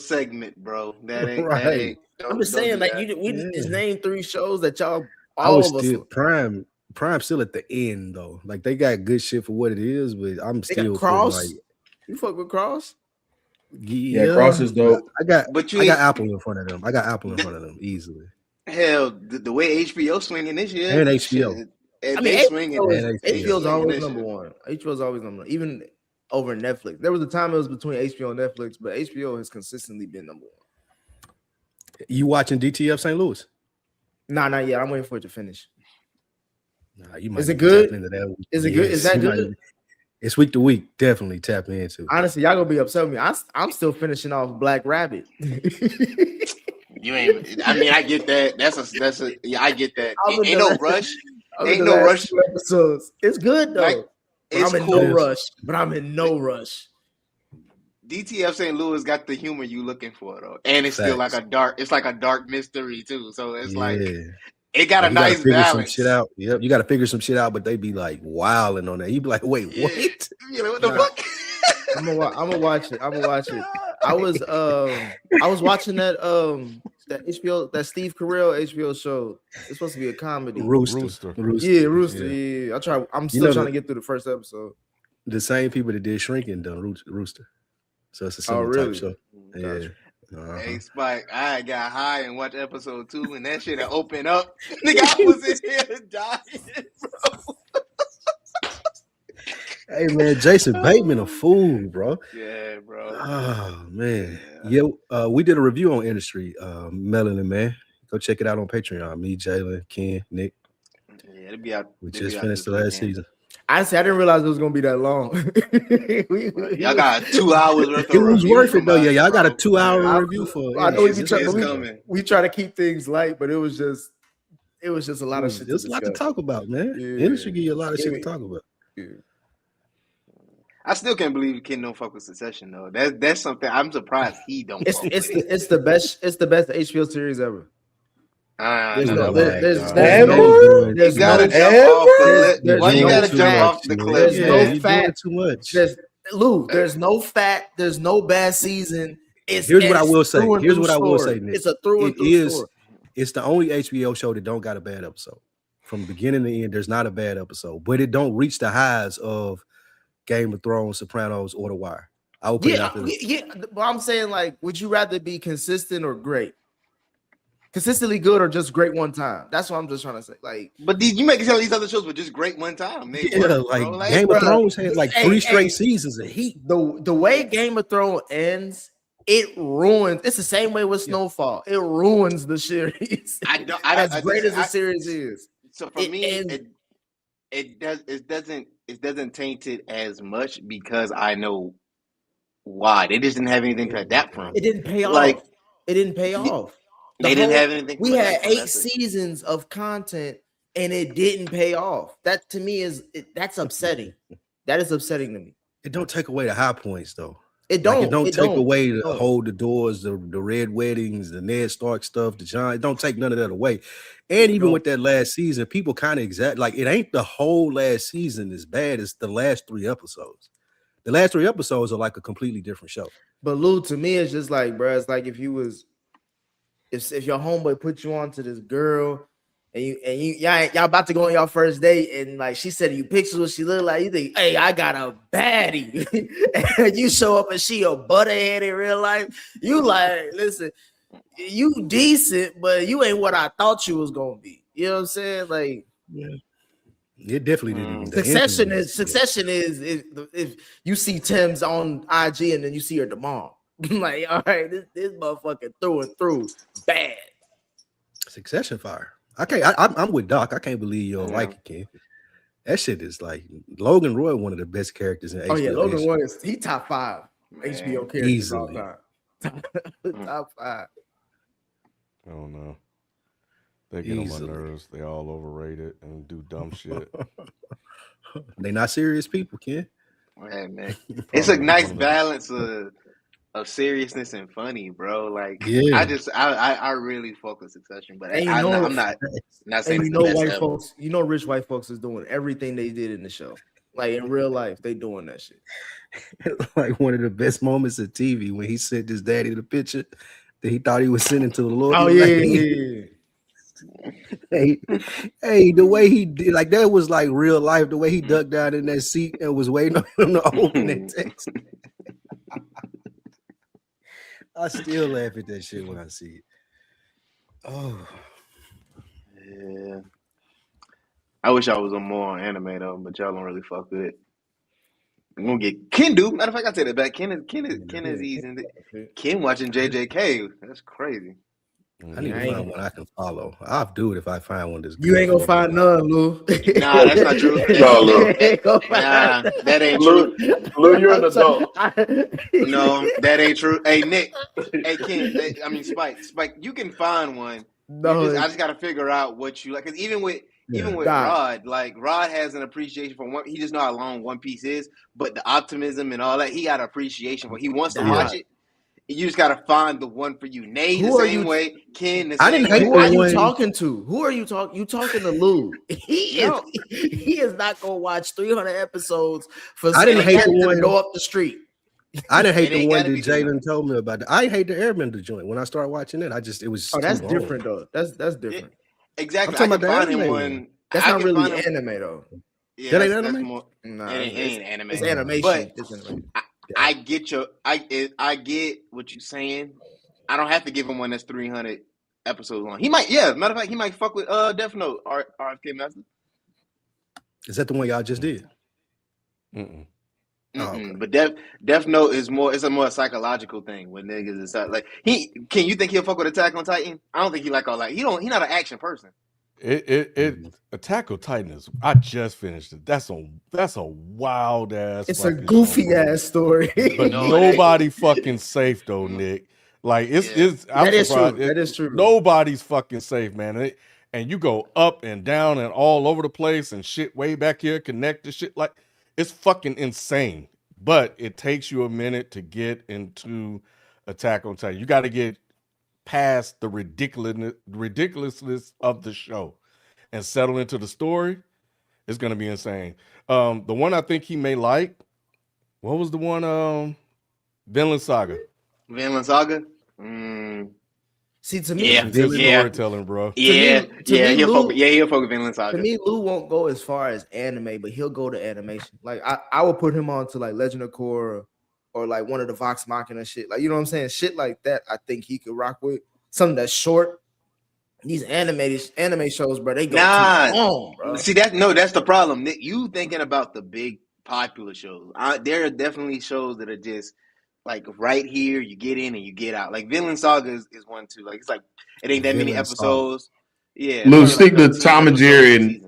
segment, bro. That ain't Right. that ain't. I'm just saying, like we just named 3 shows that y'all. I was still Prime still at the end though. Like they got good shit for what it is, but I'm still Cross. Like, you fuck with Cross? Yeah, Cross is dope. I got Apple in front of them. I got Apple in front of them easily. Hell, the way HBO swinging this year, and HBO. Shit, I mean, HBO's always number one. HBO's always number one, even over Netflix. There was a time it was between HBO and Netflix, but HBO has consistently been number one. You watching DTF St. Louis? Nah, not yet. I'm waiting for it to finish. Nah, you might. Is it good? Is it good? Is that good? It's week to week. Definitely tap into. Honestly, y'all gonna be upset with me. I'm still finishing off Black Rabbit. You ain't. I mean, I get that. That's a. Yeah, I get that. Ain't no rush. Ain't no rush. Episodes. It's good though. Like, I'm in no rush. But I'm in no rush. DTF St. Louis got the humor you looking for though, and it's still like a dark. It's like a dark mystery too. So it's like it got a nice balance. Some shit out. Yep, you got to figure some shit out, but they be like wilding on that. You be like, wait, what? You know what the fuck? I'm gonna watch it. I was watching that HBO, that Steve Carell HBO show. It's supposed to be a comedy. Rooster. Yeah, Rooster. Yeah. I'm still trying to get through the first episode. The same people that did Shrinking done Rooster. So it's a similar type show. Yeah. Hey Spike, I got high and watched episode 2, and that shit opened up. Nigga, I was in here dying, bro. Hey man, Jason Bateman a fool, bro. Yeah, bro. Oh man, we did a review on Industry, Melanin, man. Go check it out on Patreon. Me, Jalen, Ken, Nick. Yeah, it'll be out. We just finished the last season. Honestly, I didn't realize it was gonna be that long. Y'all got 2 hours worth of it was worth it though. Yeah, y'all got a 2-hour review for. I know we try to keep things light, but it was just a lot of shit. There's a lot to talk about, man. Yeah. Industry give you a lot of shit to talk about. Yeah. I still can't believe Ken don't fuck with Succession though. That's something I'm surprised he don't. It's the best HBO series ever. There's no fat. Too much. There's no fat. There's no bad season. Here's what I will say. Nick. It's a through and through story. It's the only HBO show that don't got a bad episode. From beginning to end, there's not a bad episode, but it don't reach the highs of Game of Thrones, Sopranos, or The Wire. I would put it after but I'm saying, like, would you rather be consistent or great? Consistently good or just great one time? That's what I'm just trying to say. Like, but you make it sound these other shows were just great one time. Game of Thrones had like 3 straight seasons of heat. The way Game of Thrones ends, it ruins. It's the same way with Snowfall. It ruins the series. As great as the series is. So for me, it doesn't taint it as much because I know why. They just didn't have anything to adapt from. It didn't pay off. It didn't pay off. They didn't have anything. We had 8 seasons of content and it didn't pay off. That to me that's upsetting. That is upsetting to me. It don't take away the high points though. It don't take away the hold the doors, the red weddings, the Ned Stark stuff, the John. It don't take none of that away. And even with that last season, people kind of it ain't the whole last season as bad as the last 3 episodes. The last 3 episodes are like a completely different show. But Lou, to me, it's just like, bro, it's like if your homeboy put you on to this girl and y'all about to go on y'all first date and like she said you pictures what she look like, you think, hey, I got a baddie. And you show up and she a butterhead in real life. You like, listen, you decent, but you ain't what I thought you was gonna be. You know what I'm saying? Like, yeah. It definitely didn't. Succession is if you see Tim's on IG and then you see her tomorrow. Like, all right, this motherfucker through and through bad. Succession fire. I'm with Doc. I can't believe you don't like it, Ken. That shit is like Logan Roy, one of the best characters in HBO. Oh yeah, Logan Roy is top 5 HBO characters easily. All time. Top 5. I don't know. They get on my nerves. They all overrated and do dumb shit. They not serious people, Ken. Hey, man. It's a nice balance of seriousness and funny, bro. Like, I really fuck with Succession, but I'm not saying white folks. You know, rich white folks is doing everything they did in the show. Like in real life, they doing that shit. Like one of the best moments of TV when he sent his daddy the picture that he thought he was sending to the Lord. Oh yeah. Hey, the way he did, like that was like real life. The way he ducked down in that seat and was waiting on him to open that text. I still laugh at that shit when I see it. Oh, yeah. I wish I was a more anime though, but y'all don't really fuck with it. I'm gonna get Ken do. Matter of fact, I take that back. Ken is easy. Ken watching JJK. That's crazy. I need to find one I can follow. I'll do it if I find one that's good. You ain't gonna find none, Lou. Nah, that's not true. No, Lou. Nah, that ain't true. Lou, you're an adult. No, that ain't true. Hey, Nick. Hey, Ken. Spike. You can find one. No, I just gotta figure out what you like. Because even with Rod, like Rod has an appreciation for one. He just know how long One Piece is, but the optimism and all that, he got appreciation for. He wants to watch it. You just gotta find the one for you. Nate the same way. Ken the same way. Who are you talking to? Who are you talking? You talking to Lou? He is not gonna watch 300 episodes for. I didn't hate the one to go up the street. I didn't hate the one that Jalen told me about. I didn't hate the Airbender joint when I started watching it. It was. Oh, that's different though. That's different. Exactly. I'm talking about the anime one. That's not really anime though. Yeah, that ain't anime. No, it ain't anime. It's animation. But it's animation. I get I get what you're saying. I don't have to give him one that's 300 episodes long. He might, matter of fact, he might fuck with Death Note, RFK Master. Is that the one y'all just did? Okay. But Death Note is more. It's a more psychological thing when niggas decide like Can you think he'll fuck with Attack on Titan? I don't think he like all that. He not an action person. Attack on Titan is. I just finished it. That's a wild ass. It's a goofy ass story, but nobody fucking safe though, Nick. Like it's. That is true. That is true. Nobody's fucking safe, man. And you go up and down and all over the place and shit way back here, connected shit like it's fucking insane. But it takes you a minute to get into Attack on Titan. You got to get past the ridiculousness of the show and settle into the story. It's gonna be insane. The one I think he may like, what was the one? Vinland Saga. Vinland Saga? See, to me, storytelling, bro. He'll focus Vinland Saga. To me, Lou won't go as far as anime, but he'll go to animation. Like I would put him on to like Legend of Korra or like one of the Vox Machina shit. Like, you know what I'm saying? Shit like that, I think he could rock with. Something that's short. These anime shows, bro, they go too long, bro. See, that's the problem. Nick, you thinking about the big popular shows. There are definitely shows that are just like right here, you get in and you get out. Like Vinland Saga is one too. Like it's like it ain't that many episodes. Yeah. Lou, stick to Tom and Jerry and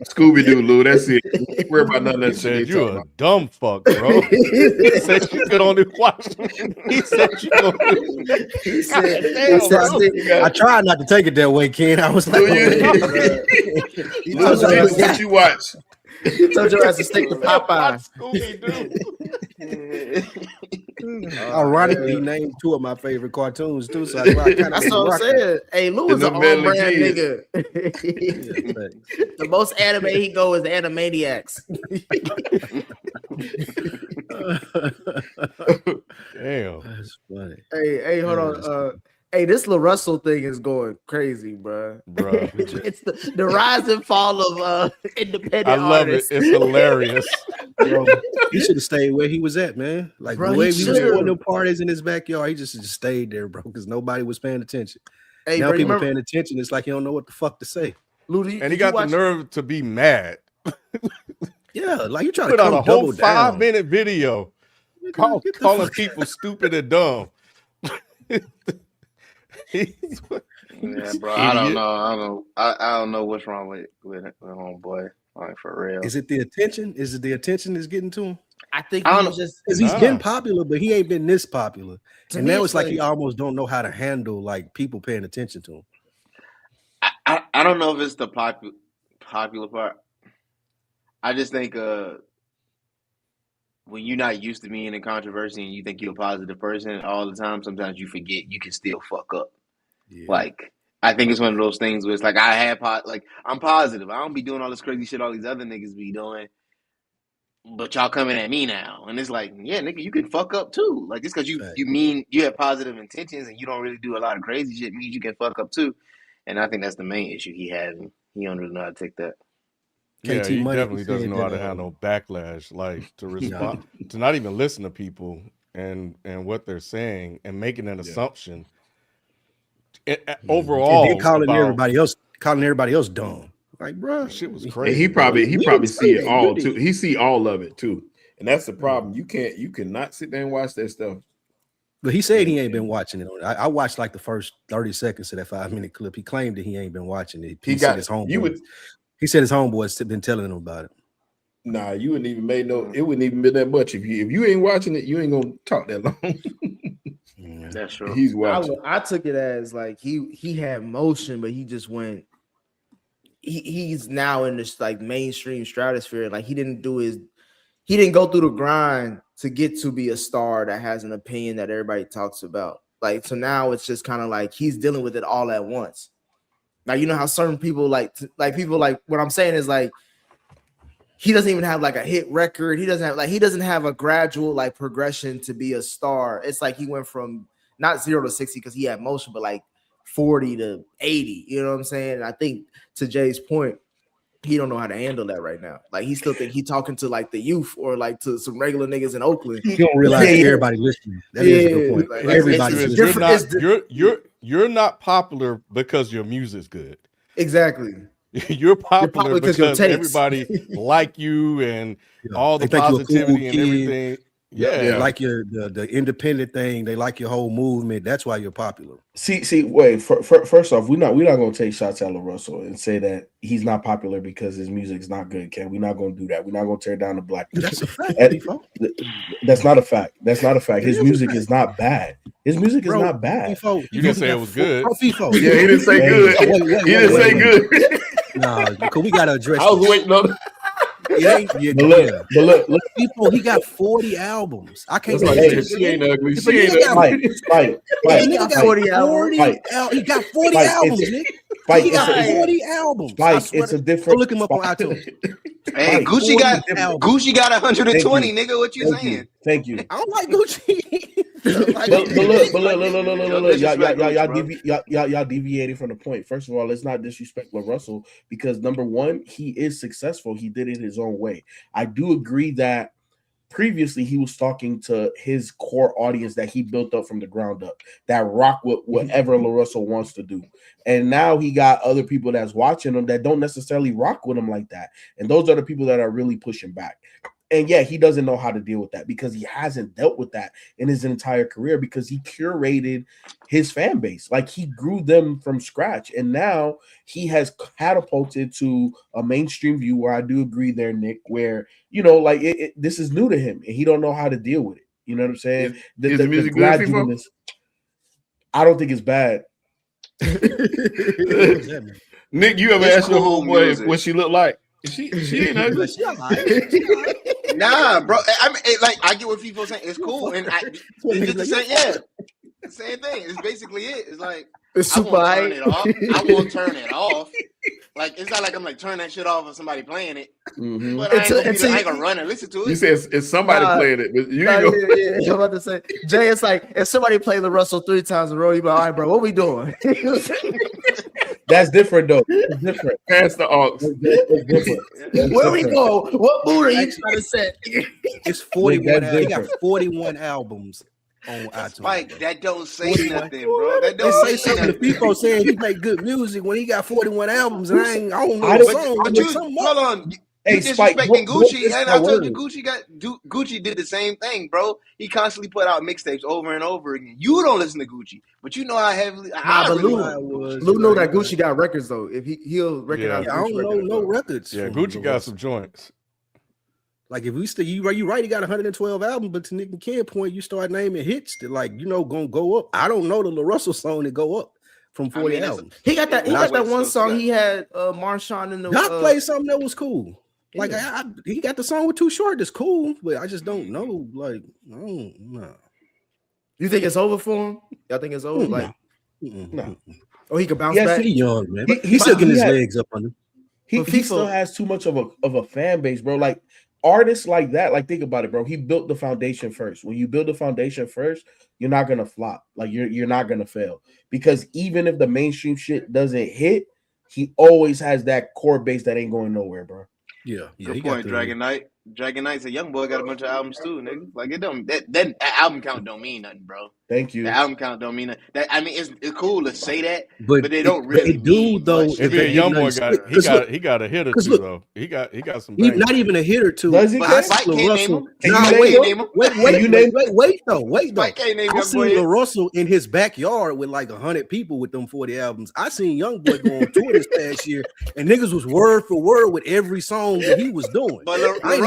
Scooby Doo, Lou. That's it. Don't worry about none of that shit. You're a dumb fuck, bro. He said you could only watch. He said you could. He said, I tried not to take it that way, Ken. I was like, what you watch? He told your ass to stick to Popeye. Ironically, he named two of my favorite cartoons too. So that's what I'm saying. Hey, Lou is an on-brand nigga. The most anime he go is Animaniacs. Damn, that's funny. Hey, hold on. Hey, this LaRussell thing is going crazy, bro. It's the rise and fall of independent artists. I love it. It's hilarious. Bro, he should have stayed where he was at, man. Like the way he was doing the parties in his backyard, he just stayed there, bro, because nobody was paying attention. Hey, now people paying attention. It's like you don't know what the fuck to say. Lou, and he got the nerve to be mad. Yeah, like you trying to put out a whole 5-minute video calling people stupid and dumb. Yeah, bro. I don't know. I don't know what's wrong with homeboy. Like for real. Is it the attention? Is it the attention that's getting to him? I think because he's been popular, but he ain't been this popular. And now it's like he almost don't know how to handle like people paying attention to him. I don't know if it's the popular part. I just think when you're not used to being in controversy and you think you're a positive person all the time, sometimes you forget you can still fuck up. Yeah. Like I think it's one of those things where it's like I'm positive. I don't be doing all this crazy shit all these other niggas be doing. But y'all coming at me now, and it's like, yeah, nigga, you can fuck up too. Like just because you mean you have positive intentions and you don't really do a lot of crazy shit means you can fuck up too. And I think that's the main issue he has. He don't really know how to take that. Yeah, he definitely doesn't know how to handle backlash, like to respond, to not even listen to people and what they're saying and making an assumption. Overall, and then calling everybody else dumb. Like, bro, shit was crazy. And he probably see it all too. He see all of it too, and that's the problem. You cannot sit there and watch that stuff. But he said he ain't been watching it. I watched like the first 30 seconds of that 5-minute clip. He claimed that he ain't been watching it. He said his homeboys been telling him about it. Nah, you wouldn't even made no. It wouldn't even been that much if you ain't watching it. You ain't gonna talk that long. That's true. He's watching. I took it as like he had motion, but he just went. He's now in this like mainstream stratosphere. Like he didn't go through the grind to get to be a star that has an opinion that everybody talks about. Like so now it's just kind of like he's dealing with it all at once. Now you know how certain people like what I'm saying is like he doesn't even have like a hit record. He doesn't have a gradual like progression to be a star. It's like he went from not 0 to 60 because he had motion, but like 40 to 80. You know what I'm saying? And I think to Jay's point, he don't know how to handle that right now. Like he still think he talking to like the youth or like to some regular niggas in Oakland. He don't realize everybody listening. That is a good point. Like, Everybody you're not popular because your music's good. Exactly. You're popular because everybody like you and all the positivity and everything. Yeah, like the independent thing. They like your whole movement. That's why you're popular. See. Wait. First off, we're not going to take shots at LaRussell and say that he's not popular because his music is not good. Ken, we're not going to do that. We're not going to tear down the black. That's a fact. That's not a fact. That's not a fact. His music is not bad. His music is not bad. You didn't say it was good. Yeah, he didn't say good. He didn't say good. No, because we got to address. I was waiting on. But look, people. He got 40 albums. I can't. She ain't ugly. She ain't ugly. He got 40 albums. He got 40 albums, nigga. He got 40 albums. It's a different. Look him up on iTunes. Hey, Gucci got 120, nigga. What you saying? Thank you. I don't like Gucci. But look, y'all deviating from the point. First of all, let's not disrespect LaRussell because number one, he is successful. He did it his own way. I do agree that previously he was talking to his core audience that he built up from the ground up that rock with whatever LaRussell wants to do. And now he got other people that's watching him that don't necessarily rock with him like that. And those are the people that are really pushing back. And yeah, he doesn't know how to deal with that because he hasn't dealt with that in his entire career because he curated his fan base. Like he grew them from scratch. And now he has catapulted to a mainstream view where I do agree there, Nick, where, you know, like this is new to him and he don't know how to deal with it. You know what I'm saying? Is the music good? I don't think it's bad. Nick, you ever asked your homeboy what she looked like? She ain't ugly. Nah, bro. I mean, I get what people saying. It's cool, and it's just the same. Yeah, same thing. It's basically it. It's like it's super I won't turn it off. I won't turn it off. Like it's not like I'm like turn that shit off and somebody playing it. Mm-hmm. But I ain't gonna run and listen to it. You say it's somebody playing it, but you ain't gonna. Yeah. I'm about to say, Jay. It's like if somebody played LaRussell 3 times in a row, you be like, all right, bro, what we doing? That's different, though. It's different. Pass the aux. Where we go? What mood are you trying to set? It's 41. He got 41 albums on iTunes. Spike, that don't say nothing, bro. That don't say something. The people saying he make good music when he got 41 albums, and I don't know the song. Hold on. You disrespecting Gucci, and I told you Gucci did the same thing, bro. He constantly put out mixtapes over and over again. You don't listen to Gucci, but you know how heavily. Lou know that Gucci got records though. If he'll recognize, I don't know no records. Yeah, Gucci got some joints. Like if we still, you right, he got 112 albums, but to Nick and Ken point, you start naming hits that gonna go up. I don't know the LaRussell song that go up from 40 albums. He got that one song he had Marshawn in the Doc played something that was cool. Like he got the song with Too Short that's cool, but I just don't know. Like, no. You think it's over for him? Y'all think it's over? No. Oh, he can bounce Yes, back. He young, man. He's still getting his legs up on him. He still has too much of a fan base, bro. Like artists like that, like think about it, bro. He built the foundation first. When you build the foundation first, you're not gonna flop. Like you're not gonna fail. Because even if the mainstream shit doesn't hit, he always has that core base that ain't going nowhere, bro. Yeah. Good point, Dragon Knight. Dragon Knight's a young boy, got a bunch of albums too, nigga. Like it don't that album count don't mean nothing, bro. Thank you. The album count don't mean nothing. That, I mean, it's cool to say that, but they don't really mean though. If a young boy he got a hit or two though. He got some. Not even a hit or two. Does he? Spike can't name him. Wait though. Spike can't name I seen LaRussell in his backyard with like 100 people with them 40 albums. I seen Young Boy go on tour this past year, and niggas was word for word with every song that he was doing. But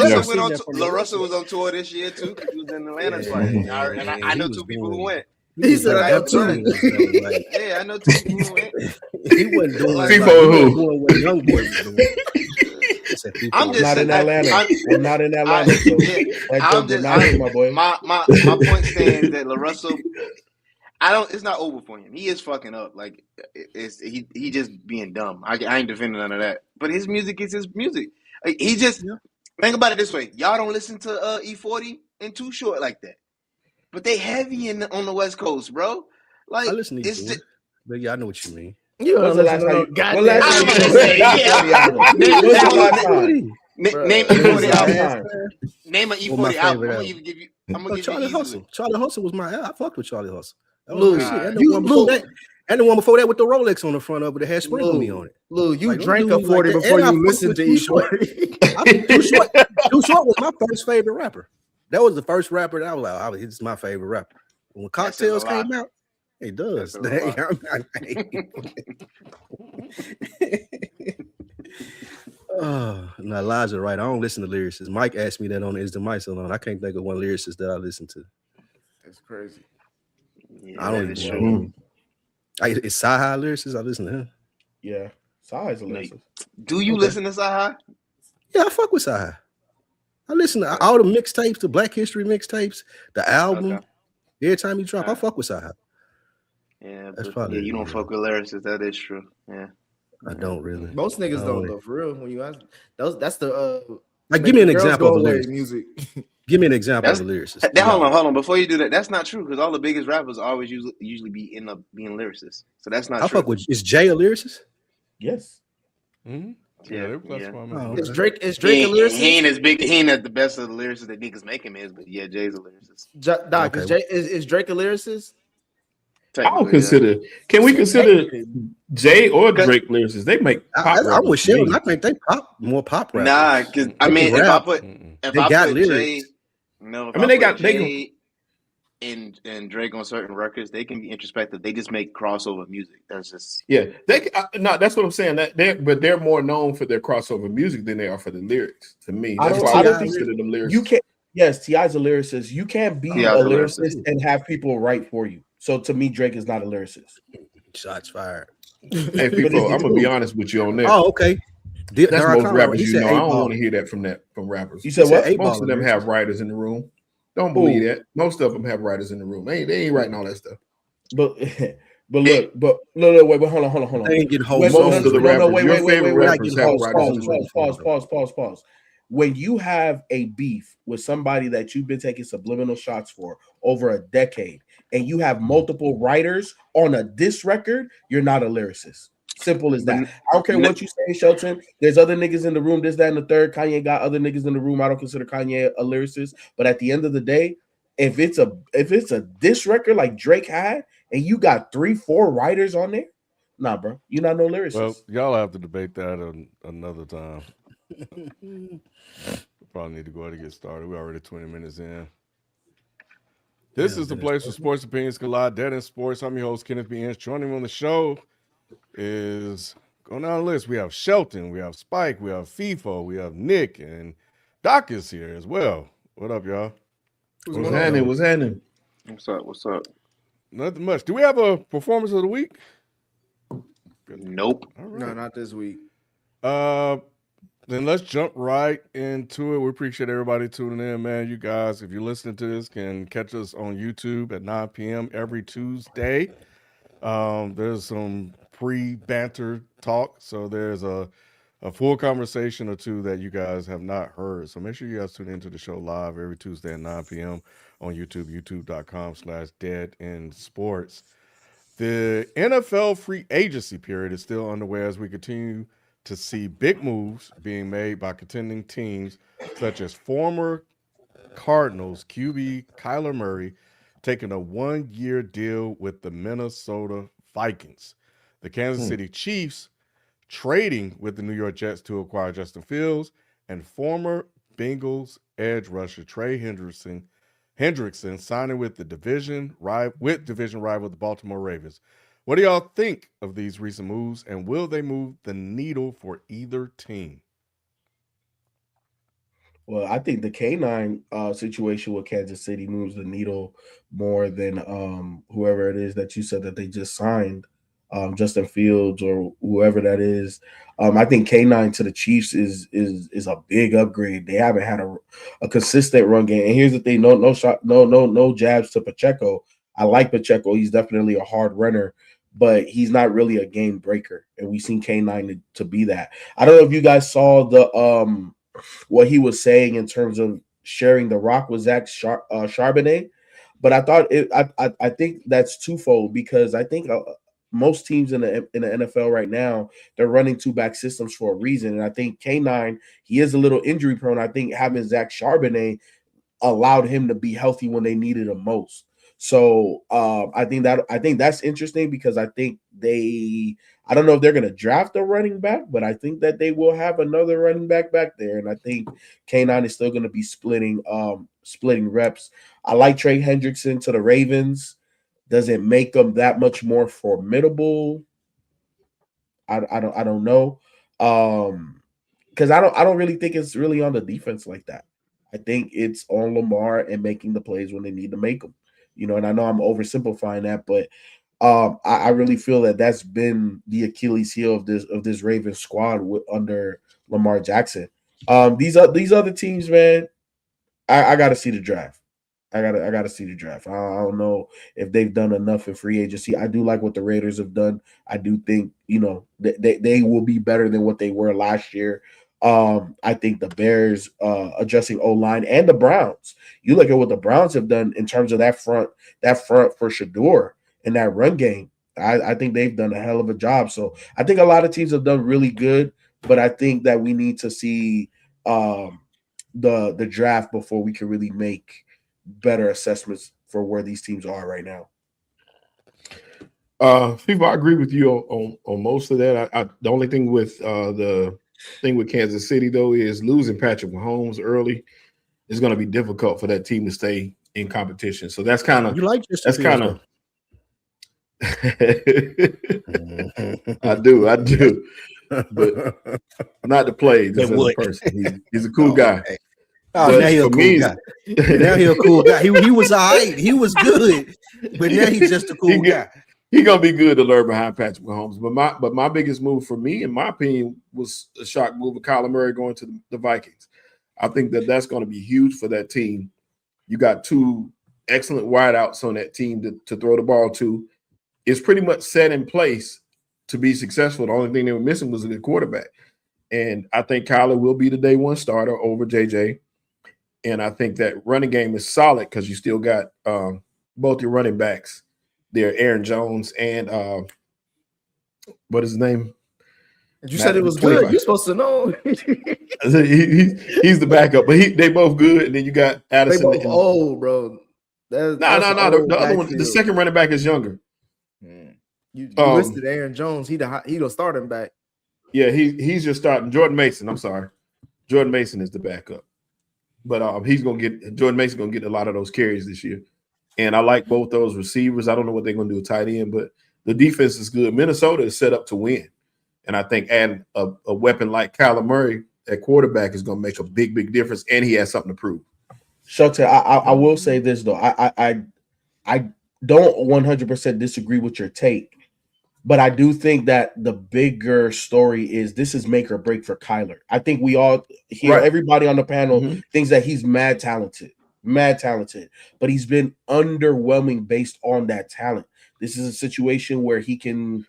LaRussell was on tour this year too. He was in Atlanta twice, and I know two people who went. He said, "I know two." Yeah, I know two people who went. He wasn't doing what Young Boy was doing. I'm just not in Atlanta. I'm not in Atlanta. My boy. My point stands that LaRussell. It's not over for him. He is fucking up. Like he just being dumb. I ain't defending none of that. But his music is his music. Like, he just think about it this way. Y'all don't listen to E40 and Too Short like that. But they heavy on the West Coast, bro. Like I listen to you, but yeah, I know what you mean. You When's the last time? Name E40 album. Name an E40 album. I'm gonna give you. Charlie Hustle. Charlie Hustle was I fucked with Charlie Hustle. Lou, and the one before that with the Rolex on the front of it that had Sprinkle Me on it. Lou, you drank a 40 before you listened to E40. Too Short was my first favorite rapper. That was the first rapper that I was like, this is my favorite rapper. When Cocktails came out, it does. No, Elijah, right? I don't listen to lyricists. Mike asked me that on Is the Mic Still On? I can't think of one lyricist that I listen to. That's crazy. Yeah, I don't even know. Is Sci-Hi lyricist? I listen to him. Yeah, Sci-Hi's a lyricist. Do you listen to Sci-Hi? Yeah, I fuck with Sci-Hi. I listen to all the mixtapes, the Black History mixtapes, the album. Okay. Every time he drop, I fuck with Sci-Hi. Yeah, you don't fuck with lyricists. That is true. Yeah, I don't really. Most niggas don't though, for real. When you ask, that's the like. Give me an example of a lyricist. Music. Give me an example of a lyricist. Hold on. Before you do that, that's not true because all the biggest rappers always usually end up being lyricists. So that's not true. I fuck with. Is Jay a lyricist? Yes. Mm-hmm. Yeah. Is Drake a lyricist? He ain't as big. He ain't as the best of the lyricists that niggas make him is, but yeah, Jay's a lyricist. Doc, is Drake a lyricist? I would consider. Can we consider Jay or Drake lyricists? They make pop. I'm with Sheldon. I think they more pop rap. Nah, because I mean, if I put Jay, they got Jay and Drake on certain records, they can be introspective. They just make crossover music. That's just that's what I'm saying. They're more known for their crossover music than they are for the lyrics. To me, that's why I don't consider them lyricists. You can't. Yes, T.I.'s a lyricist. You can't be a lyricist and have people write for you. So to me, Drake is not a lyricist. Shots fired. Hey, people, I'm gonna be honest with you on that. Oh, okay. That's most rappers I don't want to hear that from rappers. You said what? Most of them have writers in the room. Don't believe that. Most of them have writers in the room. They ain't writing all that stuff. But wait, hold on. They ain't getting wait. Pause. When you have a beef with somebody that you've been taking subliminal shots for over a decade, and you have multiple writers on a diss record, you're not a lyricist. Simple as that. I don't care what you say, Shelton. There's other niggas in the room, this, that, and the third. Kanye got other niggas in the room. I don't consider Kanye a lyricist. But at the end of the day, if it's a diss record like Drake had, and you got 3-4 writers on there, nah, bro, you're not no lyricist. Well, y'all have to debate that another time. Probably need to go ahead and get started. We're already 20 minutes in. This is the place where sports opinions collide. Dead in Sports. I'm your host, Kenneth B. Inch. Joining me on the show is going down the list. We have Shelton, we have Spike, we have FIFO, we have Nick, and Doc is here as well. What up, y'all? What's happening? What's up? Nothing much. Do we have a performance of the week? Nope. Right. No, not this week. Then let's jump right into it. We appreciate everybody tuning in, man. You guys, if you're listening to this, can catch us on YouTube at 9 p.m. every Tuesday. There's some pre-banter talk. So there's a full conversation or two that you guys have not heard. So make sure you guys tune into the show live every Tuesday at 9 p.m. on YouTube, youtube.com/deadendsports. The NFL free agency period is still underway as we continue to see big moves being made by contending teams such as former Cardinals QB Kyler Murray taking a 1-year deal with the Minnesota Vikings. The Kansas City Chiefs trading with the New York Jets to acquire Justin Fields, and former Bengals edge rusher Trey Hendrickson signing with division rival the Baltimore Ravens. What do y'all think of these recent moves, and will they move the needle for either team? Well, I think the K9 situation with Kansas City moves the needle more than whoever it is that you said that they just signed, Justin Fields or whoever that is. I think K9 to the Chiefs is a big upgrade. They haven't had a consistent run game. And here's the thing: no jabs to Pacheco. I like Pacheco. He's definitely a hard runner, but he's not really a game breaker. And we've seen K9 to be that. I don't know if you guys saw the what he was saying in terms of sharing the rock with Zach Charbonnet, but I thought I think that's twofold, because I think most teams in the NFL right now, they're running 2-back systems for a reason, and I think K9, he is a little injury prone. I think having Zach Charbonnet allowed him to be healthy when they needed him most. So I think that's interesting, because I think I don't know if they're going to draft a running back, but I think that they will have another running back there. And I think K9 is still going to be splitting reps. I like Trey Hendrickson to the Ravens. Does it make them that much more formidable? I don't know. Because I don't really think it's really on the defense like that. I think it's on Lamar and making the plays when they need to make them. And I know I'm oversimplifying that, but I really feel that that's been the Achilles heel of this Ravens squad under Lamar Jackson. These other teams, man, I got to see the draft. I gotta see the draft. I don't know if they've done enough in free agency. I do like what the Raiders have done. I do think they will be better than what they were last year. I think the Bears adjusting O-line, and the Browns. You look at what the Browns have done in terms of that front for Shador in that run game. I think they've done a hell of a job. So I think a lot of teams have done really good, but I think that we need to see the draft before we can really make better assessments for where these teams are right now. People, I agree with you on most of that. The only thing with the thing with Kansas City, though, is losing Patrick Mahomes early is going to be difficult for that team to stay in competition. So that's kind of I do, but not to play. Just as a person, he's a cool guy. Oh, now he's a cool guy. Now he's a cool guy. He was all right. He was good, but now he's just a cool guy. He's gonna be good to learn behind Patrick Mahomes. But my biggest move for me, in my opinion, was a shock move of Kyler Murray going to the Vikings. I think that's going to be huge for that team. You got two excellent wideouts on that team to throw the ball to. It's pretty much set in place to be successful. The only thing they were missing was a good quarterback. And I think Kyler will be the day one starter over JJ. And I think that running game is solid because you still got both your running backs there, Aaron Jones and what is his name? You said it was good. You're supposed to know. He's the backup, but they both good. And then you got Addison. They both old, bro. No. The other one, the second running back is younger. You listed Aaron Jones. He the starting back. Yeah, he's just starting. Jordan Mason. I'm sorry, Jordan Mason is the backup, but Jordan Mason gonna get a lot of those carries this year. And I like both those receivers. I don't know what they're gonna do with tight end, but the defense is good. Minnesota is set up to win. And I think adding a weapon like Kyler Murray at quarterback is going to make a big, big difference, and he has something to prove. Shota, I will say this, though. I don't 100% disagree with your take, but I do think that the bigger story is this is make or break for Kyler. I think we all here, everybody on the panel thinks that he's mad talented, but he's been underwhelming based on that talent. This is a situation where he can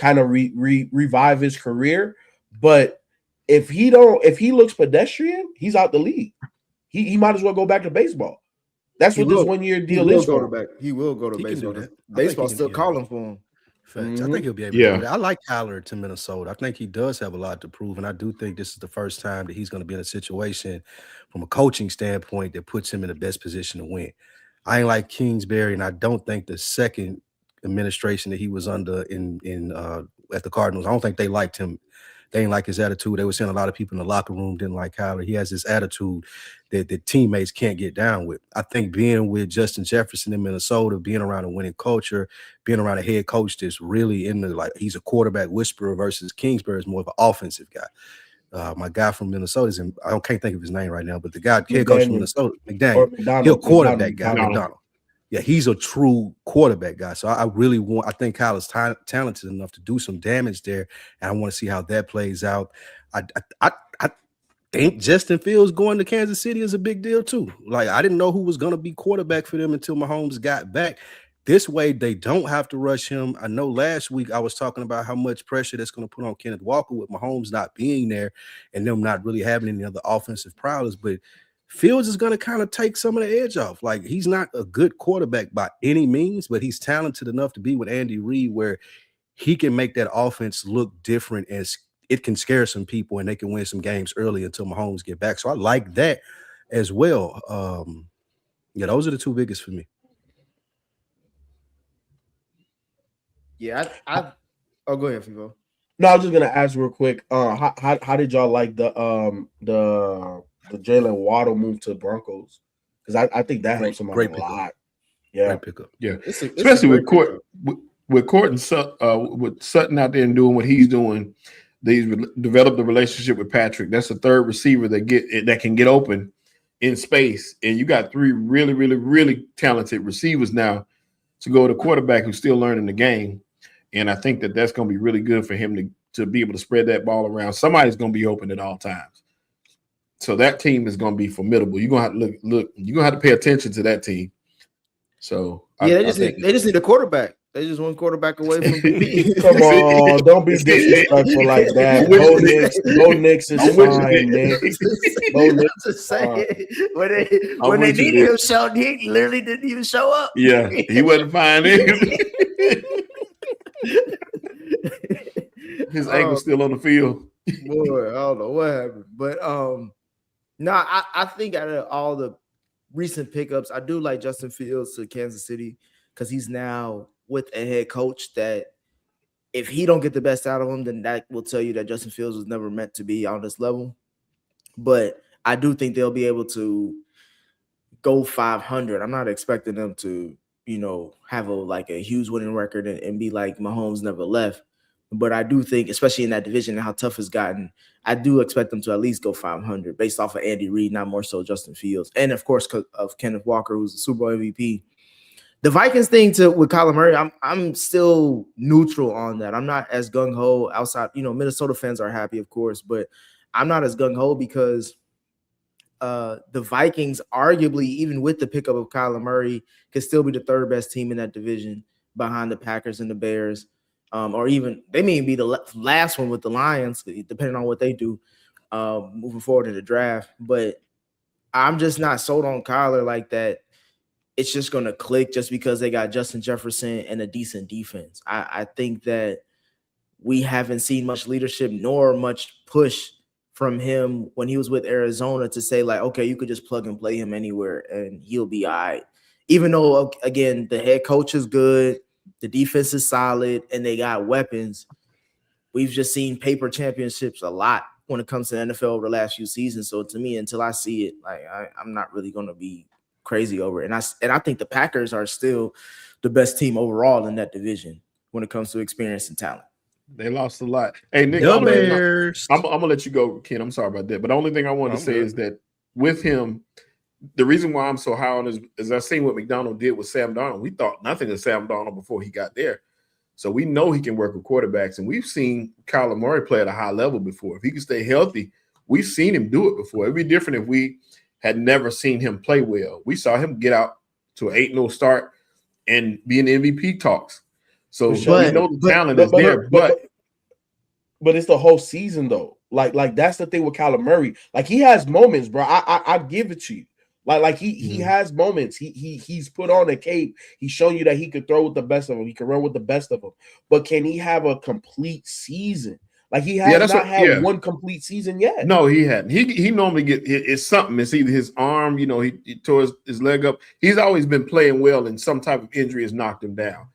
kind of revive his career. But if he looks pedestrian, he's out the league. He might as well go back to baseball. That's what this 1 year deal is for. He will go to He can do baseball. that. Baseball's still calling for him. Facts. I think he'll be able to do that. I like Kyler to Minnesota. I think he does have a lot to prove, and I do think this is the first time that he's going to be in a situation from a coaching standpoint that puts him in the best position to win. I ain't like Kingsbury, and I don't think the second administration that he was under in at the Cardinals, I don't think they liked him. They didn't like his attitude. They were saying a lot of people in the locker room didn't like Kyler. He has this attitude that the teammates can't get down with. I think being with Justin Jefferson in Minnesota, being around a winning culture, being around a head coach that's really in the, like, he's a quarterback whisperer versus Kingsbury is more of an offensive guy. My guy from Minnesota is I can't think of his name right now, but the guy, head coach from Minnesota, McDaniel, he'll quarterback guy, McDonald. Yeah, he's a true quarterback guy. So I think Kyler's talented enough to do some damage there, and I want to see how that plays out. I think Justin Fields going to Kansas City is a big deal too. Like, I didn't know who was going to be quarterback for them until Mahomes got back. This way, they don't have to rush him. I know last week I was talking about how much pressure that's going to put on Kenneth Walker with Mahomes not being there and them not really having any other offensive prowess, but Fields is going to kind of take some of the edge off. Like, he's not a good quarterback by any means, but he's talented enough to be with Andy Reid where he can make that offense look different and it can scare some people and they can win some games early until Mahomes get back. So I like that as well. Yeah, those are the two biggest for me. Yeah, oh, go ahead, Fivo. No, I was just gonna ask real quick. How did y'all like the Jalen Waddle move to Broncos? Because I think that helps him a lot. Yeah, great pickup. Yeah, especially with Courtney with Sutton out there and doing what he's doing. They developed a relationship with Patrick. That's the third receiver that can get open in space, and you got three really, really, really talented receivers now to go to quarterback who's still learning the game. And I think that's going to be really good for him to be able to spread that ball around. Somebody's going to be open at all times. So that team is going to be formidable. You're going to have to look. You're going to have to pay attention to that team. So yeah, they just need a quarterback. They just one quarterback away from me. Come on, don't be disrespectful like that. Bo Nix is fine, Nick. Bo Nix is fine. When they needed him, he literally didn't even show up. Yeah, he wasn't fine. His ankle's still on the field. Boy, I don't know what happened. But no, I think out of all the recent pickups, I do like Justin Fields to Kansas City because he's now with a head coach that if he don't get the best out of him, then that will tell you that Justin Fields was never meant to be on this level. But I do think they'll be able to go 500. I'm not expecting them to, have a huge winning record and be like Mahomes never left. But I do think, especially in that division and how tough it's gotten, I do expect them to at least go 500 based off of Andy Reid, not more so Justin Fields. And, of course, of Kenneth Walker, who's the Super Bowl MVP. The Vikings thing with Kyler Murray, I'm still neutral on that. I'm not as gung-ho outside. Minnesota fans are happy, of course, but I'm not as gung-ho because the Vikings, arguably, even with the pickup of Kyler Murray, could still be the third best team in that division behind the Packers and the Bears. Or even they may be the last one with the Lions, depending on what they do moving forward in the draft. But I'm just not sold on Kyler like that. It's just going to click just because they got Justin Jefferson and a decent defense. I think that we haven't seen much leadership nor much push from him when he was with Arizona to say, like, okay, you could just plug and play him anywhere and he'll be all right. Even though, again, the head coach is good, the defense is solid, and they got weapons. We've just seen paper championships a lot when it comes to the NFL over the last few seasons. So to me, until I see it, like I'm not really going to be crazy over it. And I think the Packers are still the best team overall in that division when it comes to experience and talent. They lost a lot. Hey, Nick, I'm gonna let you go, Ken. I'm sorry about that. But the only thing I wanted to say is that with him, the reason why I'm so high on is I seen what McDonald did with Sam Darnold. We thought nothing of Sam Darnold before he got there. So we know he can work with quarterbacks. And we've seen Kyler Murray play at a high level before. If he can stay healthy, we've seen him do it before. It'd be different if we had never seen him play well. We saw him get out to an 8-0 start and be in MVP talks. So we know the talent is there, but it's the whole season though. Like that's the thing with Kyler Murray. Like he has moments, bro. I give it to you. Like he has moments. He's put on a cape. He's shown you that he could throw with the best of them. He can run with the best of them. But can he have a complete season? Like he has not had one complete season yet. No, he hadn't. He normally it's something. It's either his arm, he tore his leg up. He's always been playing well, and some type of injury has knocked him down.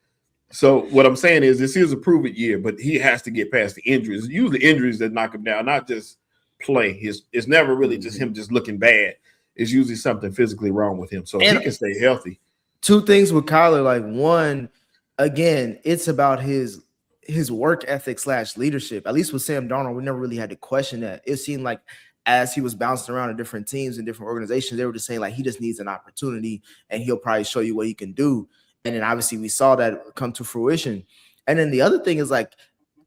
So what I'm saying is this is a prove-it year, but he has to get past the injuries. It's usually injuries that knock him down, not just play. It's never really just him just looking bad. It's usually something physically wrong with him. So he can stay healthy. Two things with Kyler, like one, again, it's about his work ethic / leadership. At least with Sam Darnold, we never really had to question that. It seemed like as he was bouncing around in different teams and different organizations, they were just saying like he just needs an opportunity and he'll probably show you what he can do. And then obviously we saw that come to fruition. And then the other thing is like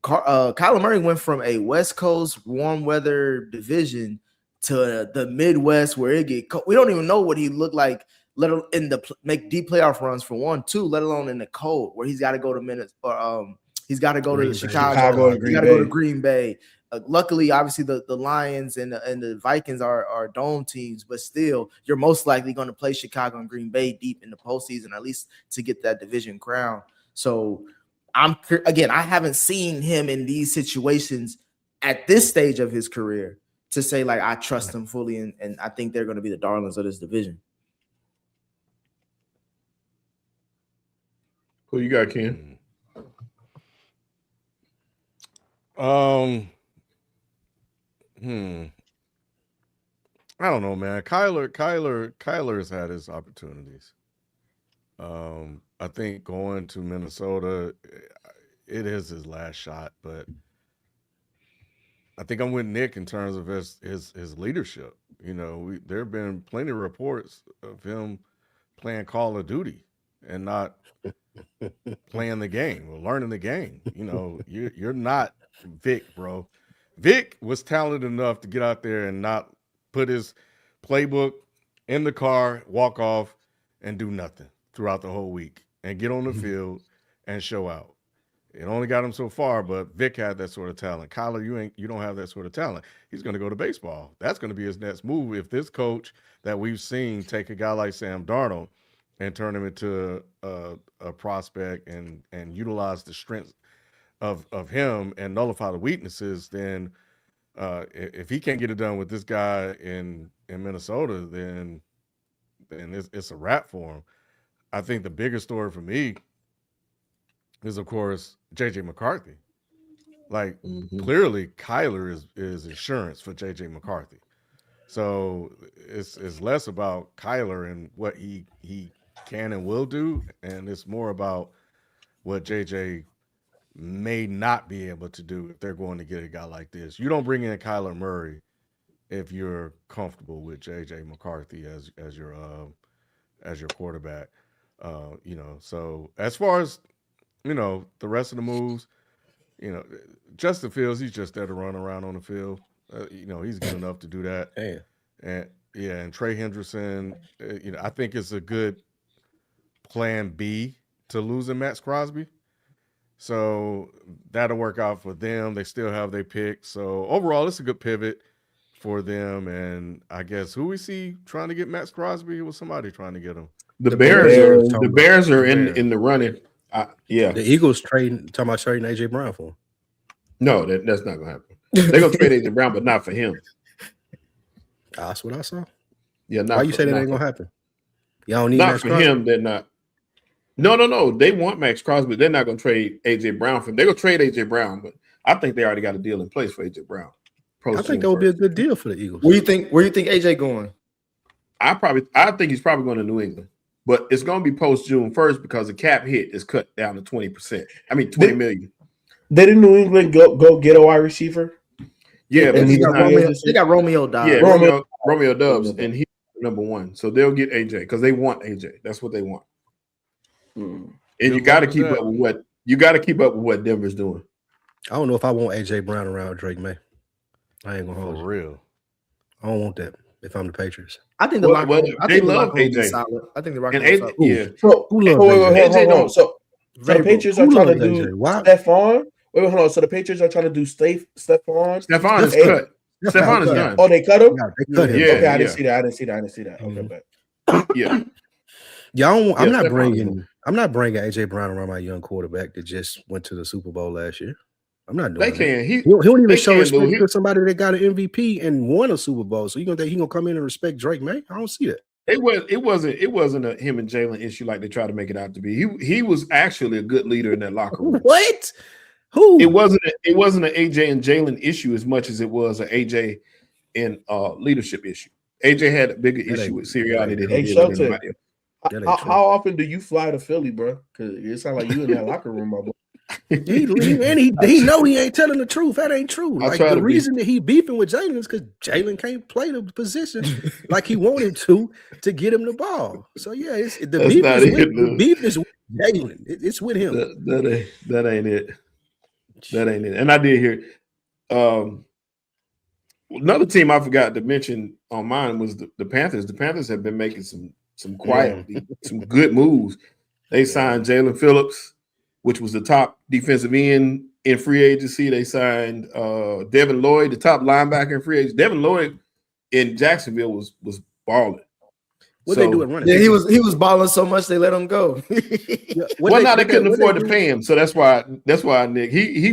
Kyler Murray went from a West Coast warm weather division to the Midwest where it get cold. We don't even know what he looked like, let alone make deep playoff runs for 1, 2, let alone in the cold where he's got to go to Minnesota. He's got to go to Chicago. He's got to go to Green Bay. Luckily, obviously, the Lions and the Vikings are dome teams, but still, you're most likely going to play Chicago and Green Bay deep in the postseason, at least to get that division crown. So, I haven't seen him in these situations at this stage of his career to say, like, I trust him fully, and I think they're going to be the darlings of this division. Who you got, Ken? I don't know, man. Kyler's had his opportunities. I think going to Minnesota, it is his last shot, but I think I'm with Nick in terms of his leadership. There have been plenty of reports of him playing Call of Duty and not playing the game or learning the game. You're not Vic, bro. Vic was talented enough to get out there and not put his playbook in the car, walk off, and do nothing throughout the whole week and get on the field and show out. It only got him so far, but Vic had that sort of talent. Kyler, you don't have that sort of talent. He's going to go to baseball. That's going to be his next move. If this coach that we've seen take a guy like Sam Darnold and turn him into a prospect and utilize the strengths of him and nullify the weaknesses, then if he can't get it done with this guy in Minnesota, then it's a wrap for him. I think the bigger story for me is, of course, J.J. McCarthy. Like, clearly, Kyler is insurance for J.J. McCarthy. So it's less about Kyler and what he can and will do, and it's more about what J.J. may not be able to do if they're going to get a guy like this. You don't bring in Kyler Murray if you're comfortable with J.J. McCarthy as your quarterback. So as far as the rest of the moves, Justin Fields, he's just there to run around on the field. He's good enough to do that. And Trey Hendrickson, I think it's a good plan B to losing Max Crosby. So that'll work out for them. They still have their pick. So overall, it's a good pivot for them. And I guess who we see trying to get Max Crosby? It was somebody trying to get him. The Bears are in the running. Yeah. The Eagles talking about trading AJ Brown for him. No, that's not gonna happen. They're gonna trade AJ Brown, but not for him. That's what I saw. Yeah, why you say that ain't gonna happen? Y'all don't need not Max for Crosby? him. They're not. No. They want Max Crosby. They're not gonna trade AJ Brown for him. They're gonna trade AJ Brown, but I think they already got a deal in place for AJ Brown. I think that would be a good deal for the Eagles. Where you think AJ going? I think he's probably going to New England, but it's going to be post June 1st because the cap hit is cut down to 20%. I mean, $20 million. Did New England go get a wide receiver? Yeah, but they got Romeo Doubs. Yeah, Romeo Doubs, and he's number one. So they'll get AJ because they want AJ. That's what they want. And you got to keep up with what Denver's doing. I don't know if I want AJ Brown around Drake May. I ain't gonna hold for real. I don't want that if I'm the Patriots. I think they love AJ. I think the Rockets And AJ, solid. yeah. So who loves AJ? So So the Patriots are trying to do Stephon. Wait, hold on. So the Patriots are trying to do Stephon. Stephon is cut. Stephon is done. Oh, they cut him? Yeah, they cut him. Yeah, okay, I didn't see that. Okay, but yeah, I'm not bringing AJ Brown around my young quarterback that just went to the Super Bowl last year. I'm not doing They can. He don't even show respect to somebody that got an MVP and won a Super Bowl. So you gonna think he gonna come in and respect Drake May? I don't see that. It wasn't a him and Jalen issue like they try to make it out to be. He was actually a good leader in that locker room. What? Who? It wasn't an AJ and Jalen issue as much as it was an AJ and leadership issue. AJ had a bigger issue with Sirianni than he did with anybody else. How often do you fly to Philly, bro? Because it sounds like you in that locker room, my boy. He know he ain't telling the truth. That ain't true. Like the reason that he beefing with Jalen is because Jalen can't play the position like he wanted to get him the ball. So yeah, the beef is with Jalen. It's with him. That ain't it. That ain't it. And I did hear another team I forgot to mention on mine was the Panthers. The Panthers have been making some quietly some good moves. They signed Jalen Phillips, which was the top defensive end in free agency. They signed Devin Lloyd, the top linebacker in free agency. Devin Lloyd in Jacksonville was balling. What they doing running? Yeah, he was balling so much they let him go. They couldn't afford to pay him, so that's why Nick he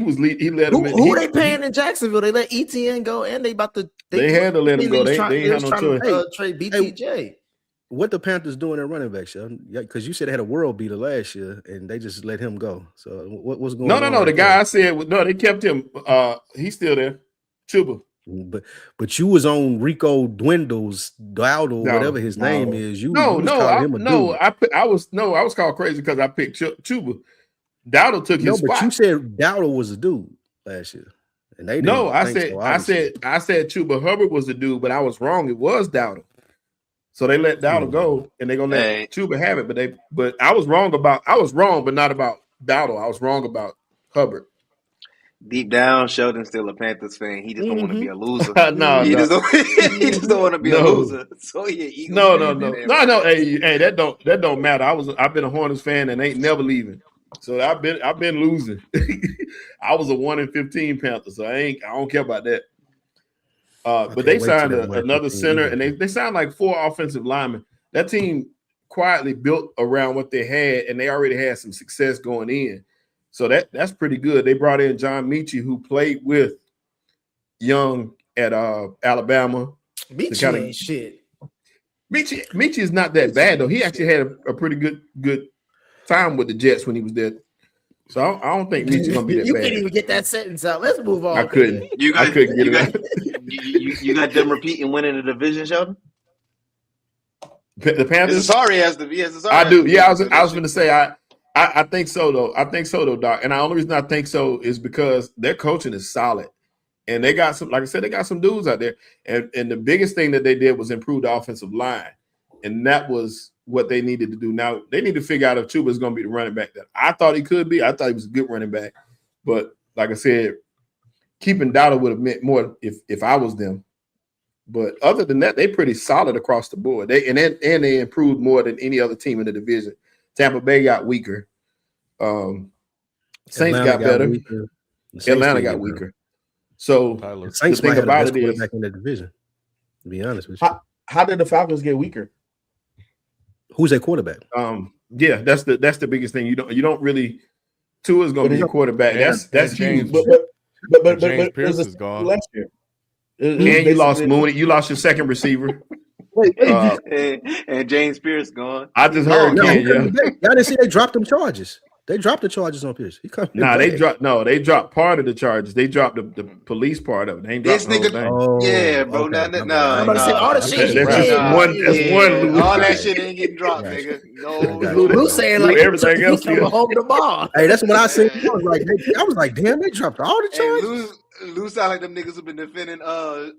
let him. Who they paying in Jacksonville? They let ETN go, and they about to. They had to let him go. They had no choice. Trade BTJ. What the Panthers doing at running back, Sean? Yeah, because you said they had a world beater last year, and they just let him go. So what's going on? No. The guy I said they kept him. He's still there. Chuba. But you was on Rico Dowdle, whatever his name is. I was called crazy because I picked Chuba. Dowdle took his spot. But you said Dowdle was a dude last year, and they didn't. I said Chuba Hubbard was the dude, but I was wrong. It was Dowdle. So they let Dowdle go, and they're gonna let Chuba have it. But I was wrong, but not about Dowdle. I was wrong about Hubbard. Deep down, Sheldon's still a Panthers fan. He just don't want to be a loser. He just don't want to be a loser. So yeah, no. Hey, that don't matter. I've been a Hornets fan and ain't never leaving. So I've been losing. I was a 1-15 Panther, so I don't care about that. But they signed another center, and they signed like 4 offensive linemen. That team quietly built around what they had, and they already had some success going in. So that's pretty good. They brought in John Mechie, who played with Young at Alabama. Mechie ain't shit. Mechie is not that bad though. He actually had a pretty good time with the Jets when he was there. So I don't think Mechie's gonna be that bad. You can't even get that sentence out. Let's move on. I couldn't. I couldn't get it out. You got them repeating winning the division, Sheldon? The Panthers. I do. Yeah, I was going to say I think so though. Doc. And the only reason I think so is because their coaching is solid, and they got some. Like I said, they got some dudes out there. And the biggest thing that they did was improve the offensive line, and that was what they needed to do. Now they need to figure out if Chuba is going to be the running back that I thought he could be. I thought he was a good running back, but like I said, keeping Dowdle would have meant more if I was them. But other than that, they pretty solid across the board. They improved more than any other team in the division. Tampa Bay got weaker. Saints got better. Atlanta got weaker. So the thing about it is, back in the division. To be honest with you, how did the Falcons get weaker? Who's their quarterback? Yeah, that's the biggest thing. You don't really. Tua is going to be a quarterback. That's James. huge. But James Pierce is gone last year. And you lost Mooney. You lost your second receiver. And James Pierce gone. I just heard. Y'all didn't see they dropped them charges. They dropped the charges on Pierce. They dropped part of the charges. They dropped the police part of it. They ain't dropped the whole thing. Bro. All the shit. That's one. All that shit ain't getting dropped, nigga. No, Who's saying like everything else? Hold the ball. Hey, that's what I said. I was like, damn, they dropped all the charges. Lou sound like them niggas who been defending. I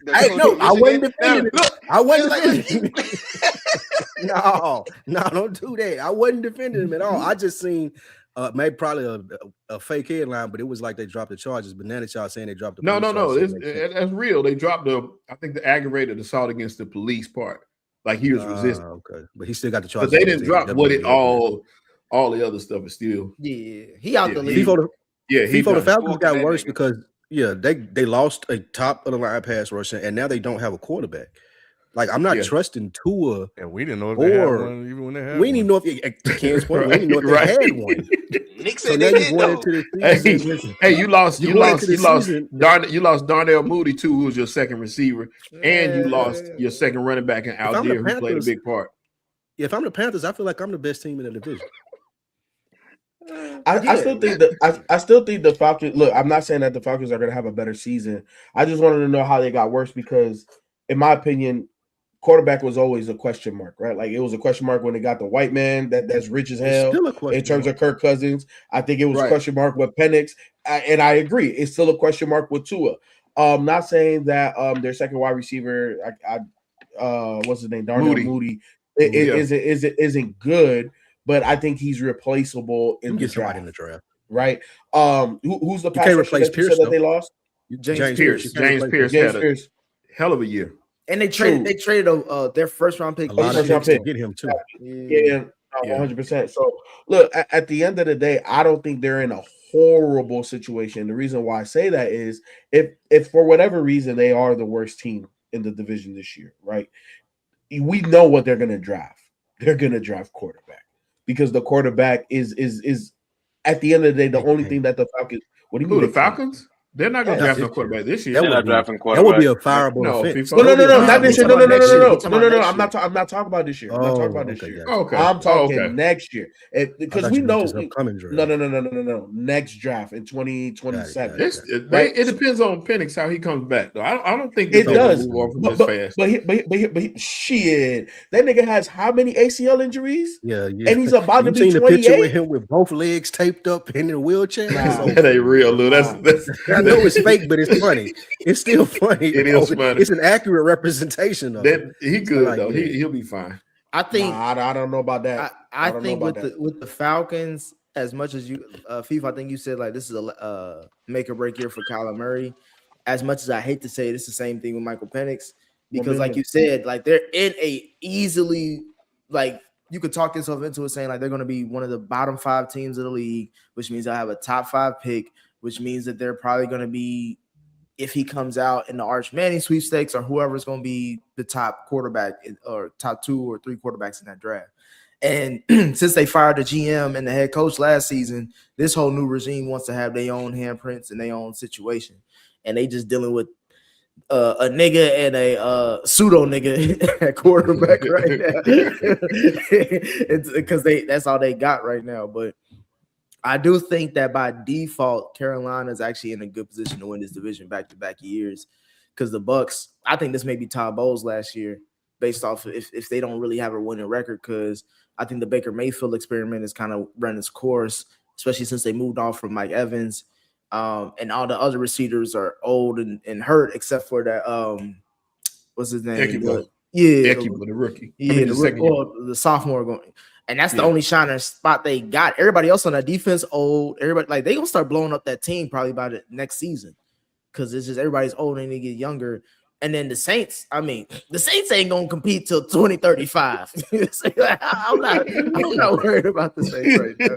wasn't defending. I wasn't defending. No, don't do that. I wasn't defending him at all. I just seen maybe probably a fake headline, but it was like they dropped the charges. But now that y'all saying they dropped the no, that's real. They dropped I think the aggravated assault against the police part. Like he was resisting. Okay, but he still got the charges. But they didn't drop what it all all the other stuff is still. Yeah, he out the league. The Falcons got worse because they lost a top of the line pass rusher, and now they don't have a quarterback. Like, I'm not trusting Tua. And we didn't know if they had one even when they had one. We didn't even know if Ken's point. We didn't know if they had one. Nick said they did though. Hey, you lost Darnell Mooney too, who was your second receiver, and you lost your second running back in Algier, who played a big part. If I'm the Panthers, I feel like I'm the best team in the division. I still think the Falcons. Look, I'm not saying that the Falcons are going to have a better season. I just wanted to know how they got worse because, in my opinion, quarterback was always a question mark, right? Like, it was a question mark when they got the white man that's rich as hell in terms of Kirk Cousins. I think it was a question mark with Penix, and I agree, it's still a question mark with Tua. Not saying that their second wide receiver, what's his name, Darnell Mooney, isn't good, but I think he's replaceable in the draft. Right? Who's the pass rusher replace Pierce that they lost? James Pierce. James Pierce had a hell of a year. And they traded their first round pick. A lot of picks to get him too. Yeah, 100%. So look, at the end of the day, I don't think they're in a horrible situation. The reason why I say that is if for whatever reason they are the worst team in the division this year, right? We know what they're going to draft. They're going to draft quarterback because the quarterback is at the end of the day the only thing that the Falcons. What do you mean the Falcons? They're not going to draft no quarterback this year. They're not drafting quarterback. That would be a fireable offense. No, not this year. No. I'm not talking about this year. I'm not talking about this year. Okay. I'm talking next year. Because we know. No. Next draft in 2027. It depends on Penix how he comes back. Though I don't think it does. Fast. But shit, that nigga has how many ACL injuries? Yeah. And he's about to be 28. The picture with him with both legs taped up in a wheelchair. That ain't real, Lou. That's I know it's fake, but it's funny. It's still funny. It is funny. It's an accurate representation of it. He good though. He'll be fine. I think. I don't know about that. I think with the Falcons, as much as you, FIFA, I think you said like this is a make or break year for Kyler Murray. As much as I hate to say it, it's the same thing with Michael Penix because, like you said, like they're in a easily like. You could talk yourself into it saying like they're going to be one of the bottom 5 teams of the league, which means they'll have a top 5 pick, which means that they're probably going to be, if he comes out in the Arch Manning sweepstakes or whoever's going to be the top quarterback or top 2 or 3 quarterbacks in that draft. And since they fired the GM and the head coach last season, this whole new regime wants to have their own handprints and their own situation. And they just dealing with a nigga and a pseudo nigga at quarterback right now. It's because that's all they got right now. But I do think that by default, Carolina is actually in a good position to win this division back-to-back years. Because the Bucks, I think this may be Todd Bowles last year, based off of if they don't really have a winning record. Because I think the Baker Mayfield experiment is kind of run its course, especially since they moved off from Mike Evans. And all the other receivers are old and hurt, except for that. What's his name? Ekibo, the rookie. Yeah, the sophomore going. And that's the only shining spot they got. Everybody else on that defense old. Everybody like they gonna start blowing up that team probably by the next season because it's just everybody's old and they get younger. And then the Saints, the Saints ain't gonna compete till 2035. I'm not worried about the Saints right now.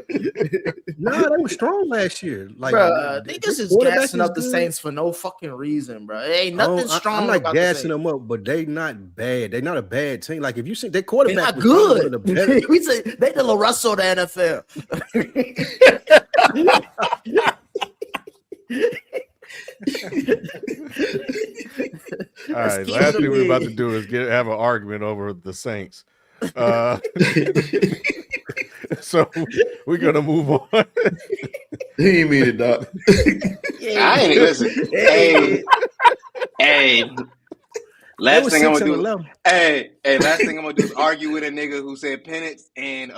No, they were strong last year. Like, bro, they just gassing up the Saints for no fucking reason, bro. It ain't nothing strong. I'm not about gassing them up, but they not bad. They're not a bad team. Like if you see their quarterback, they're not good. We say they the La Russell of the NFL. All right, last thing we're about to do is have an argument over the Saints. So we're gonna move on. He ain't mean it, Doc. I ain't listen. Hey. Last thing I'm gonna do is argue with a nigga who said Penix and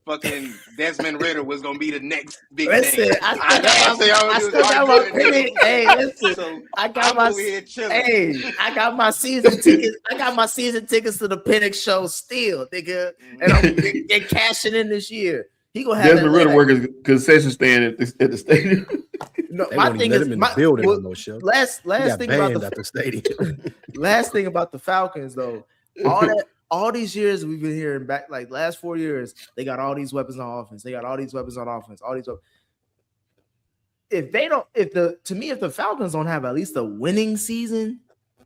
fucking Desmond Ridder was gonna be the next big thing. I got my season tickets. I got my season tickets to the Penix show still, nigga, and I'm cashing in this year. He gonna have Desmond Ridder working concession stand at the stadium. No, my thing is last thing about the stadium. Last thing about the Falcons though, all that all these years we've been hearing back, like last 4 years, they got all these weapons on offense. They got all these weapons on offense. All these. If the Falcons don't have at least a winning season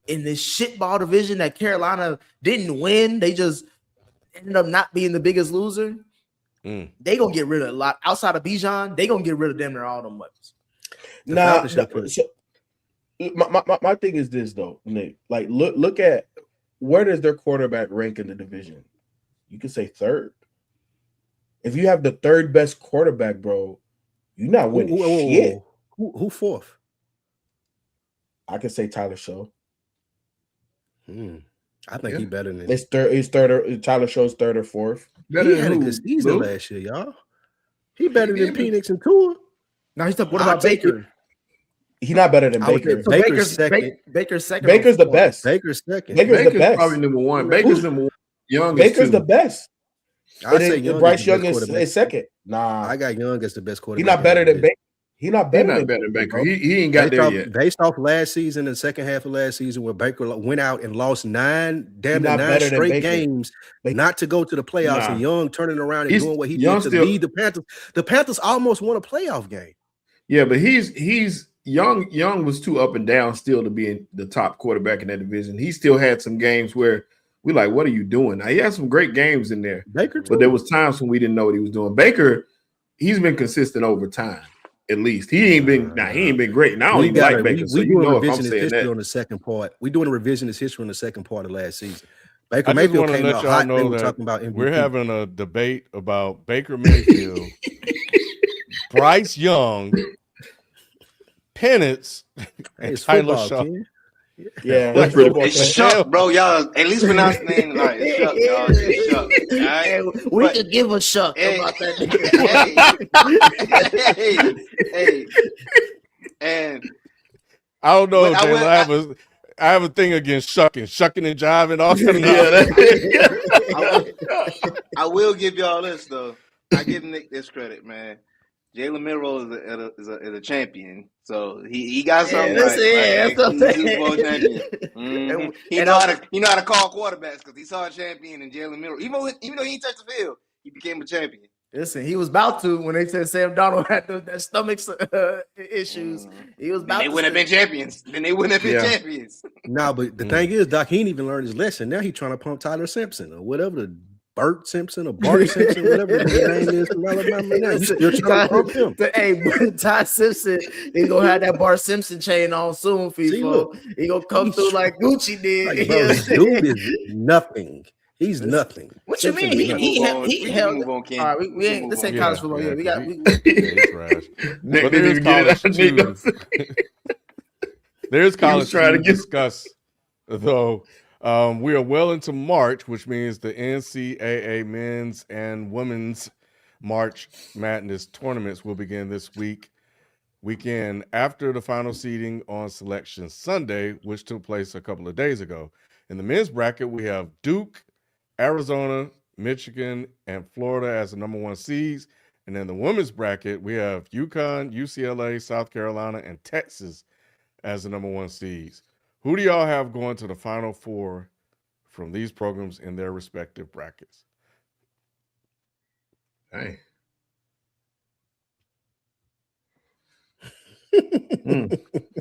in this shitball division that Carolina didn't win, they just ended up not being the biggest loser. They gonna get rid of a lot outside of Bijan. They gonna get rid of damn near all them weapons. My thing is this though, Nick. Like, look at where does their quarterback rank in the division? You can say third. If you have the third best quarterback, bro, you're not winning shit. Who fourth? I can say Tyler Show. I think he's better than it's third. Tyler Show's third or fourth. He had a good season last year, y'all. He better than Penix and Tua. Now he's what about Baker? He's not better than Baker. Baker's second. Baker's second. Baker's the best. Baker's second. Baker's the best. Probably number one. Baker's number one. Young. Baker's the best. I say Young. Bryce Young is second. Nah, I got Young as the best quarterback. He's not better than Baker. He's not better than Baker. He ain't got there yet. Based off last season, the second half of last season, where Baker went out and lost nine straight games, not to go to the playoffs, and Young turning around and doing what he did to lead the Panthers. The Panthers almost won a playoff game. Yeah, but he's young. Young was too up and down still to be in the top quarterback in that division. He still had some games where we like, what are you doing? Now, he had some great games in there, Baker too. But there was times when we didn't know what he was doing. Baker, he's been consistent over time. At least he ain't been great. Now I don't even like Baker. So you know if I'm saying that on the second part, we're doing a revisionist history on the second part of last season. Baker Mayfield came out hot. They were talking about MVP. We're having a debate about Baker Mayfield, Bryce Young, Penix, and Tyler Shaw. Yeah, it's Shuck, bro. Y'all at least pronounce the name right. It's Shuck, y'all. It's Shuck. Right? We could give a Shuck about that nigga. Hey. And I don't know, Jalen. I have a thing against shucking and jiving, all kind of. I will give y'all this though. I give Nick this credit, man. Jalen Milroe is a champion, so he got something right. He's a Super Bowl champion. Mm-hmm. He know how to call quarterbacks because he saw a champion in Jalen Milroe. Even though he didn't touch the field, he became a champion. Listen, he was about to when they said Sam Darnold had that stomach issues. He was about. They wouldn't have been champions. Then they wouldn't have been champions. No, but the thing is, Doc, he ain't even learned his lesson. Now he's trying to pump Tyler Simpson or whatever the. Bert Simpson or Bart Simpson, whatever his name is from Alabama. Now you still trying to pump him. Hey, Ty Simpson is gonna have that Bart Simpson chain on soon, people. He gonna come through like Gucci did. Like, bro, this dude is nothing. He's nothing. What Simpson you mean? He held. All right, we ain't. This ain't college football. Yeah, we got. Trash. But there's college. There's college to discuss though. We are well into March, which means the NCAA men's and women's March Madness tournaments will begin this weekend after the final seeding on Selection Sunday, which took place a couple of days ago. In the men's bracket, we have Duke, Arizona, Michigan, and Florida as the number one seeds. And in the women's bracket, we have UConn, UCLA, South Carolina, and Texas as the number one seeds. Who do y'all have going to the Final Four from these programs in their respective brackets? Hey.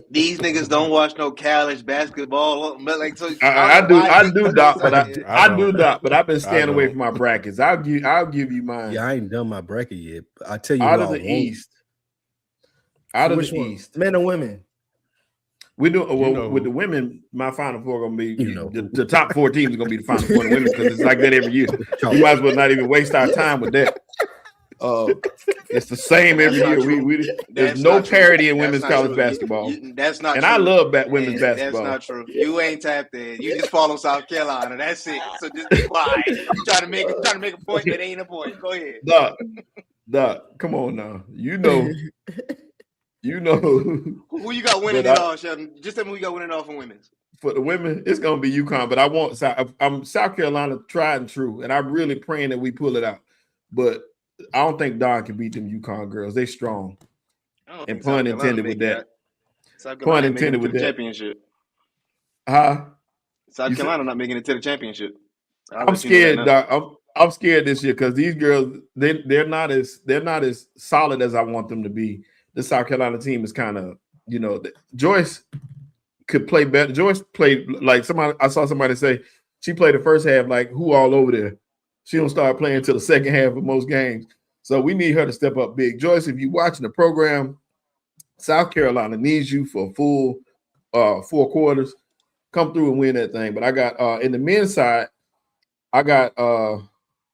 These niggas don't watch no college basketball. But like, so I do, Doc, but I've been staying away from my brackets. I'll give you mine. Yeah, I ain't done my bracket yet. I tell you, out of the East, men and women. We do with the women. My Final Four gonna be the top 4 teams are gonna be the Final Four women because it's like that every year. We might as well not even waste our time with that. It's the same every year. There's no parity in women's college basketball. That's not. And true. I love women's basketball. That's not true. You ain't tapped in. You just follow South Carolina. That's it. So just be quiet. You trying to make a point that ain't a point. Go ahead. Doc, come on now. You know. Who you got winning it all, Sheldon? Just tell me who you got winning it all for women's. For the women, it's gonna be UConn, but I'm South Carolina tried and true, and I'm really praying that we pull it out. But I don't think Don can beat them UConn girls. They strong. And pun intended with that. Pun intended with that. Championship. South Carolina not making it to the championship. I'm scared, Doc. I'm scared this year because these girls they're not as solid as I want them to be. The South Carolina team is kind of, Joyce could play better. Joyce played like I saw somebody say she played the first half like who all over there. She don't start playing until the second half of most games. So we need her to step up big. Joyce, if you're watching the program, South Carolina needs you for a full 4 quarters. Come through and win that thing. But I got in the men's side, I got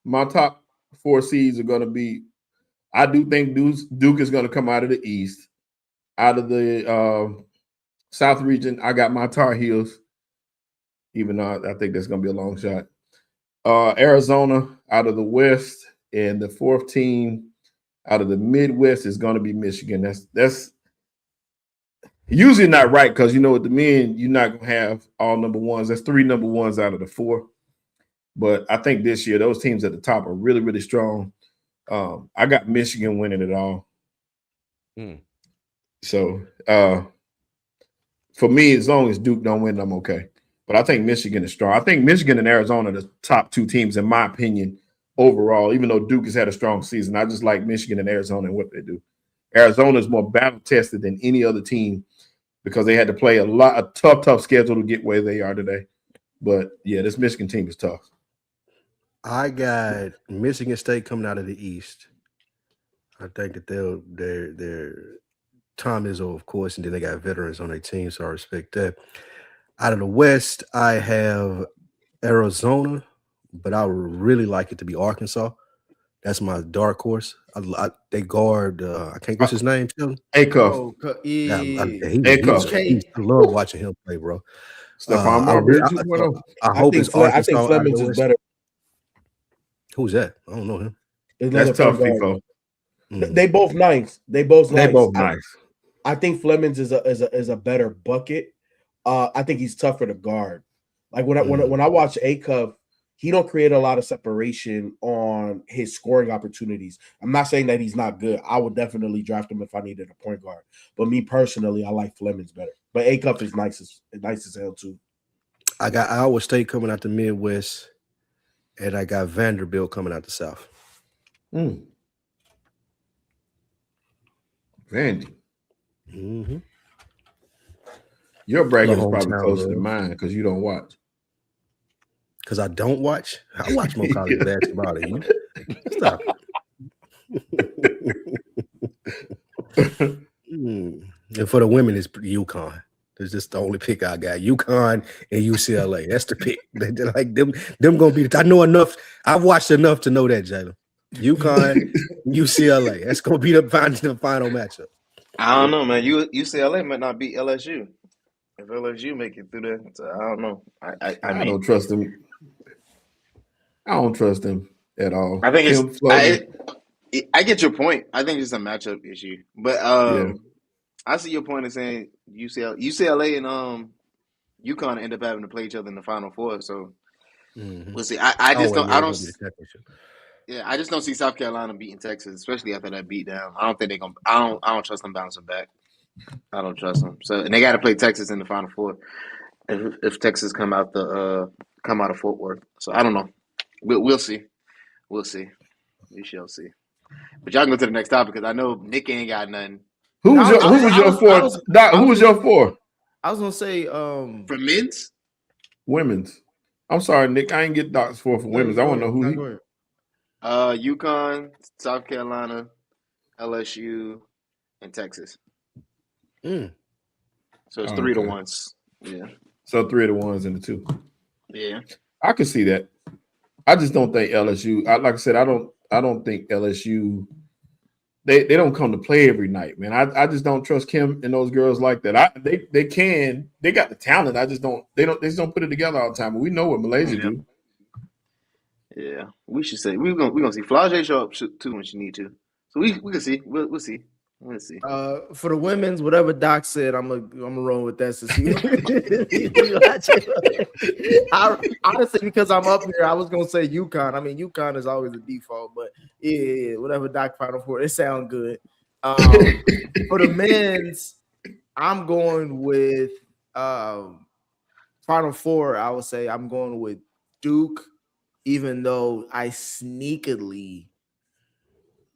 my top 4 seeds are going to be. I do think Duke is going to come out of the East. Out of the South region, I got my Tar Heels, even though I think that's going to be a long shot. Arizona out of the West, and the 4th team out of the Midwest is going to be Michigan. That's usually not right because with the men, you're not going to have all number ones. That's 3 number ones out of the 4. But I think this year those teams at the top are really, really strong. I got Michigan winning it all. So for me, as long as Duke don't win, I'm okay. But I think Michigan is strong. I think Michigan and Arizona are the top 2 teams, in my opinion, overall, even though Duke has had a strong season. I just like Michigan and Arizona and what they do. Arizona is more battle-tested than any other team because they had to play a tough schedule to get where they are today. But, yeah, this Michigan team is tough. I got Michigan State coming out of the East. I think that they're Tom Izzo, of course, and then they got veterans on their team, so I respect that. Out of the West, I have Arizona, but I would really like it to be Arkansas. That's my dark horse. They guard. I can't. What's his name? Acuff. I love watching him play, bro. Stephon Marbury 2.0. I think Flemings is better. Who's that? I don't know him. That's tough, FIFO. They both nice. They both nice. I think Flemings is a better bucket. I think he's tougher to guard. Like when I watch Acuff, he don't create a lot of separation on his scoring opportunities. I'm not saying that he's not good. I would definitely draft him if I needed a point guard. But me personally, I like Flemings better. But Acuff is nice as hell too. I got Iowa State coming out the Midwest, and I got Vanderbilt coming out the South. Vandy. Mm-hmm. Your bracket is probably closer to mine because you don't watch. Because I don't watch? I watch more college basketball than you. Stop. And for the women, it's UConn. It's just the only pick I got. UConn and UCLA. That's the pick. They're like them gonna be. I know enough. I've watched enough to know that, Jalen. UConn, UCLA. That's gonna be the final matchup. I don't know, man. UCLA might not beat LSU. If LSU make it through there, so I don't know. I don't trust them. I don't trust them at all. I think I get your point. I think it's a matchup issue, but I see your point in saying UCLA and UConn end up having to play each other in the Final Four. So we'll see. I just don't see South Carolina beating Texas, especially after that beatdown. I don't think they're gonna. I don't trust them bouncing back. I don't trust them. So and they got to play Texas in the Final Four if Texas come out of Fort Worth. So I don't know. We'll see. We'll see. We shall see. But y'all can go to the next topic because I know Nick ain't got nothing. Who was your four? Doc, who was your four? I was gonna say for men's, women's. I'm sorry, Nick. I ain't get Doc's four for women's. I want to know who. UConn, South Carolina, LSU, and Texas. So it's 3 to 1s. Yeah. So 3 to 1s and the 2. Yeah. I could see that. I just don't think LSU. Like I said, I don't think LSU. They don't come to play every night, man. I just don't trust Kim and those girls like that. They got the talent. They just don't put it together all the time. But we know what Malaysia do. Yeah, we should say we're gonna see Flage show up too when she need to. So we can see. We'll see. Let's see. For the women's, whatever Doc said, I'm gonna roll with that. Honestly, because I'm up here, I was gonna say UConn. I mean, UConn is always the default, but yeah, whatever Doc Final Four, it sounds good. For the men's, I'm going with Final Four. I would say I'm going with Duke, even though I sneakily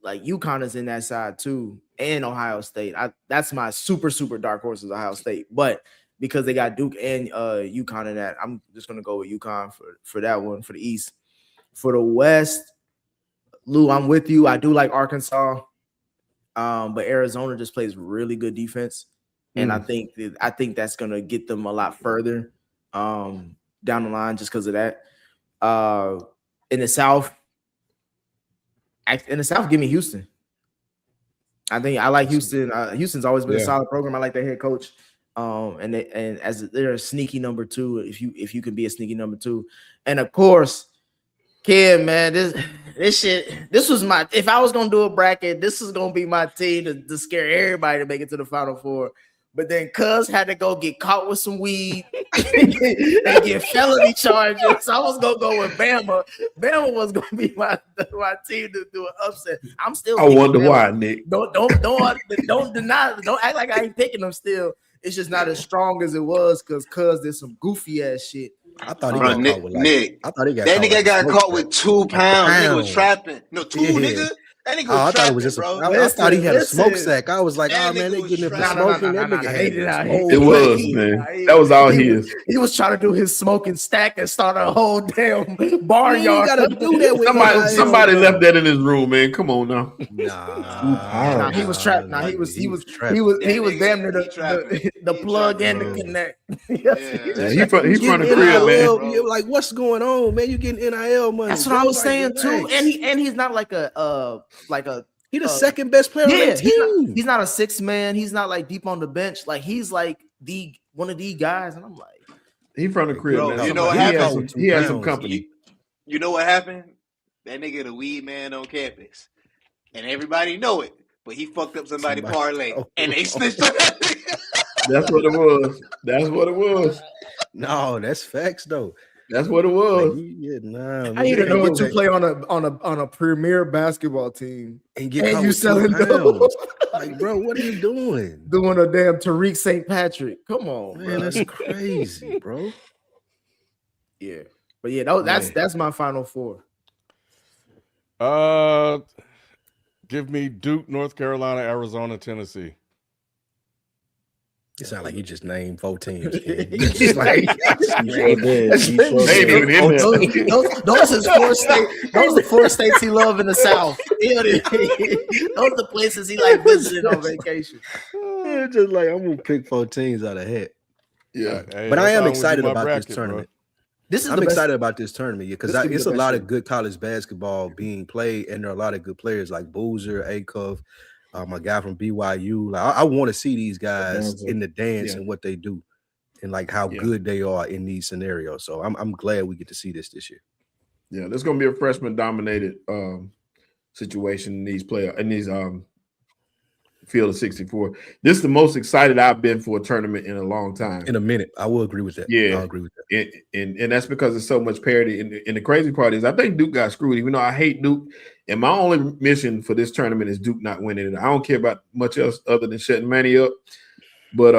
like UConn is in that side too, and Ohio State. That's my super dark horse is Ohio State, but because they got Duke and UConn in that, I'm just gonna go with UConn for that one for the East. For the West, Lou, I'm with you. I do like Arkansas, but Arizona just plays really good defense, and I think that's gonna get them a lot further down the line just because of that. In the South, give me Houston. I think I like Houston. Houston's always been a solid program. I like their head coach. And as they're a sneaky number 2, if you can be a sneaky number 2, and of course, kid, man, this was my. If I was gonna do a bracket, this is gonna be my team to scare everybody to make it to the Final Four. But then Cuz had to go get caught with some weed and get felony charges. So I was gonna go with Bama. Bama was gonna be my team to do an upset. I'm still. I wonder why, Nick. Don't deny. Don't act like I ain't picking them. Still, it's just not as strong as it was because Cuz did some goofy ass shit. I thought he got caught with Nick. I thought he got that caught nigga got caught with 2 pounds. Nigga was trapping. No, 2 nigga. That nigga was I thought it was just bro. I thought he had a smoke sack. I was like, oh man, they getting him smoking. That nigga had it was, man. That was all his. He was trying to do his smoking stack and start a whole damn barnyard. You gotta do that with somebody left that in his room, man. Come on now. Nah, he was trapped. Nah, he was damn near the plug and the connect. He from the crib, man. You're like, what's going on, man? You getting NIL money? That's what I was saying too. And he's not like he's the second best player on the team. He's not a 6 man. He's not like deep on the bench. Like he's like one of these guys, and I'm like, he from the crib, man. You know what happened? He has some company. You know what happened? That nigga the weed man on campus, and everybody know it. But he fucked up somebody parlay, and they snitched on that nigga. That's what it was. No, that's facts though. That's what it was. I need to know what you play on a premier basketball team and you selling those. Like, bro, what are you doing? Doing a damn Tariq St. Patrick. Come on, man, bro. That's crazy, bro. Yeah, but that's my Final Four. Give me Duke, North Carolina, Arizona, Tennessee. It sounds like you just named 4 teams. Those is 4 states. Those are 4 states he love in the South. Those are the places he like visiting on vacation. Just like I'm gonna pick 4 teams out of hat. Yeah, but I am excited about this tournament. Bro. I'm excited about this tournament because it's a lot of good college basketball being played, and there are a lot of good players like Boozer, Acuff. My guy from BYU, like I want to see these guys in the dance and what they do, and like how good they are in these scenarios. So I'm glad we get to see this year. Yeah, there's gonna be a freshman dominated situation in these field of 64. This is the most excited I've been for a tournament in a long time. In a minute, I will agree with that. Yeah, I'll agree with that. And that's because there's so much parity. And the crazy part is, I think Duke got screwed. Even though I hate Duke, and my only mission for this tournament is Duke not winning it. I don't care about much else other than shutting Manny up. But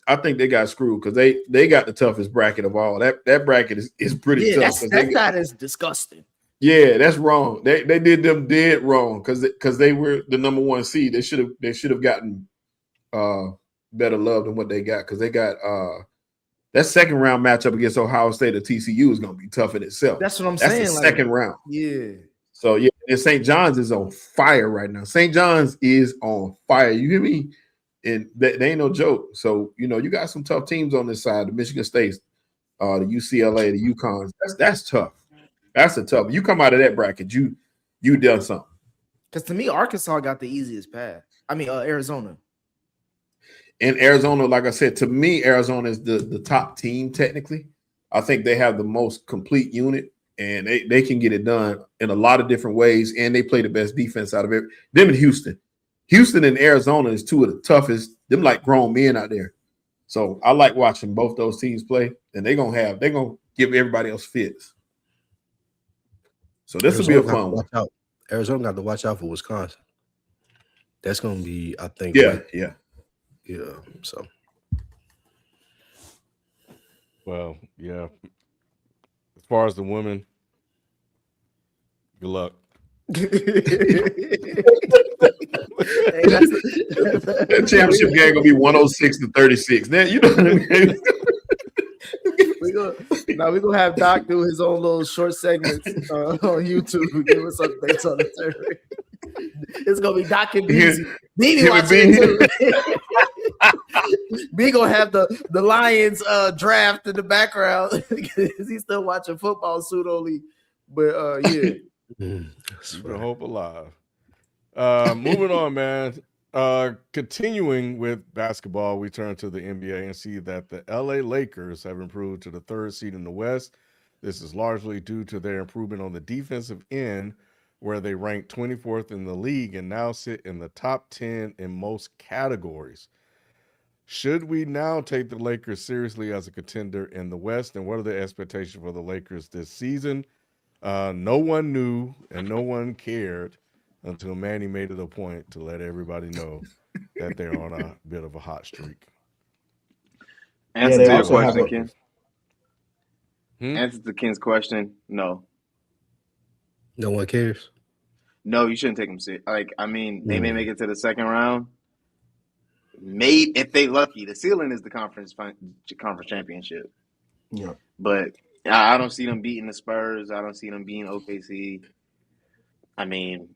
I think they got screwed because they got the toughest bracket of all. That bracket is pretty tough. That is disgusting. Yeah, that's wrong. They did them dead wrong because they were the number 1 seed. They should have gotten better love than what they got because they got that second round matchup against Ohio State or TCU is going to be tough in itself. That's what I'm saying. That's the second round. Yeah. So yeah, and St. John's is on fire right now. St. John's is on fire. You hear me? And they ain't no joke. So you got some tough teams on this side. The Michigan States, the UCLA, the UConns. That's tough. That's a tough. You come out of that bracket, you done something. Because to me, Arkansas got the easiest path. I mean, Arizona. And Arizona, like I said, to me, Arizona is the top team technically. I think they have the most complete unit, and they can get it done in a lot of different ways, and they play the best defense out of it. Them in Houston. Houston and Arizona is 2 of the toughest. Them like grown men out there. So I like watching both those teams play, and they're gonna give everybody else fits. So this will be a fun one. Arizona got to watch out for Wisconsin. That's going to be, I think. Yeah. So. Well, yeah. As far as the women, Good luck. That championship game gonna be 106-36. Then you know what I mean. We're gonna have Doc do his own little short segments on YouTube. Give us updates on the tournament. It's gonna be Doc and Beezy. Beezy watching it too. B gonna have the Lions draft in the background because he's still watching football pseudo league. But yeah. Keep the hope alive. Moving on, man. Continuing with basketball, we turn to the NBA and see that the LA Lakers have improved to the 3rd seed in the West. This is largely due to their improvement on the defensive end, where they rank 24th in the league and now sit in the top 10 in most categories. Should we now take the Lakers seriously as a contender in the West? And what are the expectations for the Lakers this season? No one knew and no one cared until Manny made it a point to let everybody know that they're on a bit of a hot streak. Answer to your question, Ken. Answer to Ken's question, no. No one cares? No, you shouldn't take them serious. Like, I mean, they may make it to the second round. Maybe if they lucky. The ceiling is the conference championship. Yeah. But I don't see them beating the Spurs. I don't see them beating OKC. I mean,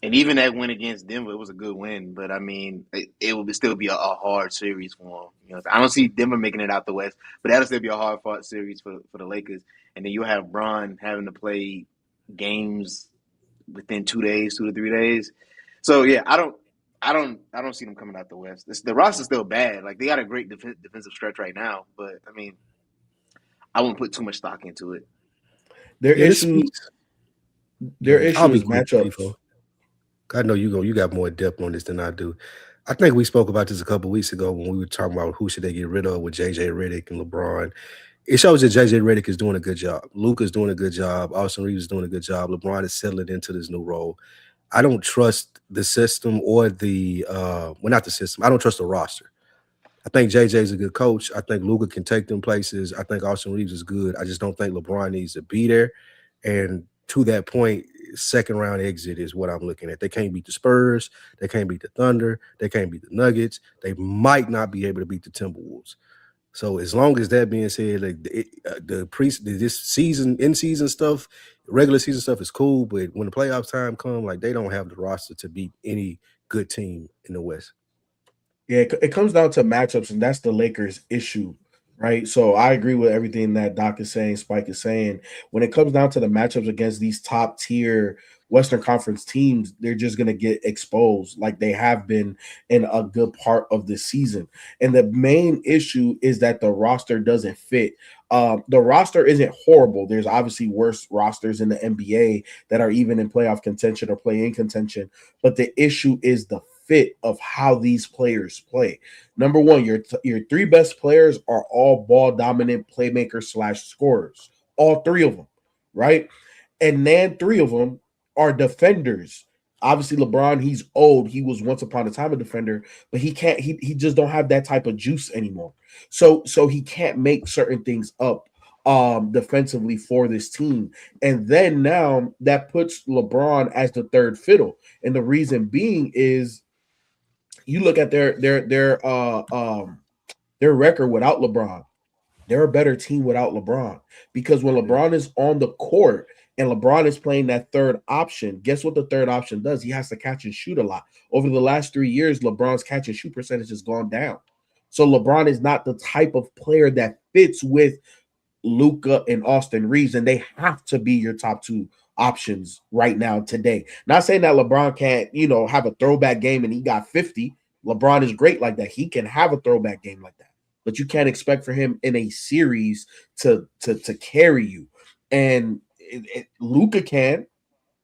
and even that win against Denver, it was a good win. But, I mean, it would still be a hard series for them. You know, I don't see Denver making it out the West, but that'll still be a hard-fought series for the Lakers. And then you'll have Bron having to play games within 2 to 3 days. So, yeah, I don't see them coming out the West. The roster's still bad. Like, they got a great defensive stretch right now. But, I mean, I wouldn't put too much stock into it. Their issue is matchups. I know you got more depth on this than I do. I think we spoke about this a couple of weeks ago when we were talking about who should they get rid of with JJ Redick and LeBron. It shows that JJ Redick is doing a good job. Luka's doing a good job. Austin Reeves is doing a good job. LeBron is settling into this new role. I don't trust the system or not the system. I don't trust the roster. I think JJ is a good coach. I think Luka can take them places. I think Austin Reeves is good. I just don't think LeBron needs to be there. And to that point, second round exit is what I'm looking at. They can't beat the Spurs. They can't beat the Thunder. They can't beat the Nuggets. They might not be able to beat the Timberwolves. So as long as that being said, like this season, in-season stuff, regular season stuff is cool, but when the playoff time comes, like they don't have the roster to beat any good team in the West. Yeah, it comes down to matchups, and that's the Lakers' issue, right? So I agree with everything that Doc is saying, Spike is saying. When it comes down to the matchups against these top-tier Western Conference teams, they're just going to get exposed like they have been in a good part of the season. And the main issue is that the roster doesn't fit. The roster isn't horrible. There's obviously worse rosters in the NBA that are even in playoff contention or play-in contention, but the issue is the fit of how these players play. Number one, your three best players are all ball dominant playmakers / scorers, all three of them, right? And then three of them are defenders. Obviously, LeBron, he's old. He was once upon a time a defender, but he can't. He just don't have that type of juice anymore. So he can't make certain things up defensively for this team. And then now that puts LeBron as the third fiddle. And the reason being is you look at their record without LeBron. They're a better team without LeBron, because when LeBron is on the court and LeBron is playing that third option, guess what the third option does? He has to catch and shoot a lot. Over the last 3 years, LeBron's catch and shoot percentage has gone down. So LeBron is not the type of player that fits with Luka and Austin Reeves, and they have to be your top two options right now today. Not saying that LeBron can't, have a throwback game and he got 50. LeBron is great like that. He can have a throwback game like that, but you can't expect for him in a series to carry you. And Luka can.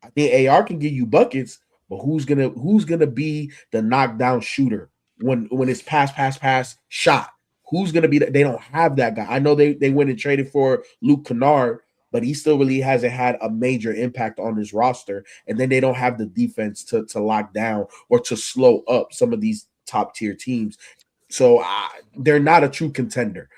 I think AR can give you buckets, but who's gonna be the knockdown shooter when it's pass shot? Who's gonna be that? They don't have that guy. I know they went and traded for Luke Kennard, but he still really hasn't had a major impact on his roster. And then they don't have the defense to lock down or to slow up some of these top tier teams. So they're not a true contender.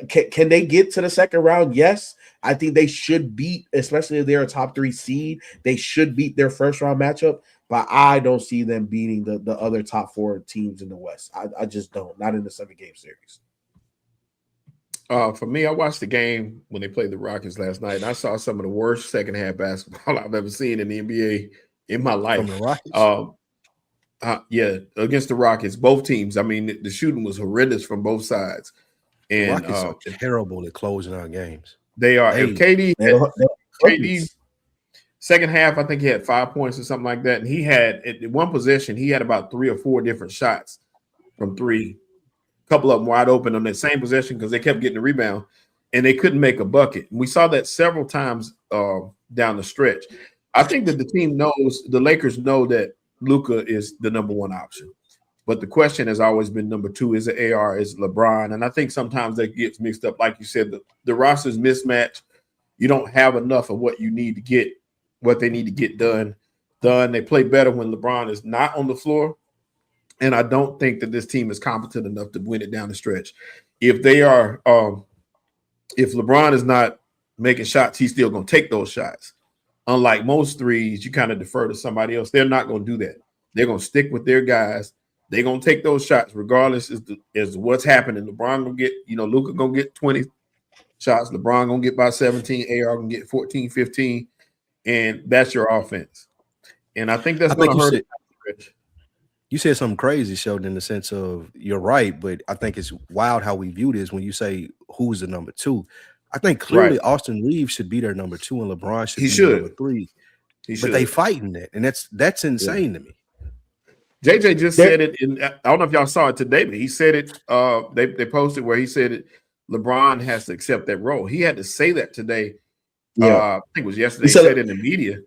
Can they get to the second round? Yes. I think they should beat, especially if they're a top 3 seed, they should beat their first round matchup. But I don't see them beating the other top 4 teams in the West. I just don't. Not in the 7-game series. For me, I watched the game when they played the Rockets last night, and I saw some of the worst second half basketball I've ever seen in the NBA in my life. From the Rockets? Yeah, against the Rockets, both teams. I mean, the shooting was horrendous from both sides. And Rockets are terrible at closing out games. They are. KD, second half, I think he had 5 points or something like that. And he had, at one possession, he had about 3 or 4 different shots from 3. A couple of them wide open on that same possession because they kept getting the rebound and they couldn't make a bucket. And we saw that several times down the stretch. I think that the Lakers know that Luka is the number 1 option. But the question has always been number 2, is it AR, is it LeBron? And I think sometimes that gets mixed up. Like you said, the roster's mismatched. You don't have enough of what you need to get, what they need to get done. They play better when LeBron is not on the floor. And I don't think that this team is competent enough to win it down the stretch. If they are, if LeBron is not making shots, he's still going to take those shots. Unlike most threes, you kind of defer to somebody else. They're not going to do that. They're going to stick with their guys. They're going to take those shots regardless as to what's happening. LeBron going to get, Luka going to get 20 shots. LeBron going to get about 17. AR going to get 14, 15. And that's your offense. And I think that's going to hurt it. You said something crazy, Sheldon, in the sense of you're right, but I think it's wild how we view this when you say who's the number 2. I think clearly Austin Reeves should be their number 2 and LeBron should be number 3. But they fighting that, and that's insane to me. JJ just said it, I don't know if y'all saw it today, but he said it. They posted where he said it. LeBron has to accept that role. He had to say that today. I think it was yesterday. He said it in the media.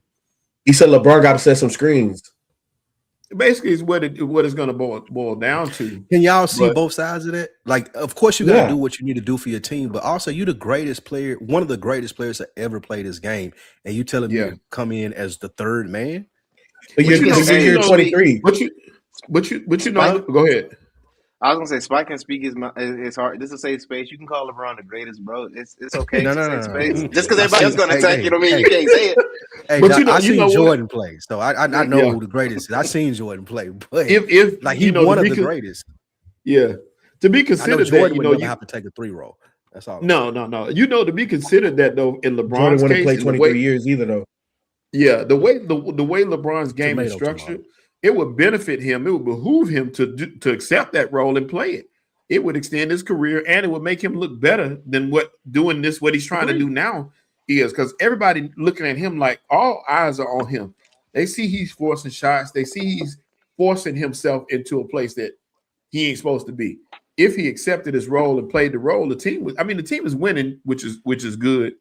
He said LeBron got to set some screens. Basically, is what it's going to boil down to. Can y'all see both sides of that? Like, of course, you got to do what you need to do for your team, but also you're the greatest player, one of the greatest players to ever play this game, and you telling me to come in as the third man? But you're 23. But you know, go ahead. I was gonna say Spike can speak is hard. This is a safe space. You can call LeBron the greatest, bro. It's okay. No. Space. Just because everybody else gonna attack you, don't mean you can't say it. Hey, but I seen Jordan play, so I know who the greatest is. I seen Jordan play, but if like he's one of the greatest. Yeah, to be considered Jordan that, you have to take a 3 role. That's all. No. To be considered that though in LeBron's Jordan wouldn't case, play 23 years either though. Yeah, the way LeBron's game is structured. It would benefit him. It would behoove him to accept that role and play it. It would extend his career, and it would make him look better than what he's trying to do now is. Because everybody looking at him like all eyes are on him. They see he's forcing shots. They see he's forcing himself into a place that he ain't supposed to be. If he accepted his role and played the role, the team is winning, which is good.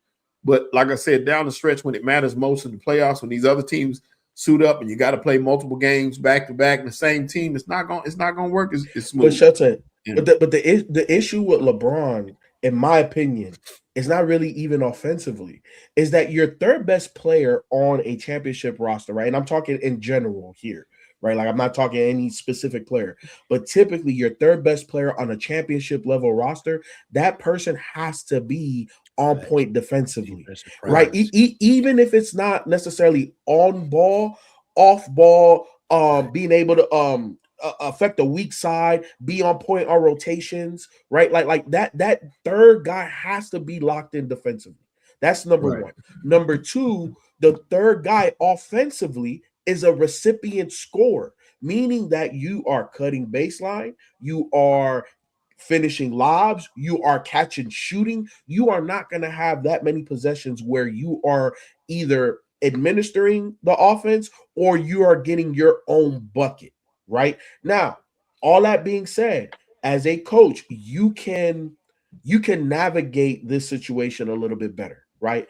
But like I said, down the stretch when it matters most in the playoffs, when these other teams suit up and you got to play multiple games back to back in the same team, it's not gonna work as smooth. But Shelton, but the issue with LeBron, in my opinion, is not really even offensively. Is that your third best player on a championship roster, right? And I'm talking in general here, right? Like I'm not talking any specific player, but typically your third best player on a championship level roster, that person has to be on point defensively, right? Even if it's not necessarily on ball, off ball, being able to affect the weak side, be on point on rotations, right? Like that third guy has to be locked in defensively. That's number 1. Number 2, the third guy offensively is a recipient scorer, meaning that you are cutting baseline, you are finishing lobs, you are catching shooting. You are not going to have that many possessions where you are either administering the offense or you are getting your own bucket, right? Now, all that being said, as a coach, you can navigate this situation a little bit better, right?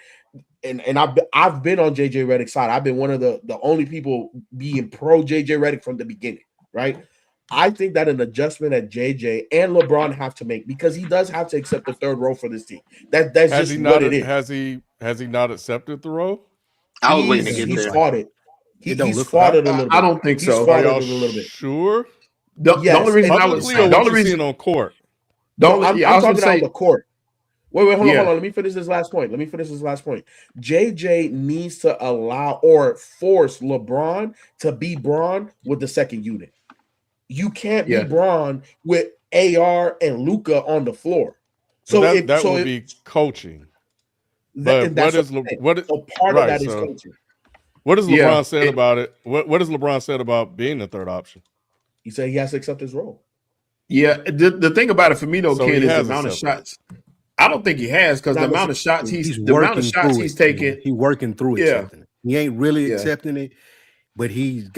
And I've been on JJ Redick's side. I've been one of the only people being pro JJ Redick from the beginning, right? I think that an adjustment that JJ and LeBron have to make, because he does have to accept the third role for this team. That's just what it is. Has he not accepted the role? I was waiting to get there. He's fought it. He's fought it a little bit. I don't think so. Are y'all sure? The only reason I was publicly or what you seeing on court. I'm talking about the court. Wait, hold on. Let me finish this last point. JJ needs to allow or force LeBron to be Bron with the second unit. You can't be Bron with AR and Luka on the floor. So that would be coaching. But part of that is coaching. What does LeBron said about it? What does LeBron said about being the third option? He said he has to accept his role. Yeah, the thing about it for me though, Ken, is the amount of shots. I don't think he has, because the amount of shots he's taking. He's working through it. He ain't really accepting it, but you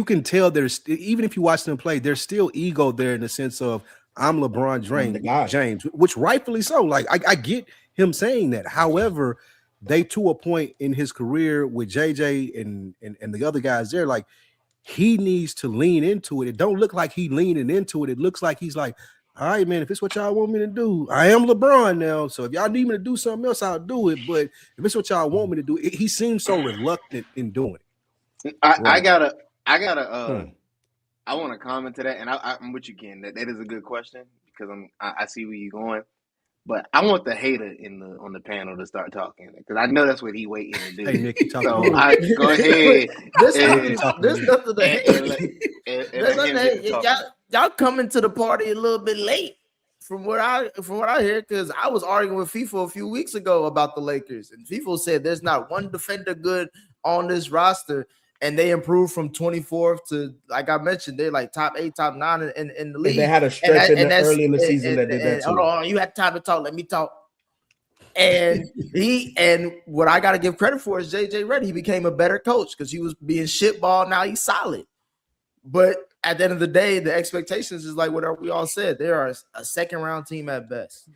can tell there's, even if you watch them play, there's still ego there in the sense of I'm LeBron James, which rightfully so. Like I get him saying that. However, they to a point in his career with JJ and the other guys there, like he needs to lean into it. It don't look like he leaning into it. It looks like he's like, all right, man, if it's what y'all want me to do, I am LeBron now. So if y'all need me to do something else, I'll do it. But if it's what y'all want me to do, he seems so reluctant in doing it. I want to comment to that, and I'm with you, Ken. That is a good question, because I see where you're going. But I want the hater on the panel to start talking, because I know that's what he waiting to do. Hey, Nick, you talking so go ahead. There's nothing to hate. Y'all coming to the party a little bit late from what I hear, because I was arguing with FIFA a few weeks ago about the Lakers, and FIFA said there's not one defender good on this roster, and they improved from 24th to, like I mentioned, they're like top 8, top 9 in the league. And they had a stretch early in the season that did that too. Hold on, you had time to talk. Let me talk. And what I got to give credit for is JJ Redick. He became a better coach because he was being shitball. Now he's solid. But at the end of the day, the expectations is like what we all said. They are a second round team at best.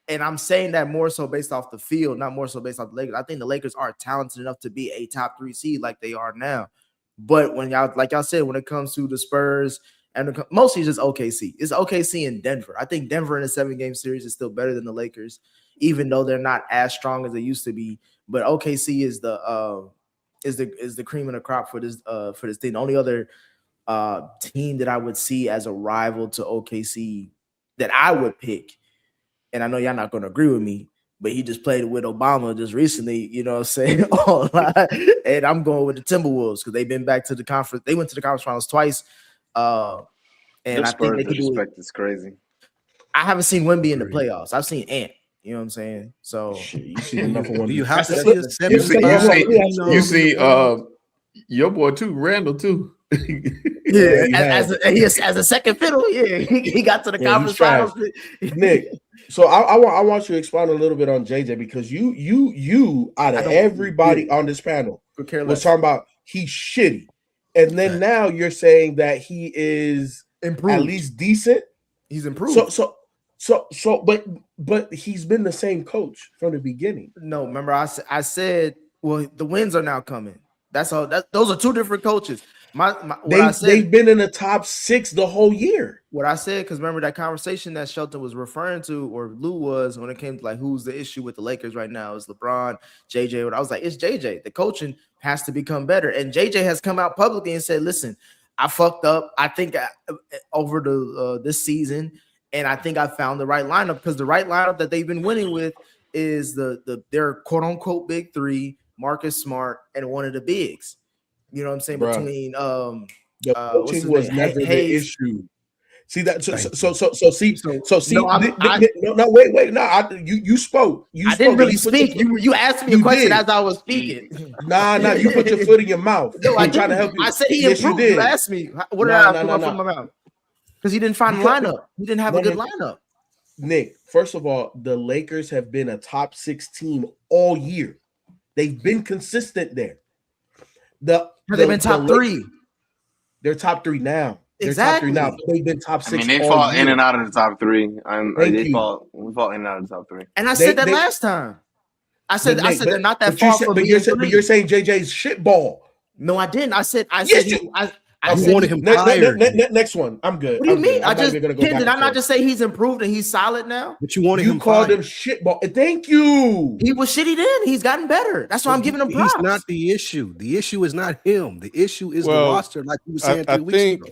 And I'm saying that more so based off the field, not more so based off the Lakers. I think the Lakers are talented enough to be a top 3 seed like they are now. But when y'all said, when it comes to the Spurs and mostly just OKC, it's OKC and Denver. I think Denver in a 7-game series is still better than the Lakers, even though they're not as strong as they used to be. But OKC is the cream of the crop for this thing. The only other team that I would see as a rival to OKC that I would pick, and I know y'all not going to agree with me, but he just played with Obama just recently, you know what I'm saying? And I'm going with the Timberwolves because they've been back to the conference. They went to the conference finals twice. And I think they can do it. It's crazy. I haven't seen Wemby in the playoffs. I've seen Ant. You know what I'm saying? So you see enough of one. You have to see you see your boy too, Randall too. As a second fiddle, he got to the conference finals. Nick, so I want you to expound a little bit on JJ, because you out of everybody on this panel was talking about he's shitty, and then now you're saying that he is improved, at least decent. He's improved. But he's been the same coach from the beginning. No, remember I said, well, the wins are now coming. That's all. Those are two different coaches. They've been in the top 6 the whole year. What I said, because remember that conversation that Shelton was referring to, or Lou was, when it came to like who's the issue with the Lakers right now, is LeBron, JJ. I was like, it's JJ. The coaching has to become better, and JJ has come out publicly and said, "Listen, I fucked up. I think over this season, and I think I found the right lineup, because the right lineup that they've been winning with is their quote unquote big 3, Marcus Smart, and one of the bigs." You know what I'm saying? Bruh. Between the coaching was never the issue. See that? You spoke. I didn't really speak. You asked me a question as I was speaking. Nah. You put your foot in your mouth. No, I'm trying to help you. I said he improved. You asked me what did I put from my mouth? Because he didn't find the lineup. He didn't have a good lineup. Nick, first of all, the Lakers have been a top 6 team all year. They've been consistent there. They've been top 3. They're top 3 now. Exactly. They're top 3 now. They've been top 6. I mean, they fall in and out of the top 3. We fall in and out of the top 3. And I said that last time. I said they're not that far from. But you're saying JJ's shitball. No, I didn't. I said You wanted him fired. Next one. I'm good. What do you mean? Did I not just say he's improved and he's solid now? But you wanted him called fired. him shitball. Thank you. He was shitty then. He's gotten better. That's why I'm giving him props. He's not the issue. The issue is not him. The issue is the roster, like you were saying 3 weeks ago.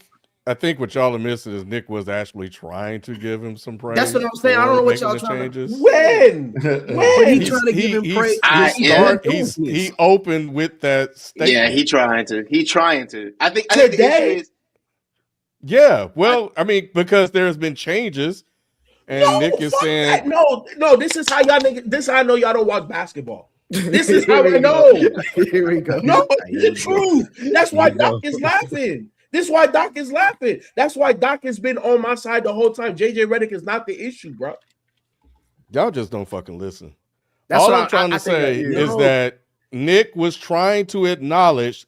I think what y'all are missing is Nick was actually trying to give him some praise. That's what I'm saying. I don't know what y'all trying to. When he's trying to give him praise. He opened with that statement. Yeah, he trying to. I think today. The issue is, yeah, well, I mean, because there's been changes, and Nick is saying, no. This is how y'all niggas. This is how I know y'all don't watch basketball. This is how I know. Here we go. No, it's the truth. That's why Doc is laughing. This is why Doc is laughing. That's why Doc has been on my side the whole time. JJ Redick is not the issue, bro. y'all just don't fucking listen. That's All what I'm trying to say is that Nick was trying to acknowledge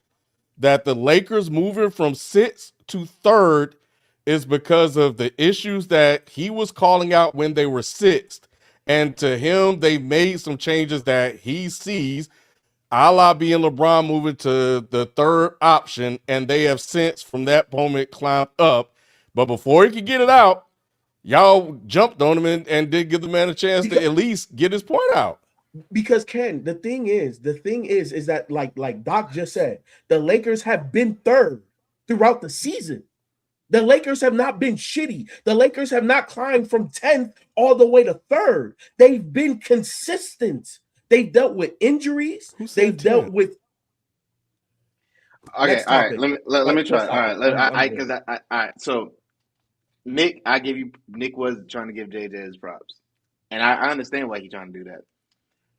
that the Lakers moving from 6th to 3rd is because of the issues that he was calling out when they were 6th. And to him, they made some changes that he sees, a la being LeBron moving to the 3rd option, and they have since from that moment climbed up. But before he could get it out, y'all jumped on him and did give the man a chance to at least get his point out. Because Ken, the thing is that like Doc just said, the Lakers have been 3rd throughout the season. The Lakers have not been shitty. The Lakers have not climbed from 10th all the way to 3rd. They've been consistent. They've dealt with injuries. They've dealt with. Okay, all right. Let me try. All right, So Nick was trying to give JJ his props, and I understand why he's trying to do that.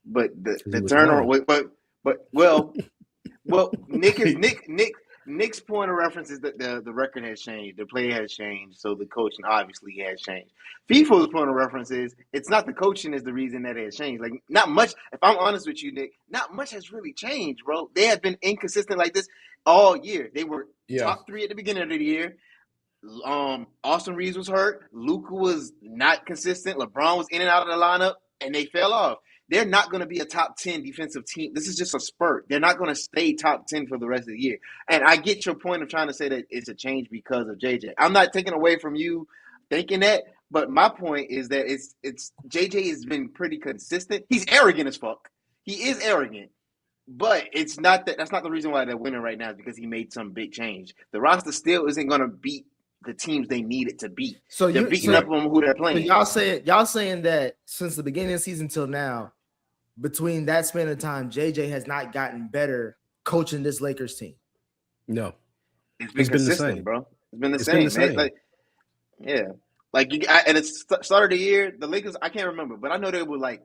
But the turnaround, Nick's point of reference is that the record has changed, the play has changed, so the coaching obviously has changed. FIFO's point of reference is it's not the coaching is the reason that it has changed. Like, not much. If I'm honest with you, Nick, not much has really changed, bro. They have been inconsistent like this all year. They were top 3 at the beginning of the year. Austin Reeves was hurt. Luka was not consistent. LeBron was in and out of the lineup, and they fell off. They're not going to be a top 10 defensive team. This is just a spurt. They're not going to stay top 10 for the rest of the year. And I get your point of trying to say that it's a change because of JJ. I'm not taking away from you thinking that, but my point is that it's JJ has been pretty consistent. He's arrogant as fuck. He is arrogant. But it's not that's not the reason why they're winning right now, is because he made some big change. The roster still isn't going to beat the teams they need it to beat. So they're beating up on who they're playing. So y'all saying that since the beginning of the season till now, between that span of time, JJ has not gotten better coaching this Lakers team. No, it's been the same, bro. It's been the same. Like, yeah, and it's start of the year. The Lakers, I can't remember, but I know they were like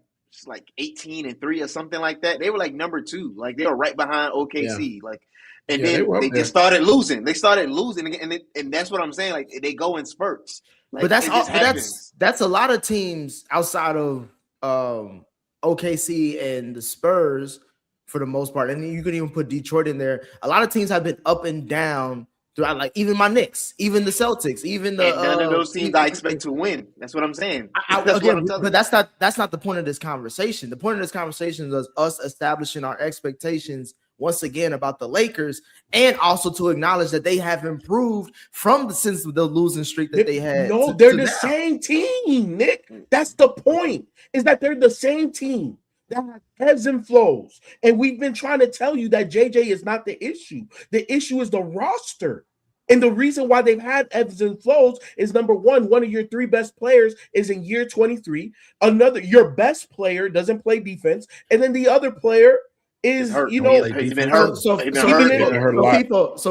18-3 or something like that. They were like number 2, like they were right behind OKC. Yeah. Like, and then they just started losing. They started losing, and that's what I'm saying. Like, they go in spurts. Like, but that's a lot of teams outside of OKC and the Spurs for the most part, and you could even put Detroit in there. A lot of teams have been up and down throughout, like even my Knicks, even the Celtics, even the none of those teams I expect to win. That's what I'm saying. But that's not the point of this conversation. The point of this conversation is us establishing our expectations once again about the Lakers, and also to acknowledge that they have improved since the losing streak that they had. No, they're the same team, Nick. That's the point. Is that they're the same team that has ebbs and flows. And we've been trying to tell you that JJ is not the issue. The issue is the roster. And the reason why they've had ebbs and flows is, number one of your 3 best players is in year 23. Your best player doesn't play defense. And then the other player is hurt. He's been hurt. So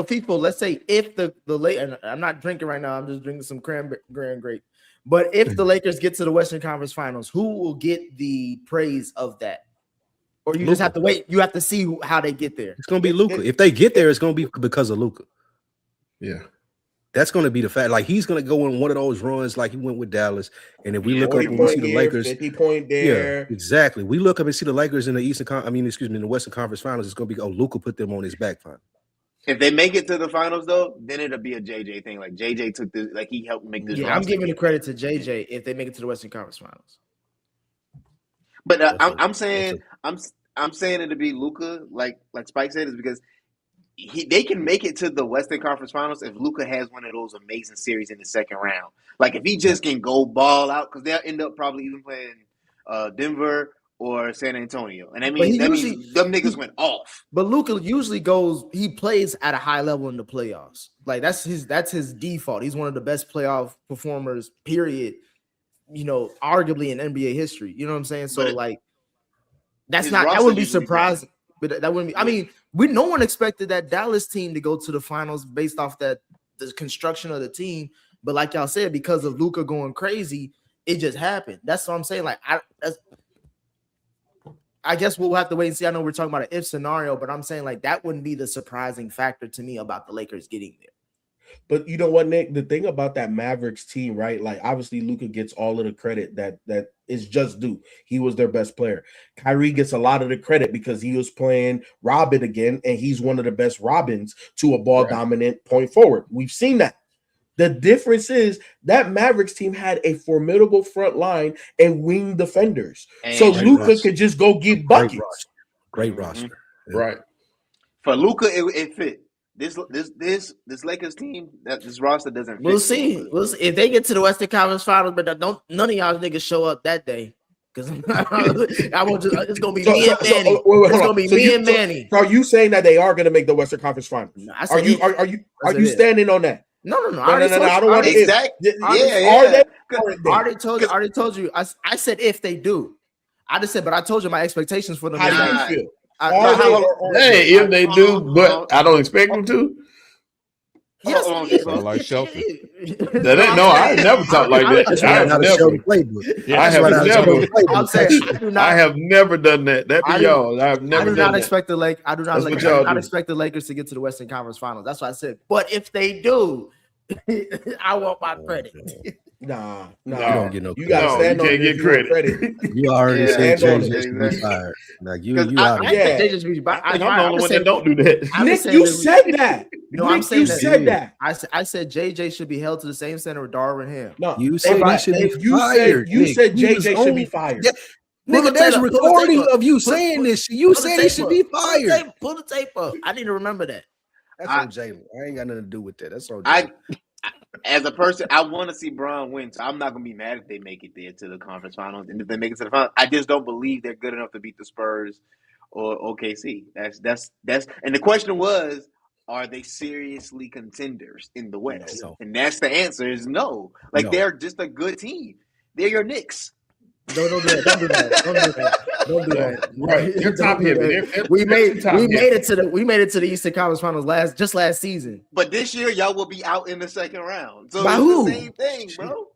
people, let's say if the Lakers, I'm not drinking right now, I'm just drinking some cranberry grape. But if the Lakers get to the Western Conference Finals, who will get the praise of that? Or you just have to wait. You have to see how they get there. It's going to be Luka. If they get there, it's going to be because of Luka. Yeah. That's going to be the fact. Like, he's going to go in one of those runs like he went with Dallas. And if we look up and we see the Lakers, 50-point there. Yeah, exactly. We look up and see the Lakers in the in the Western Conference Finals. It's going to be, Luka put them on his back finally. If they make it to the finals, though, then it'll be a JJ thing. Like, JJ took this, like, he helped make this. Yeah, I'm giving the credit to JJ if they make it to the Western Conference Finals. But I'm saying it'll be Luka, like Spike said, is because they can make it to the Western Conference Finals if Luka has one of those amazing series in the second round. Like if he just can go ball out, because they'll end up probably even playing Denver or San Antonio, and means them niggas went off. But Luka usually he plays at a high level in the playoffs. Like that's his default. He's one of the best playoff performers, period. Arguably in NBA history. You know what I'm saying? So that wouldn't be surprising. But that wouldn't be. I mean, no one expected that Dallas team to go to the finals based off the construction of the team. But like y'all said, because of Luka going crazy, it just happened. That's what I'm saying. Like I guess we'll have to wait and see. I know we're talking about an if scenario, but I'm saying like that wouldn't be the surprising factor to me about the Lakers getting there. But you know what, Nick? The thing about that Mavericks team, right? Like obviously Luka gets all of the credit that is just due. He was their best player. Kyrie gets a lot of the credit because he was playing Robin again, and he's one of the best Robins to a ball dominant point forward. We've seen that. The difference is that Mavericks team had a formidable front line and wing defenders. So Luka could just go get buckets. Great roster. Right. For Luka, it fit. This Lakers team, this roster doesn't fit. We'll see. If they get to the Western Conference Finals, but none of y'all niggas show up that day. Because it's gonna be me and Manny. It's gonna be me and Manny. So are you saying that they are gonna make the Western Conference Finals? No, are you standing on that? No. I don't want to. Exactly. I already told you. I said if they do. I just said, but I told you my expectations for them. How do you feel? If they do, but I don't expect them to. Yes, like Shelton. I never talked like that. I have never done that. That be y'all. I do not expect the Lakers to get to the Western Conference Finals. That's what I said. But if they do, I want my credit. Nah. You don't get no credit. You gotta stand on can't get credit. You already said JJ should be fired. Like you out. I'm the only one that don't do that. Nick, you said that. No, I'm saying that. I said JJ should be held to the same standard with Darvin Ham. No, you said he should be fired. You said JJ should be fired. Nigga, there's a recording of you saying this. You said he should be fired. Pull the tape up. I need to remember that. That's on Jalen. I ain't got nothing to do with that. That's on Jalen. As a person, I want to see Bron win, so I'm not gonna be mad if they make it there to the conference finals. And if they make it to the finals, I just don't believe they're good enough to beat the Spurs or OKC. That's. And the question was, are they seriously contenders in the West? No. And that's the answer is no. They're just a good team. They're your Knicks. Don't do that. Right, they're top heavy. We made it to the Eastern Conference Finals last season. But this year, y'all will be out in the second round. So by it's who? The same thing, bro.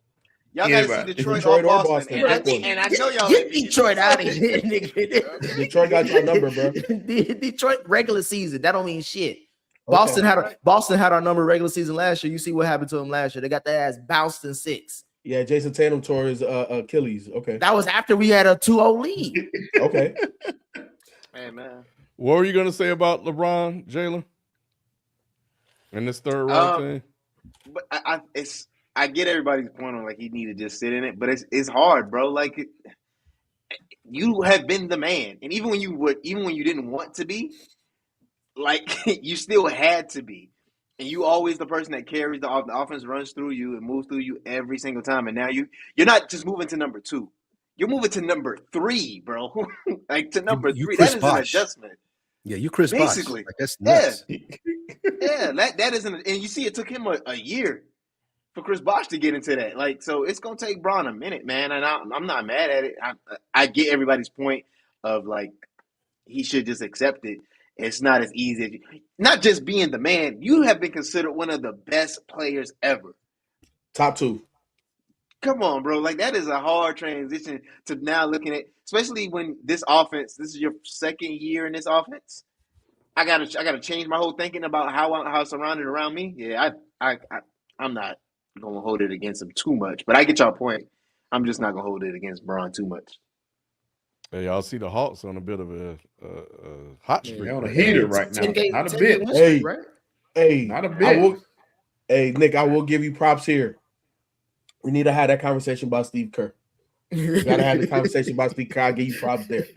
Y'all gotta see Detroit or Boston. Boston. And I know y'all get Detroit out of here, nigga. Detroit got your number, bro. Detroit regular season. That don't mean shit. Boston had our number regular season last year. You see what happened to them last year. They got their ass bounced in 6. Yeah, Jason Tatum tore his Achilles. Okay. That was after we had a 2-0 lead. Okay. Hey, man. What were you going to say about LeBron, Jalen? In this third round thing? But I get everybody's point on he need to just sit in it, but it's hard, bro. You have been the man. And even when you didn't want to be, you still had to be. And you always the person that carries the offense, runs through you and moves through you every single time. And now you're not just moving to number 2. You're moving to number 3, bro. To number 3. That is an adjustment. Yeah, you Chris basically. Bosh. That's nuts. Yeah, that isn't. And you see, it took him a year for Chris Bosh to get into that. So it's gonna take Bron a minute, man. And I'm not mad at it. I get everybody's point of he should just accept it. It's not as easy. Not just being the man. You have been considered one of the best players ever. Top 2. Come on, bro. That is a hard transition to now looking at, especially when this offense, this is your second year in this offense. I gotta change my whole thinking about how it's surrounded around me. Yeah, I'm not gonna hold it against him too much. But I get y'all point. I'm just not gonna hold it against Bron too much. Hey, y'all see the Hawks on a bit of a hot streak. They're on a heater right now. Not a bit. Hey, not a bit. Nick, I will give you props here. We need to have that conversation about Steve Kerr. We gotta have the conversation about Steve Kerr. I'll give you props there.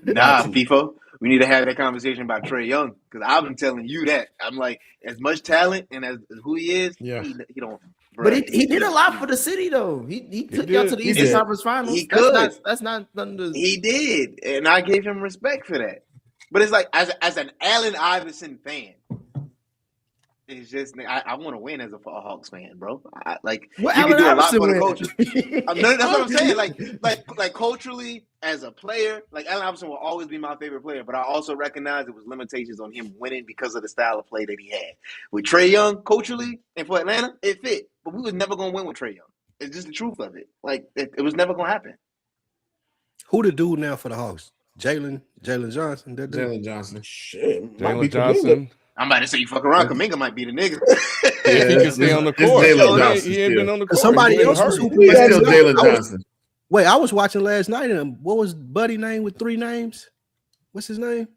Nah, FIFO. We need to have that conversation about Trey Young because I've been telling you that. I'm like, as much talent and as who he is, he don't. But he did a lot for the city though. He took y'all to the Eastern Conference Finals. He could. That's not nothing to. He did, and I gave him respect for that. But it's like as an Allen Iverson fan, it's just I want to win as a Hawks fan, bro. You can do a lot for the culture. That's what I'm saying. Like culturally, as a player, like Allen Iverson will always be my favorite player. But I also recognize there was limitations on him winning because of the style of play that he had. With Trey Young, culturally, and for Atlanta, it fit. But we was never gonna win with Trey Young. It's just the truth of it. Like it was never gonna happen. Who the dude now for the Hawks? Jalen Johnson. Jalen Johnson. Shit. Jalen Johnson. I'm about to say you fuck around. Kaminga might be the nigga. If he can stay on the court. He ain't been on the court. Somebody else was still Jalen Johnson. Wait, I was watching last night, and what was Buddy name with 3 names? What's his name?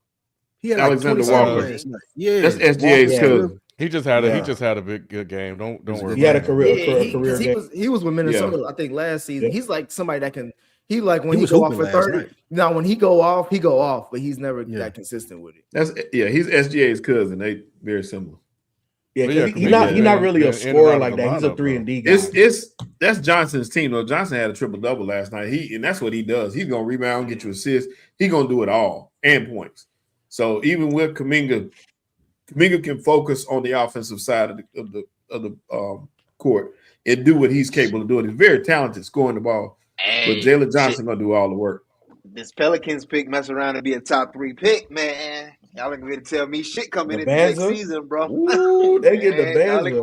He had Alexander Walker. Last night. Yeah, that's SGA's cousin. He just had a good game. Don't worry. He had a career game. He was with Minnesota, I think, last season. Yeah. He's like somebody that can. He like when he go off for 30. Now when he go off, but he's never that consistent with it. He's SGA's cousin. They very similar. Yeah, he's not really a scorer like that. He's a 3-and-D guy. That's Johnson's team though. Johnson had a triple-double last night. And that's what he does. He's gonna rebound, get you assists. He's gonna do it all and points. So even with Kaminga can focus on the offensive side of the court and do what he's capable of doing. He's very talented scoring the ball. But Jalen Johnson gonna do all the work. This Pelicans pick mess around and be a top 3 pick, man. Y'all ain't gonna tell me shit coming in next season, bro. Ooh, they get the Banza.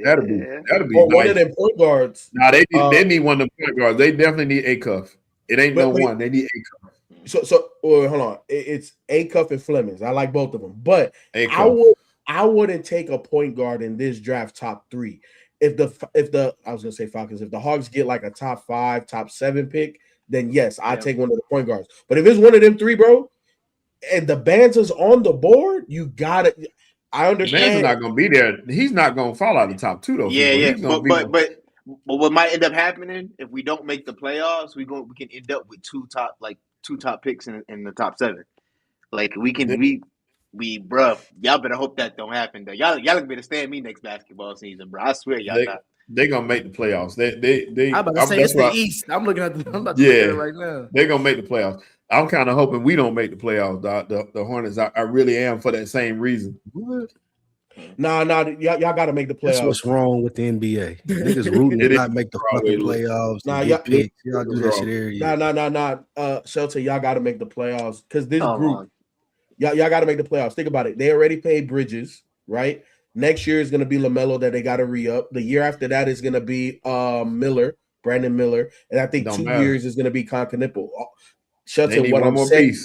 That'll be nice. One of them point guards. Nah, they need one of them point guards. They definitely need a cuff. It ain't one. They need a cuff. So hold on. It's a cuff and Flemings. I like both of them, but I wouldn't take a point guard in this draft top 3. If the I was gonna say Falcons, if the Hawks get like a top 5, top 7 pick, then yes, I take one of the point guards. But if it's one of them 3, bro, and the Banza's on the board, you gotta. I understand. Banza's not gonna be there. He's not gonna fall out of the top 2 though. Yeah. But what might end up happening if we don't make the playoffs, we can end up with two top picks in the top 7. Like bruh, y'all better hope that don't happen though. Y'all better stand me next basketball season, bro. I swear y'all not. They're gonna make the playoffs. I'm about to say it's the East. I'm looking at it right now. They're gonna make the playoffs. I'm kind of hoping we don't make the playoffs. The Hornets. I really am for that same reason. Nah, y'all got to make the playoffs. That's what's wrong with the NBA. Niggas rooting to not make the fucking playoffs. Nah, y'all do that shit every year. Shelter, y'all got to make the playoffs because this group. Y'all got to make the playoffs. Think about it. They already paid Bridges, right? Next year is going to be LaMelo that they got to re-up. The year after that is going to be Brandon Miller. And I think 2 years is going to be Concanipple. Shelter, what I'm saying.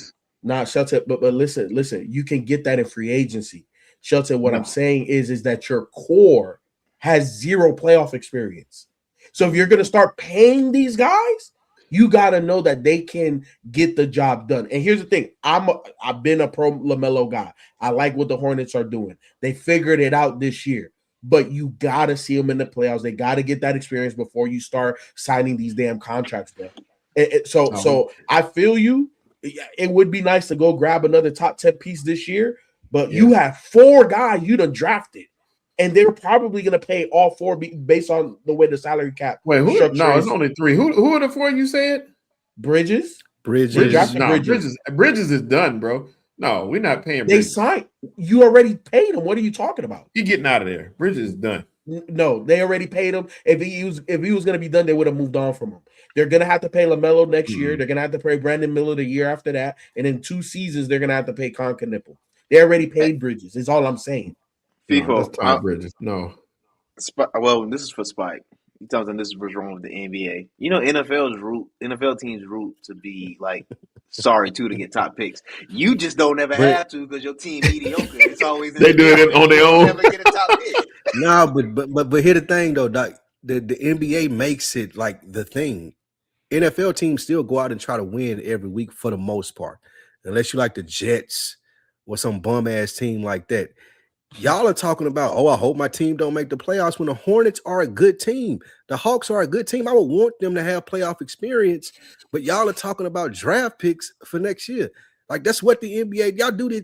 Nah, Shelter, but listen. You can get that in free agency. Shelter, what I'm saying is that your core has 0 playoff experience. So if you're going to start paying these guys, you got to know that they can get the job done. And here's the thing. I've been a pro LaMelo guy. I like what the Hornets are doing. They figured it out this year. But you got to see them in the playoffs. They got to get that experience before you start signing these damn contracts, bro. So I feel you. It would be nice to go grab another top 10 piece this year. But you have 4 guys you done drafted. And they're probably going to pay all 4 based on the way the salary cap. Wait, who? No, it's only 3. Who are the 4 you said? Bridges. Bridges is done, bro. No, we're not paying Bridges. They signed. You already paid him. What are you talking about? He getting out of there. Bridges is done. No, they already paid him. If he was going to be done, they would have moved on from him. They're going to have to pay LaMelo next year. They're going to have to pay Brandon Miller the year after that. And in 2 seasons, they're going to have to pay Concanipple. They already paid Bridges. Is all I'm saying. FIFO. Bridges. No. Well, this is for Spike. He tells them this is what's wrong with the NBA. You know, NFL teams root to be like sorry to get top picks. You just don't ever have to because your team mediocre. It's always they do it on their own. Never get a top pick. No, but here's the thing though, Doc. The NBA makes it like the thing. NFL teams still go out and try to win every week for the most part, unless you like the Jets or some bum ass team like that. Y'all are talking about, I hope my team don't make the playoffs when the Hornets are a good team. The Hawks are a good team. I would want them to have playoff experience, but y'all are talking about draft picks for next year. Like that's what the NBA y'all do. This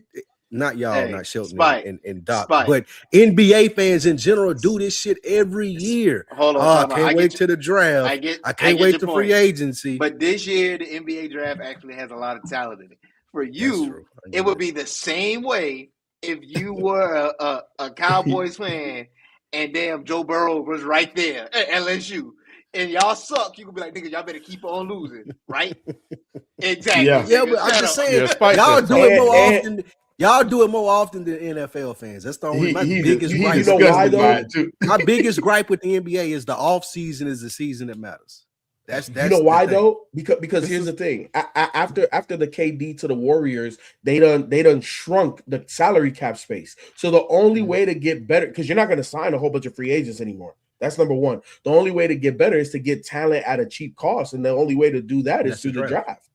not y'all, not Shelton Spike, and Doc, Spike. but NBA fans in general do this shit every year. Hold on, I can't wait to the draft. I can't wait to free agency. But this year, the NBA draft actually has a lot of talent in it. For you, it would be the same way if you were a Cowboys fan and damn Joe Burrow was right there at LSU. And y'all suck, you could be like, nigga, y'all better keep on losing, right? Exactly. Yeah, but I'm just saying, y'all do it more often. Y'all do it more often than NFL fans. That's the only my biggest gripe. You know why though? My biggest gripe with the NBA is the off season is the season that matters. That's you know why though? Because here's the thing. After the KD to the Warriors, they done shrunk the salary cap space. So the only way to get better, because you're not going to sign a whole bunch of free agents anymore. That's number one. The only way to get better is to get talent at a cheap cost, and the only way to do that is through the draft.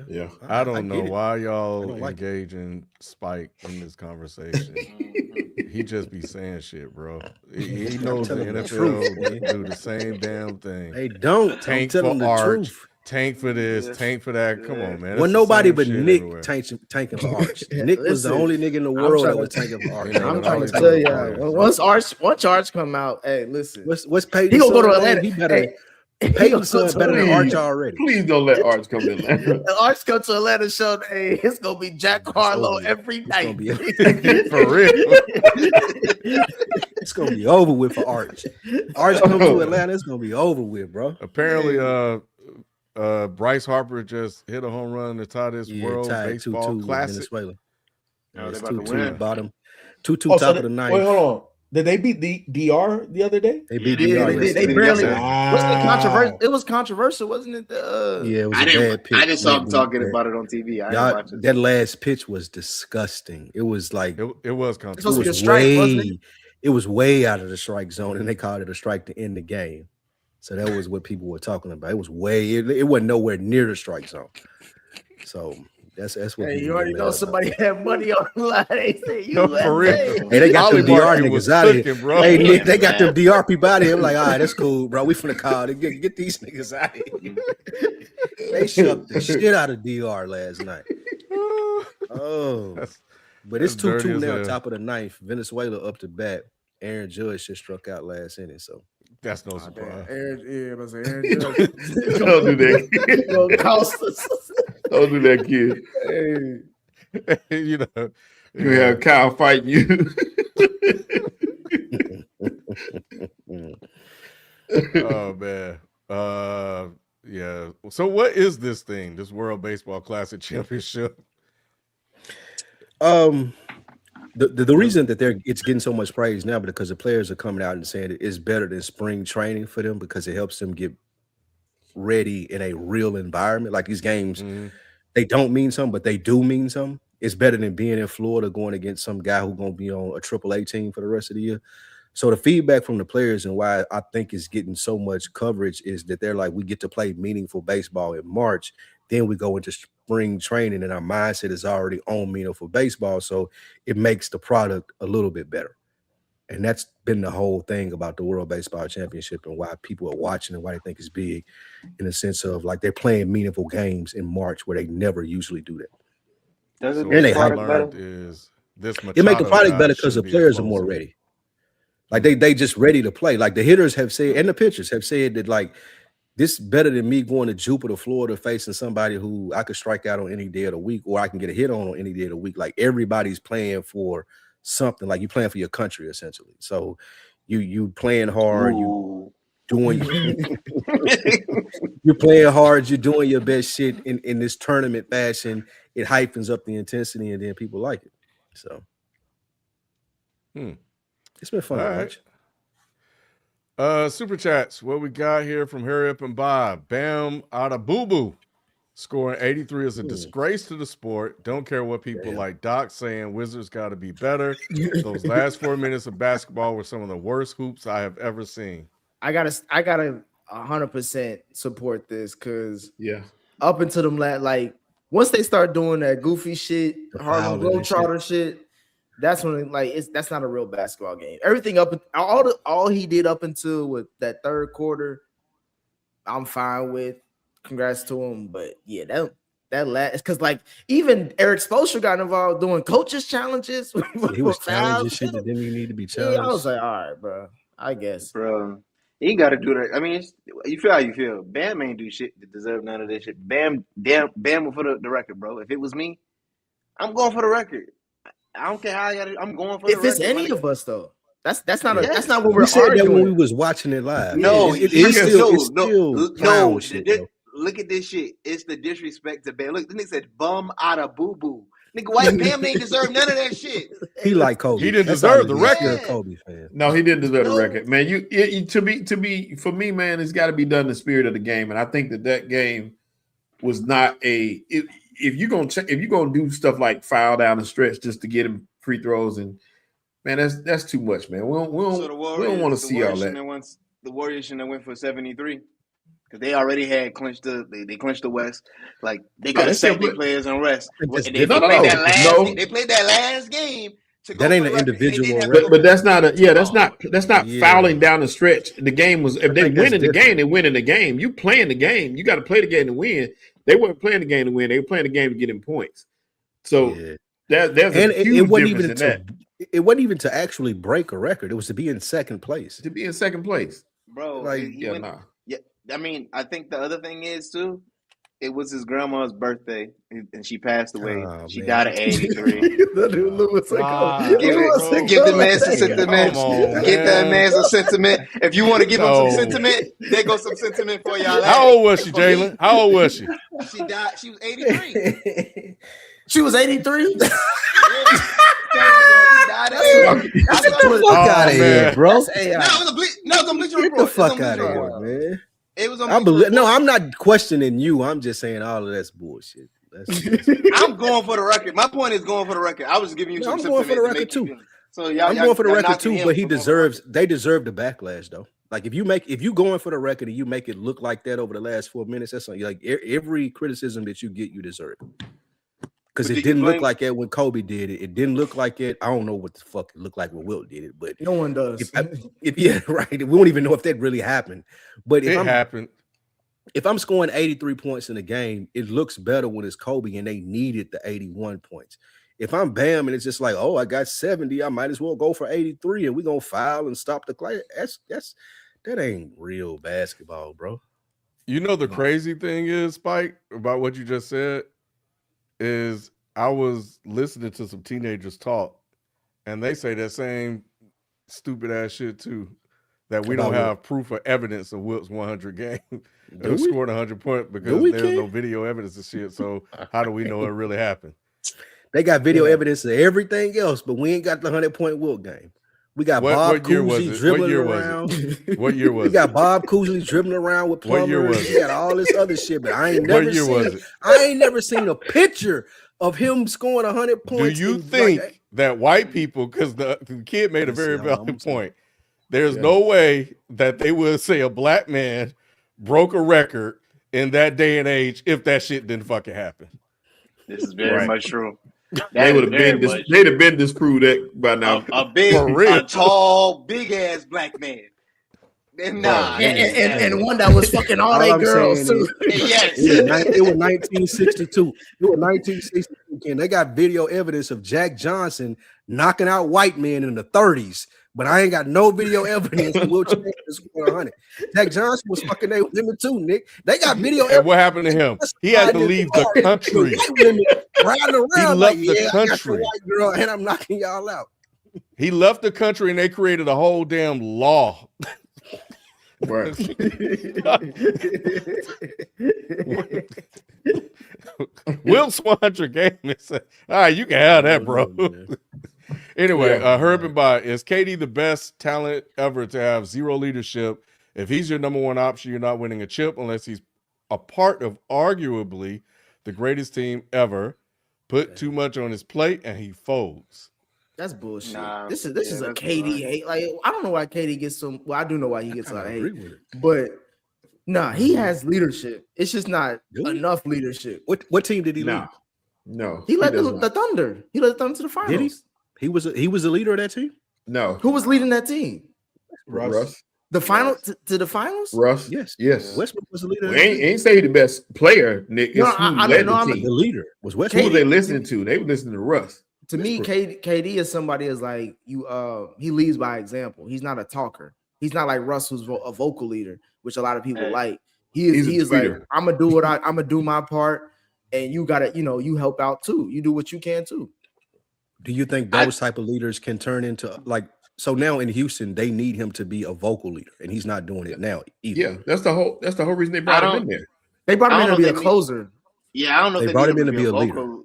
Yeah, I don't know why y'all engaging Spike in this conversation. He just be saying shit, bro. He knows the NFL do the same damn thing. They don't. Tank for Arch, tank for this, tank for that. Come on, man. Well, nobody but Nick tanking for Arch. Nick was the only nigga in the world that was tanking for Arch. I'm trying to tell you, once Arch come out, hey, listen. What's Payton? He gonna go to Atlanta. He better. Payton's better than Arch already. Please don't let Arch come to Atlanta. Arch come to Atlanta show. Hey, it's gonna be Jack Harlow every night. For real. It's gonna be over with for Arch. Arch comes to Atlanta, it's gonna be over with, bro. Apparently, Bryce Harper just hit a home run to tie this World Baseball Classic. Venezuela. It's 2-2 bottom, 2-2 top of the ninth. Wait, hold on. Did they beat the DR the other day? They beat DR. They barely. Wasn't it controversial? It was controversial, wasn't it? Yeah, it was a bad pitch. I just saw them talking about it on TV. That last pitch was disgusting. It was like it was controversial. It was supposed to be a strike, wasn't it? It was way out of the strike zone, and they called it a strike to end the game. So that was what people were talking about. It was it wasn't nowhere near the strike zone. So that's what. Hey, you already know somebody had money on the line. They say you for real. Hey, they got them DR niggas out of here, bro. Hey, Nick, they got them DR people out of here. I'm like, all right, that's cool, bro. We finna call. Get these niggas out of here. They shook the shit out of DR last night. Oh, but it's 2-2 now, top of the ninth. Venezuela up to bat. Aaron Judge just struck out last inning, so that's no surprise. Aaron Judge. Don't do that. Gonna cost us. Don't do that, kid. Hey, you know, you have Kyle fighting you. Oh man. Yeah. So what is this thing? This World Baseball Classic Championship? The reason that it's getting so much praise now because the players are coming out and saying it's better than spring training for them because it helps them get ready in a real environment. Like these games, they don't mean something, but they do mean something. It's better than being in Florida going against some guy who's going to be on a AAA team for the rest of the year. So the feedback from the players and why I think it's getting so much coverage is that they're like, we get to play meaningful baseball in March. Then we go into spring training and our mindset is already on meaningful baseball. So it makes the product a little bit better. And that's been the whole thing about the World Baseball Championship and why people are watching and why they think it's big in the sense of like they're playing meaningful games in March where they never usually do that. Does it and make they the product better? Is this it make the product better because the players are more ready. Like they just ready to play. Like the hitters have said and the pitchers have said that like this better than me going to Jupiter, Florida, facing somebody who I could strike out on any day of the week or I can get a hit on any day of the week. Like everybody's playing for something. Like you playing for your country essentially. So you playing hard, you doing you're playing hard, you're doing your best shit in this tournament fashion. It hyphens up the intensity and then people like it. So it's been fun. All right. Super chats. What we got here from Hurry Up and Bob. Bam out of Boo Boo. Scoring 83 is a disgrace to the sport. Don't care what people like Doc saying. Wizards got to be better. Those last 4 minutes of basketball were some of the worst hoops I have ever seen. I gotta 100% support this because up until them like once they start doing that goofy shit, Harlem Globetrotter shit, that's when that's not a real basketball game. Everything all he did up until with that third quarter, I'm fine with. Congrats to him, but yeah, that last, because like even Eric Spoelstra got involved doing coaches challenges. He was challenging shit that didn't even need to be challenged. Yeah, I was like, all right, bro. I guess, bro. He got to do that. I mean, you feel how you feel. Bam ain't do shit to deserve none of this shit. Bam will for the record, bro. If it was me, I'm going for the record. I don't care how I got it. I'm going for the record. If it's any of us, though. That's not that's not what we we're said arguing. That when we was watching it live. No, it's still clown shit. Look at this shit. It's the disrespect to Bam. Look, this nigga said bum out of boo boo. Nigga, White Bam ain't deserve none of that shit. He like Kobe. He didn't deserve the record. Kobe fan. No, he didn't deserve the record, man. To be for me, man, it's got to be done in the spirit of the game, and I think that game was not a. If you're gonna do stuff like foul down the stretch just to get him free throws, and man, that's too much, man. We don't want to see all that. The Warriors shouldn't have went for 73 because they already had clinched they clinched the West. Like they got to set their players on rest. They played that last game. That ain't an individual, but that's not that's not fouling down the stretch. The game was if they win in the game, they win in the game. You playing the game, you got to play the game to win. They weren't playing the game to win. They were playing the game to get in points. So there's a huge difference in that. It wasn't even to actually break a record. It was to be in second place. To be in second place, bro. Like I mean, I think the other thing is too. It was his grandma's birthday, and she passed away. She died at 83. Give the man some sentiment. Get that man some sentiment. If you want to give him some sentiment, there goes some sentiment for y'all. How old was she, Jalen? How old was she? She died. She was 83. She was 83. Get the fuck out of here, bro. No, it was a Bleacher Report. Get the fuck out of here, man. It was I'm not questioning you. I'm just saying all of that's bullshit. I'm going for the record. My point is going for the record. I was giving you some. I'm going for the record too. I'm going for the record too, but they deserve the backlash though. Like if you going for the record and you make it look like that over the last 4 minutes, that's like every criticism that you get, you deserve it. Because it didn't look like it when Kobe did it. It didn't look like it. I don't know what the fuck it looked like when Wilt did it, but no one does. Right. We won't even know if that really happened. But it happened. If I'm scoring 83 points in a game, it looks better when it's Kobe and they needed the 81 points. If I'm Bam and it's just like, oh, I got 70, I might as well go for 83 and we're gonna foul and stop the play. That ain't real basketball, bro. You know the crazy thing is, Spike, about what you just said. Is I was listening to some teenagers talk, and they say that same stupid ass shit too. That we don't have proof or evidence of Wilt's 100 game. It scored 100 points because there's no video evidence of shit. So how do we know it really happened? They got video evidence of everything else, but we ain't got the 100-point Wilt game. We got Bob Cousy dribbling around. What year was it? We got Bob Cousy dribbling around with Plummer. What year was it? We got all this other shit, but I ain't never seen a picture of him scoring 100 points. Do you think that white people, because the kid made a very valid point, there's no way that they would say a black man broke a record in that day and age if that shit didn't fucking happen? This is very much true. They would have been they'd have been disproved that by now. A tall, big ass black man. And one that was fucking all they girls too. Yes. It was 1962. It was 1962. And they got video evidence of Jack Johnson knocking out white men in the 30s. But I ain't got no video evidence of Wilt Chamberlain scoring 100. Jack Johnson was fucking there with women too, Nick. They got video evidence. And what happened to him? He had to leave the country. Riding around he left the country. I got your white girl and I'm knocking y'all out. He left the country and they created a whole damn law. Right. Wilt's 100 game. All right, you can have that, bro. Anyway, Herb and By, is KD the best talent ever to have zero leadership? If he's your number one option, you're not winning a chip unless he's a part of arguably the greatest team ever. Put too much on his plate and he folds. That's bullshit. This is a KD hate. Like, I don't know why KD gets some. Well, I do know why he gets a lot of hate, but he has leadership. It's just not enough leadership. What team did he lead? No, he led the Thunder. He led the Thunder to the finals. Did he? He was a leader of that team. No, who was leading that team? Russ. The final to the finals? Russ. Yes. Yes. Westbrook was the leader. Well, ain't say he the best player, Nick. It's who led the team. The leader was Who Westbrook. were they listening to? They were listening to Russ. To me, KD is somebody is like you. He leads by example. He's not a talker. He's not like Russ, who's a vocal leader, which a lot of people like. He is like, I'm gonna do I'm gonna do my part, and you gotta, you help out too. You do what you can too. Do you think those type of leaders can turn into like? So now in Houston, they need him to be a vocal leader, and he's not doing it now either. Yeah, that's the whole reason they brought him in there. They brought him in to be a closer. Yeah, I don't know. They brought him in to be a leader.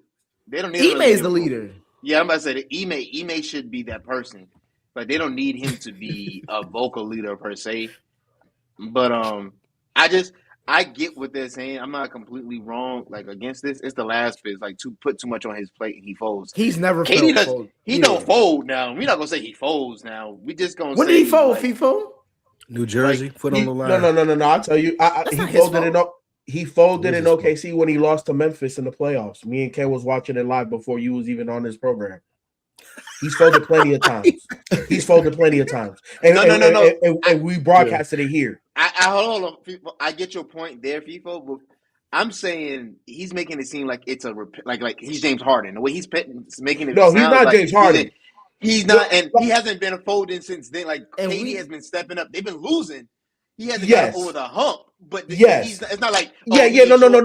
They don't need Ime's the leader. Yeah, I'm about to say that Ime should be that person, but they don't need him to be a vocal leader per se. But I get what they're saying. I'm not completely wrong, like against this. It's the last phase, like to put too much on his plate and he folds. He's never fold. He don't fold now. We're not gonna say he folds now. We just gonna when say did he fold? Like, FIFO? New Jersey, foot on the line. No. I'll tell you, he folded in OKC when he lost to Memphis in the playoffs. Me and Ken was watching it live before you was even on this program. He's folded plenty of times. And we broadcasted it here. Hold on. I get your point there, FIFO, but I'm saying he's making it seem like it's like he's James Harden. The way he's making it. No, he's not James Harden. He's not, and he hasn't been folding since then. Like KD has been stepping up. They've been losing. He hasn't got over the hump. But it's not like no. You don't never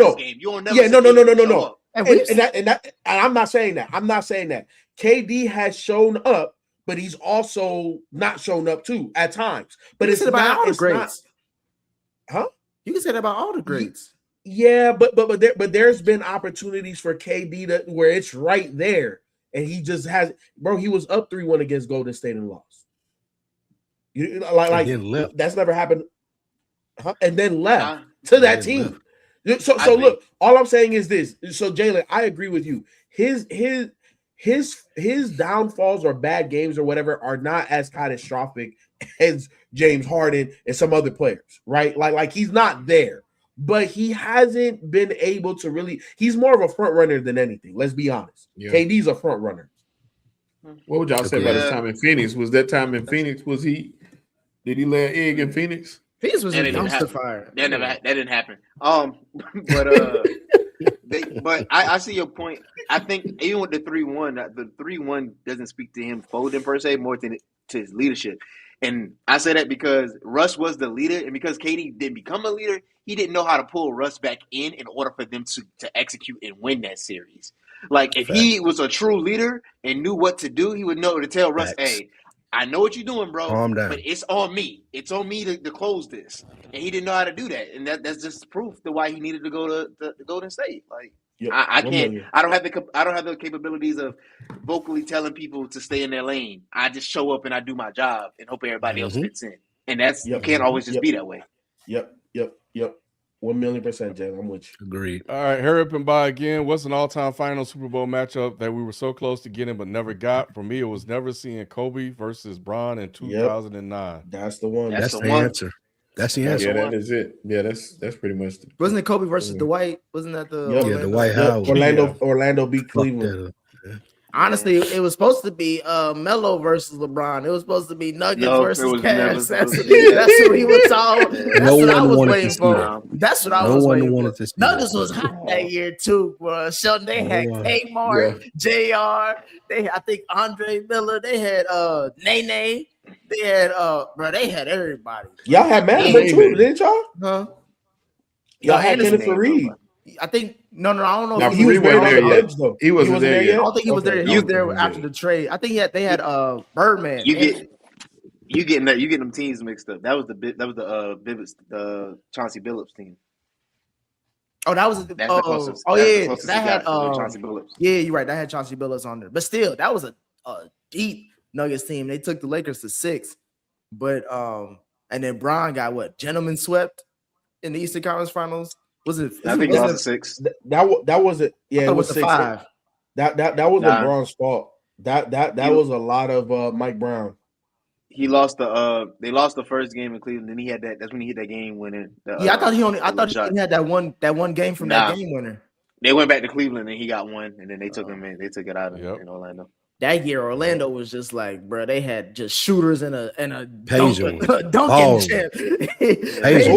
no. And I'm not saying that. KD has shown up, but he's also not shown up too at times. But it's about all the greats. Huh? You can say that about all the greats. Yeah, but there's been opportunities for KD where it's right there, and he just has. Bro, he was up 3-1 against Golden State and lost. That's never happened. Huh? And then left to that team. So look, all I'm saying is this. So Jalen, I agree with you. His downfalls or bad games or whatever are not as catastrophic as James Harden and some other players, right? Like he's not there, but he hasn't been able to really. He's more of a front runner than anything. Let's be honest. Yeah. KD's a front runner. What would y'all say about his time in Phoenix? Was that time in Phoenix? Did he lay an egg in Phoenix? Phoenix was a dumpster fire. That didn't happen. But I see your point. I think even with the 3-1, the 3-1 doesn't speak to him folding per se, more to his leadership. And I say that because Russ was the leader, and because KD didn't become a leader, he didn't know how to pull Russ back in order for them to execute and win that series. Like if he was a true leader and knew what to do, he would know to tell Russ, "Hey, I know what you're doing, bro, but it's on me. It's on me to close this." And he didn't know how to do that, and that's just proof to why he needed to go to Golden State. Like I can't. I don't have the capabilities of vocally telling people to stay in their lane. I just show up and I do my job and hope everybody else fits in. And that's you can't always just be that way. Yep. 1,000,000%, Jay. I'm with you. Agreed. All right, hurry up and buy again. What's an all-time final Super Bowl matchup that we were so close to getting but never got? For me, it was never seeing Kobe versus Bron in 2009. That's the one. That's the answer. That's the answer. Yeah, that is it. Yeah, that's pretty much. Wasn't it Kobe versus Dwight? Wasn't that the Dwight Howard? Orlando beat Cleveland. Honestly, it was supposed to be Melo versus LeBron. It was supposed to be Nuggets versus Cavs. That's what he was told. That's what I was waiting for. That's what I was waiting for. Nuggets was hot that year too, bro. Sheldon, they had Kmart, JR. I think Andre Miller. They had Nene. They had they had everybody. Y'all had Madison too, didn't y'all? Huh? Y'all had Kenneth Fareed. I think I don't know. Now, he was there yet. He wasn't there yet. I don't think he was there. He was there after the trade. I think they had Birdman. You getting them teams mixed up. That was the Chauncey Billups team. Oh, that was that had Chauncey Billups. Yeah, you're right. That had Chauncey Billups on there. But still, that was a deep Nuggets team. They took the Lakers to 6. But and then Bron got what? Gentleman swept in the Eastern Conference Finals. Was it? I think it was 6. That was it. Yeah, it was 6. 5. That was LeBron's fault. That was a lot of Mike Brown. He lost they lost the first game in Cleveland. Then he had that. That's when he hit that game winner. I thought he only had that one game from that game winner. They went back to Cleveland and he got one, and then they took him in. They took it out in Orlando. That year, Orlando was just like, bro, they had just shooters and a dunking champ. It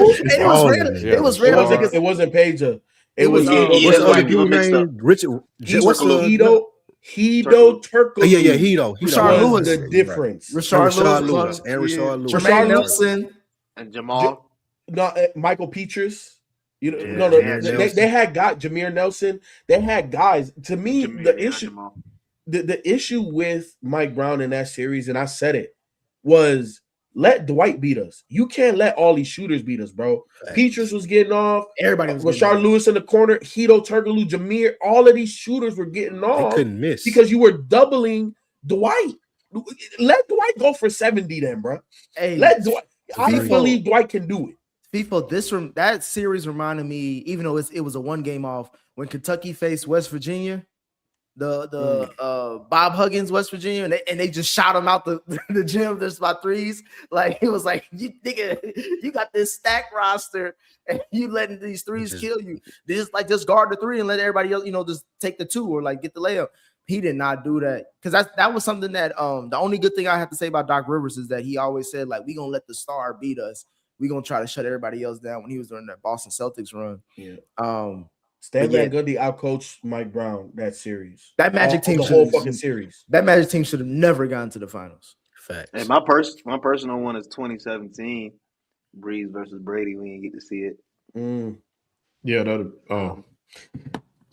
was random. It wasn't Peja. It was what's the other dude name? Richard. What's Hedo Turkoglu. Yeah, Hedo. Rashard Lewis. The difference. Rashard Lewis and Rashard Lewis. Jermaine Nelson and Jamal. Michael Petras. They had got Jameer Nelson. They had guys. To me, the issue with Mike Brown in that series, and I said it, was let Dwight beat us. You can't let all these shooters beat us, bro. Petras was getting off. Everybody was Rashard Lewis in the corner. Hedo Turkoglu, Jameer. All of these shooters were getting off. They couldn't miss because you were doubling Dwight. Let Dwight go for 70 then, bro. Hey, let Dwight. I believe Dwight can do it. FIFA, that series reminded me, even though it was a one game off, when Kentucky faced West Virginia, the Bob Huggins, West Virginia, and they just shot him out the gym. There's about threes. Like it was like, you got this stacked roster, and you letting these threes kill you. Just guard the three and let everybody else, just take the two or like get the layup. He did not do that because that was something that the only good thing I have to say about Doc Rivers is that he always said like we gonna let the star beat us. We're gonna try to shut everybody else down when he was doing that Boston Celtics run. Yeah. Stan Van Gundy outcoached Mike Brown that series. That Magic team, the whole fucking series. That Magic team should have never gotten to the finals. Facts. And my personal one is 2017, Breeze versus Brady. We didn't get to see it. Yeah,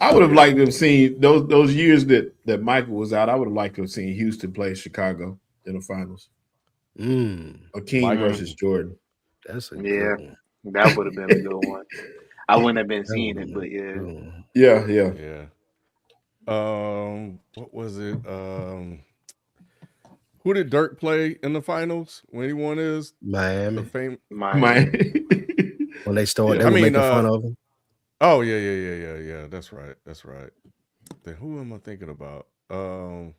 I would have liked to have seen those years that Michael was out. I would have liked to have seen Houston play Chicago in the finals. King versus Jordan. That's good one. That would have been a good one. I wouldn't have been seeing it, but yeah. What was it? Who did Dirk play in the finals when he won his Miami? Miami. When they started, they were making fun of him. Oh yeah. That's right. Then who am I thinking about? I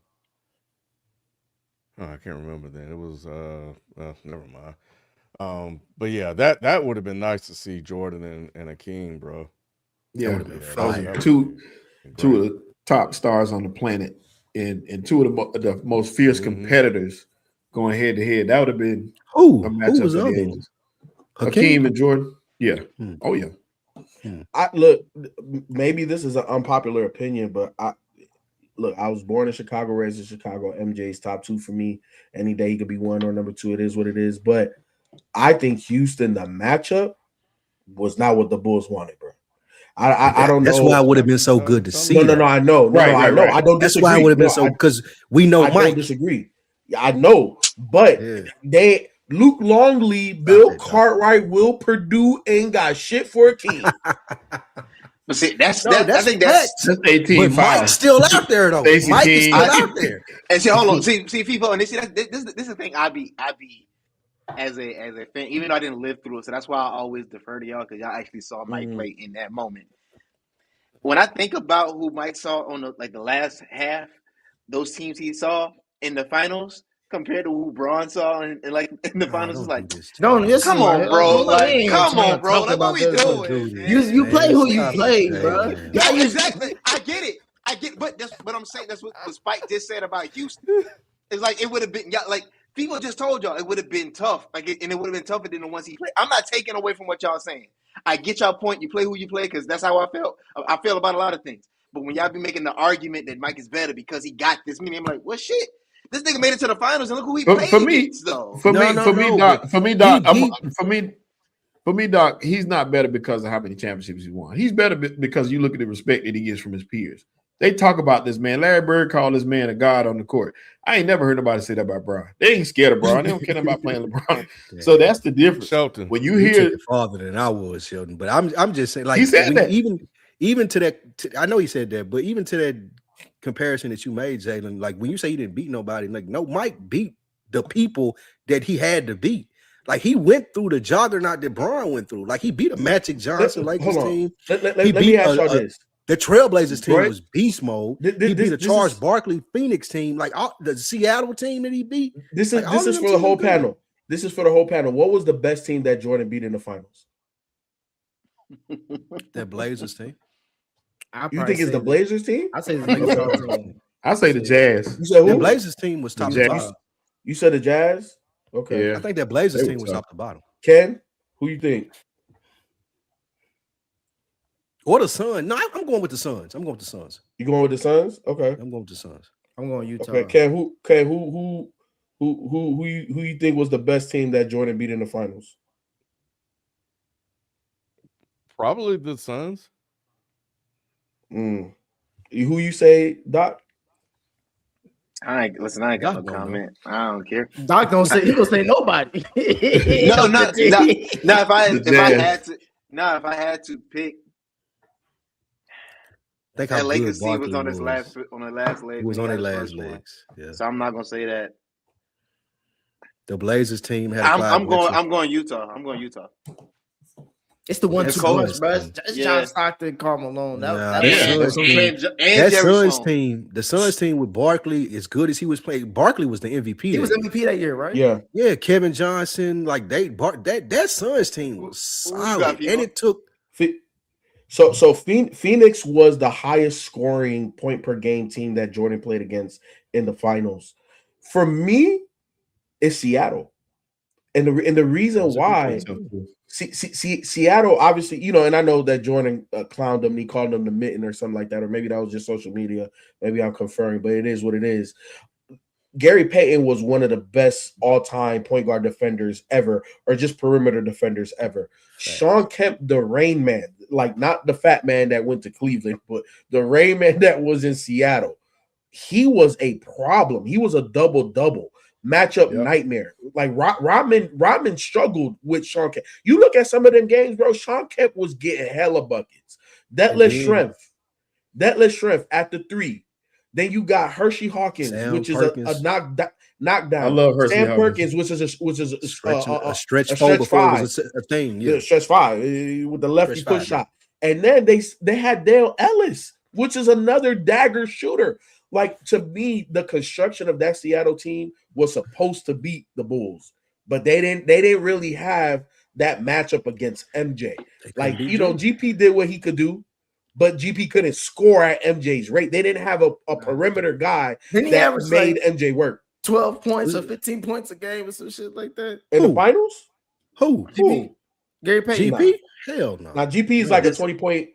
can't remember. Then it was never mind. But yeah, that would have been nice to see Jordan and Akeem, bro. Yeah, two of the top stars on the planet, and two of the most fierce competitors going head to head. That would have been a matchup. Who was the other one? Akeem and Jordan. Yeah. Oh yeah. Look, maybe this is an unpopular opinion, but I was born in Chicago, raised in Chicago. MJ's top two for me. Any day he could be one or number two. It is what it is. But I think Houston, the matchup, was not what the Bulls wanted, bro. I don't know. That's why it would have been so good to see. No, I know. I know. I don't disagree. That's why it would have been so, because we know Mike. I don't disagree. I know. But Luke Longley, Bill Cartwright, Will Purdue ain't got shit for a king. But see, I think that's 18. But Mike's still out there though. Mike is still out there. And see, hold on. See, people, and this is the thing. I be as a fan, even though I didn't live through it, so that's why I always defer to y'all because y'all actually saw Mike play in that moment. When I think about who Mike saw on the last half, those teams he saw in the finals compared to who Braun saw in the finals, it's like, come on, bro. Come on, bro. Like, what we doing? You play who you play, bro. Yeah, exactly. I get it. But that's what I'm saying. That's what Spike just said about Houston. It's like it would have been like people just told y'all it would have been tough. And it would have been tougher than the ones he played. I'm not taking away from what y'all saying. I get y'all point. You play who you play because that's how I felt. I feel about a lot of things. But when y'all be making the argument that Mike is better because he got this, I'm like, well, shit. This nigga made it to the finals, and look who he played against, though. For me, Doc, he's not better because of how many championships he won. He's better because you look at the respect that he gets from his peers. They talk about this man. Larry Bird called this man a god on the court. I ain't never heard nobody say that about Bron. They ain't scared of Bron. They don't care about playing LeBron. Yeah. So that's the difference. Shelton, when you hear it farther than I was, Shelton. But I'm just saying, like, he said that. even to that. I know he said that, but even to that comparison that you made, Jalen, like when you say he didn't beat nobody, like no, Mike beat the people that he had to beat. Like he went through the juggernaut that Bron went through. Like he beat a Magic Johnson his team. Let me ask y'all this. The Trailblazers team was beast mode. He beat a Charles Barkley Phoenix team, like the Seattle team that he beat. This is for the whole panel. This is for the whole panel. What was the best team that Jordan beat in the finals? That Blazers team. You think it's the Blazers team? I say the Blazers team. I say the Jazz. You said The who? Blazers team was top to Jazz. bottom. You said the Jazz? Okay. Yeah. I think that Blazers They team were was tough. top to bottom. Ken, who you think? Or the Suns. No, I'm going with the Suns. I'm going with the Suns. You going with the Suns? Okay. I'm going with the Suns. I'm going Utah. Okay. Ken, who you think was the best team that Jordan beat in the finals? Probably the Suns. Who you say, Doc? I ain't got no comment. I don't care. Doc don't say he gonna say nobody. No, not if I had to pick. Think That how Lakers good team was Barkley on the last leg. He was when on he their got last his first one. legs. Yeah. So I'm not gonna say that. The Blazers team had. I'm going Utah. I'm going Utah. It's the 1-2 It's punch, cold. bro. It's John Stockton, Karl Malone. Nah, That Suns team, the Suns team with Barkley, as good as he was playing, Barkley was the MVP. he was MVP that year, right? Yeah. Yeah, Kevin Johnson, like that Suns team was solid, and it took. So Phoenix was the highest scoring point per game team that Jordan played against in the finals. For me, it's Seattle, and the reason why. Seattle, obviously, and I know that Jordan clowned them. He called them the mitten or something like that, or maybe that was just social media. Maybe I'm conferring, but it is what it is. Gary Payton was one of the best all-time point guard defenders ever, or just perimeter defenders ever. Right. Sean Kemp, the Rain Man, like not the fat man that went to Cleveland, but the Rain Man that was in Seattle. He was a problem. He was a double-double. Matchup nightmare. Like Rodman struggled with Sean Kemp. You look at some of them games, bro. Sean Kemp was getting hella buckets. Deadlift strength at the 3. Then you got Hershey Hawkins, which is a knockdown. I love Hershey Sam Hawkins. Perkins, which is a stretch 4 before it was a thing. Yeah, stretch 5 with the lefty push shot. And then they had Dale Ellis, which is another dagger shooter. Like, to me, the construction of that Seattle team was supposed to beat the Bulls, but they didn't really have that matchup against MJ. Like, GP did what he could do, but GP couldn't score at MJ's rate. They didn't have a perimeter guy that made MJ work. 12 points or 15 points a game or some shit like that. In the finals? Who? GP? Gary Payton? GP? Hell no. Now, GP is like a 20 point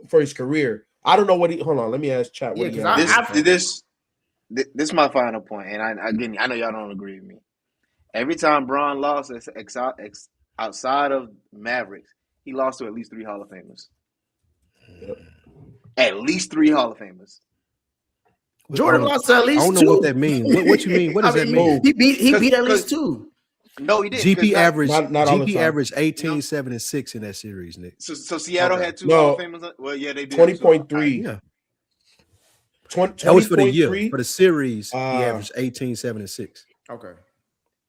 for his career. I don't know what he. Hold on, let me ask chat. What this is my final point, and I know y'all don't agree with me. Every time Bron lost outside of Mavericks, he lost to at least 3 Hall of Famers. Yep. At least 3 Hall of Famers. Jordan lost to at least 2. I don't know what that means. What you mean? What does that mean? He beat at least 2. No, he didn't. GP averaged GP averaged 18, 7, and 6 in that series, Nick. So Seattle had 2 Hall of Famers. Well, yeah, they did. 20.3. Yeah. 20, that was for the year. For the series, he Uh, averaged 18, 7, and 6. Okay.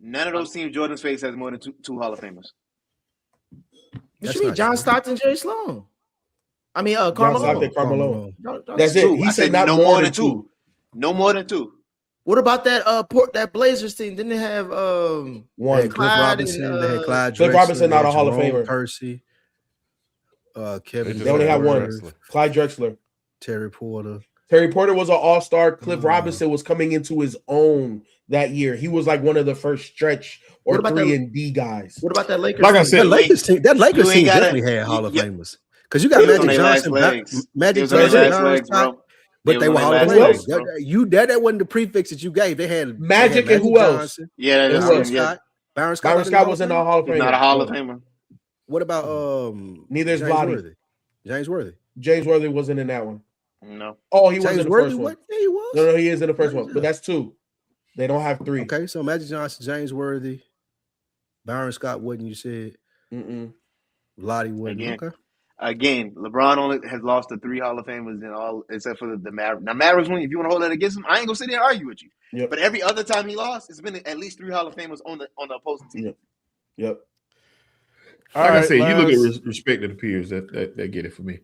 None of those teams Jordan's face has more than two Hall of Famers. What you mean, John Stockton, Jerry Sloan? I mean, Karl Malone. That's it. He said not no more than 2. No more than 2. What about that Blazers team? Didn't they have one? Cliff Robinson. They had Clyde Cliff Drexler, Robinson, not a Hall of Jerome Famer. Percy. Kevin. They only had one. Clyde Drexler. Terry Porter. Terry Porter was an all-star. Cliff Robinson was coming into his own that year. He was like one of the first stretch or 3-and-D guys. What about that Lakers? Like I said, that Lakers team definitely had Hall of Famers. Because you got Magic Johnson, but they were Hall of Famers. That wasn't the prefix that you gave. They had Magic and who else? Yeah, Byron Scott was in the Hall of Fame. Not a Hall of Famer. What about neither is Vladdy. James Worthy wasn't in that one. No. Oh, he was in the first one. Yeah, he was. No, he is in the first one. But that's 2. They don't have 3. Okay, so Magic Johnson, James Worthy, Byron Scott Wooden, you said. Lottie Wooden. Again, LeBron only has lost to 3 Hall of Famers in all except for the Mavericks. Now, Mavericks, if you want to hold that against him, I ain't gonna sit there and argue with you. Yep. But every other time he lost, it's been at least 3 Hall of Famers on the opposing team. Yep. Like I said, you look at respect of the peers. That get it for me.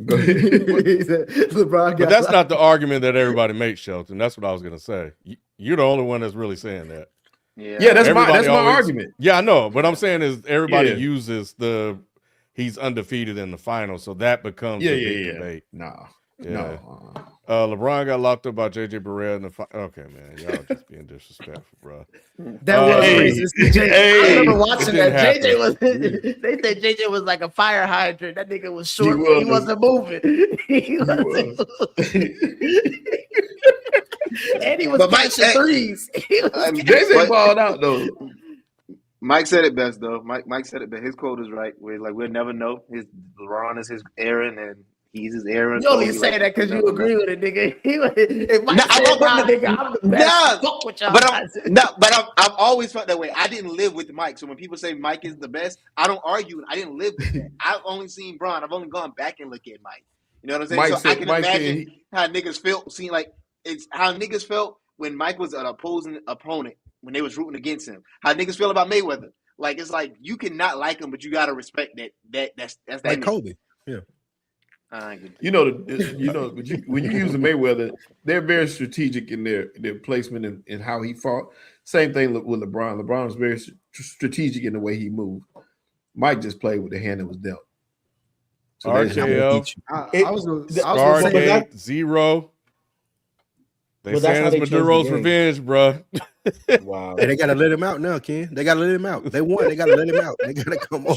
Go ahead. LeBron but that's not the argument that everybody makes, Shelton. That's what I was gonna say. You're the only one that's really saying that. Yeah, that's my argument. Yeah, I know. But I'm saying is everybody uses he's undefeated in the final, so that becomes a big debate. Nah. Yeah. LeBron got locked up by J.J. Barrett in the okay, man. Y'all just being disrespectful, bro. That was racist. I remember watching that. JJ was. They said JJ was like a fire hydrant. That nigga was short. He wasn't moving. He wasn't moving. And he was catching threes. JJ balled out though. Mike said it best though. Mike said it best. His quote is right. We're like, we'll never know. LeBron is his Aaron, and he's his Aaron. You only say that because you agree with it, nigga. If Mike said Brown, nigga, I'm the best. Fuck with y'all. But I've always felt that way. I didn't live with Mike, so when people say Mike is the best, I don't argue. I didn't live with that. I've only seen Braun. I've only gone back and looked at Mike. You know what I'm saying? Mike so said, I can imagine how niggas felt. Seeing like it's how niggas felt when Mike was an opposing opponent when they was rooting against him. How niggas feel about Mayweather. Like it's like you cannot like him, but you gotta respect that's like Kobe. Yeah. When you use the Mayweather, they're very strategic in their placement and how he fought. Same thing with LeBron. LeBron was very strategic in the way he moved. Mike just played with the hand that was dealt. So RKO. Stargate 0. They say it's Maduro's revenge, bro. Wow. And they got to let him out now, Ken. They got to let him out. They won. They got to let him out. They got to come on.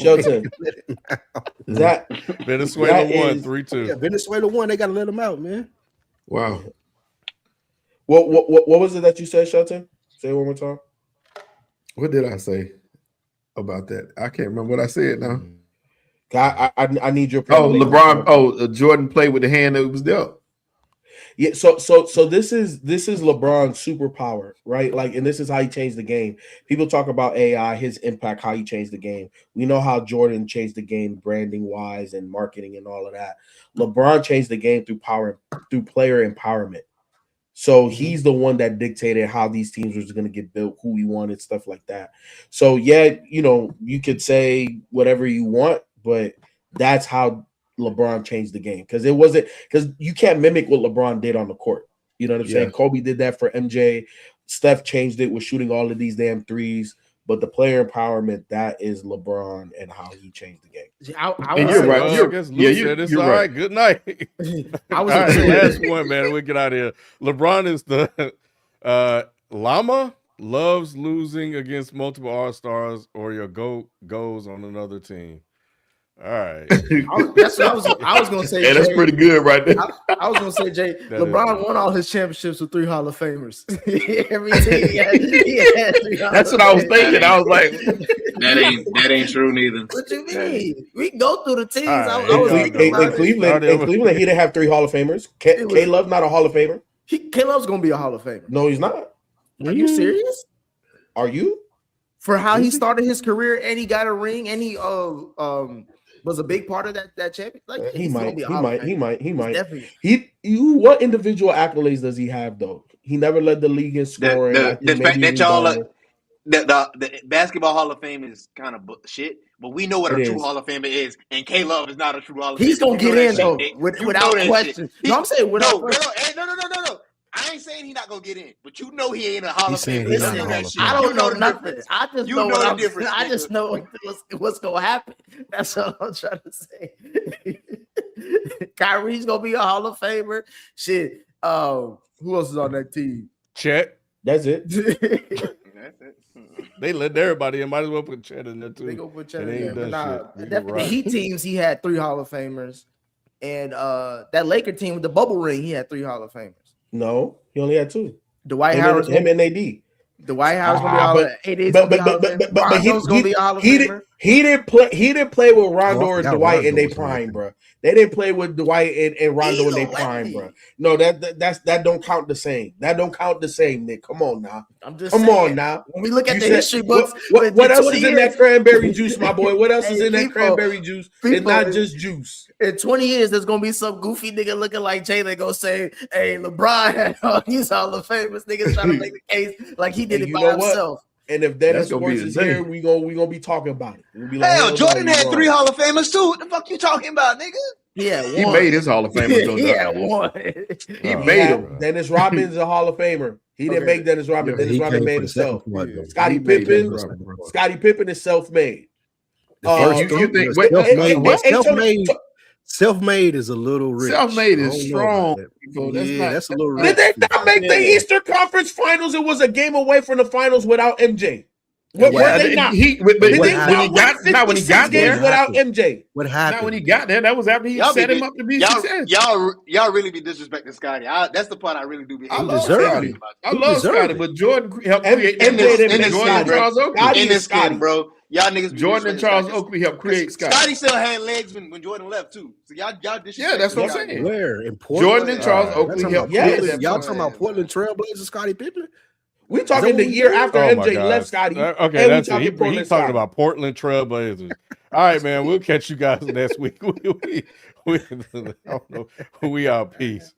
Venezuela won 3-2. Yeah, Venezuela won. They got to let him out, man. Wow. What was it that you said, Shelton? Say it one more time. What did I say about that? I can't remember what I said now. I need your LeBron. Jordan played with the hand that was dealt. Yeah, so this is LeBron's superpower, right? Like, and this is how he changed the game. People talk about AI, his impact, how he changed the game. We know how Jordan changed the game, branding wise and marketing and all of that. LeBron changed the game through player empowerment. So he's the one that dictated how these teams was going to get built, who he wanted, stuff like that. So yeah, you could say whatever you want, but that's how LeBron changed the game, because you can't mimic what LeBron did on the court. You know what I'm saying? Kobe did that for MJ. Steph changed it with shooting all of these damn threes. But the player empowerment, that is LeBron and how he changed the game. You're right. You're all right. Good night. All right, last one, man. We'll get out of here. LeBron is the llama loves losing against multiple All-Stars, or your GOAT goes on another team. All right. That's what I was going to say. Yeah, that's pretty good right there. I was going to say, Jay, LeBron won all his championships with 3 Hall of Famers. Every team he had that's what I was thinking. I was like, that ain't true neither. What you mean? We can go through the teams. Right. In Cleveland, he didn't have 3 Hall of Famers. K-Love not a Hall of Famer. K-Love's going to be a Hall of Famer. No, he's not. Are you serious? Are you? For how he started his career and he got a ring and he was a big part of that champion. Like he might. Definitely. What individual accolades does he have though? He never led the league in scoring. The fact that y'all the Basketball Hall of Fame is kind of shit, but we know what a true Hall of Famer is, and K-Love is not a true Hall of Famer. He's gonna get in though, without question. No, I'm saying without question. No. I ain't saying he's not gonna get in, but you know he ain't a Hall of Famer. I don't know nothing. I just know the difference. I just know what's gonna happen. That's all I'm trying to say. Kyrie's gonna be a Hall of Famer. Shit. Who else is on that team? Chet. That's it. They let everybody in. Might as well put Chet in there too. They go put Chet in there. The Heat teams, he had 3 Hall of Famers, and that Laker team with the bubble ring, he had 3 Hall of Famers. No, he only had 2. Dwight Howard, him and AD. Dwight Howard's gonna be all AD. But he's gonna be all he didn't play with Rondo or Dwight in their prime, bro. They didn't play with Dwight and Rondo in their prime, bro. No, that don't count the same. That don't count the same, Nick. Come on now. Come on now. When we look at the history books, what else is in that cranberry juice, my boy? What else is in that cranberry juice? It's not just juice. In 20 years, there's gonna be some goofy nigga looking like Jay that go say, "Hey, LeBron had all these Hall of Famers." Niggas trying to make the case like he did it by himself. And if Dennis Sports is here, we gonna be talking about it. We'll be like, hell, Jordan had 3 Hall of Famers too. What the fuck you talking about, nigga? Yeah, he made his Hall of Famers. One. He made him. Dennis Rodman is a Hall of Famer. He didn't make Dennis Rodman. Dennis Rodman made himself. Scottie Pippen is self-made. You think self-made? Self-made is a little rich. Self-made I is don't know about strong. that. People. That's a little rich. Did they not make the Eastern Conference Finals? It was a game away from the finals without MJ. Were they not? Did they when he got games there, without MJ? What happened? not when he got there. That was after he set him up to be success. Y'all really be disrespecting Scotty. That's the part I really do be. I love Scotty. I love Scotty, but Jordan helped create Charles Oakley. In this Scotty, bro. Y'all niggas. Jordan and Charles Oakley helped create Scotty. Scotty still had legs when Jordan left too. So y'all disrespect. Yeah, that's what I'm saying. Where in Portland? Jordan and Charles Oakley helped. Y'all talking about Portland Trailblazers, Scotty Pippen? We talking the year after MJ left, Scotty. Okay, that's it. He's talking about Portland Trailblazers. All right, man. We'll catch you guys next week. I don't know. We out. Peace.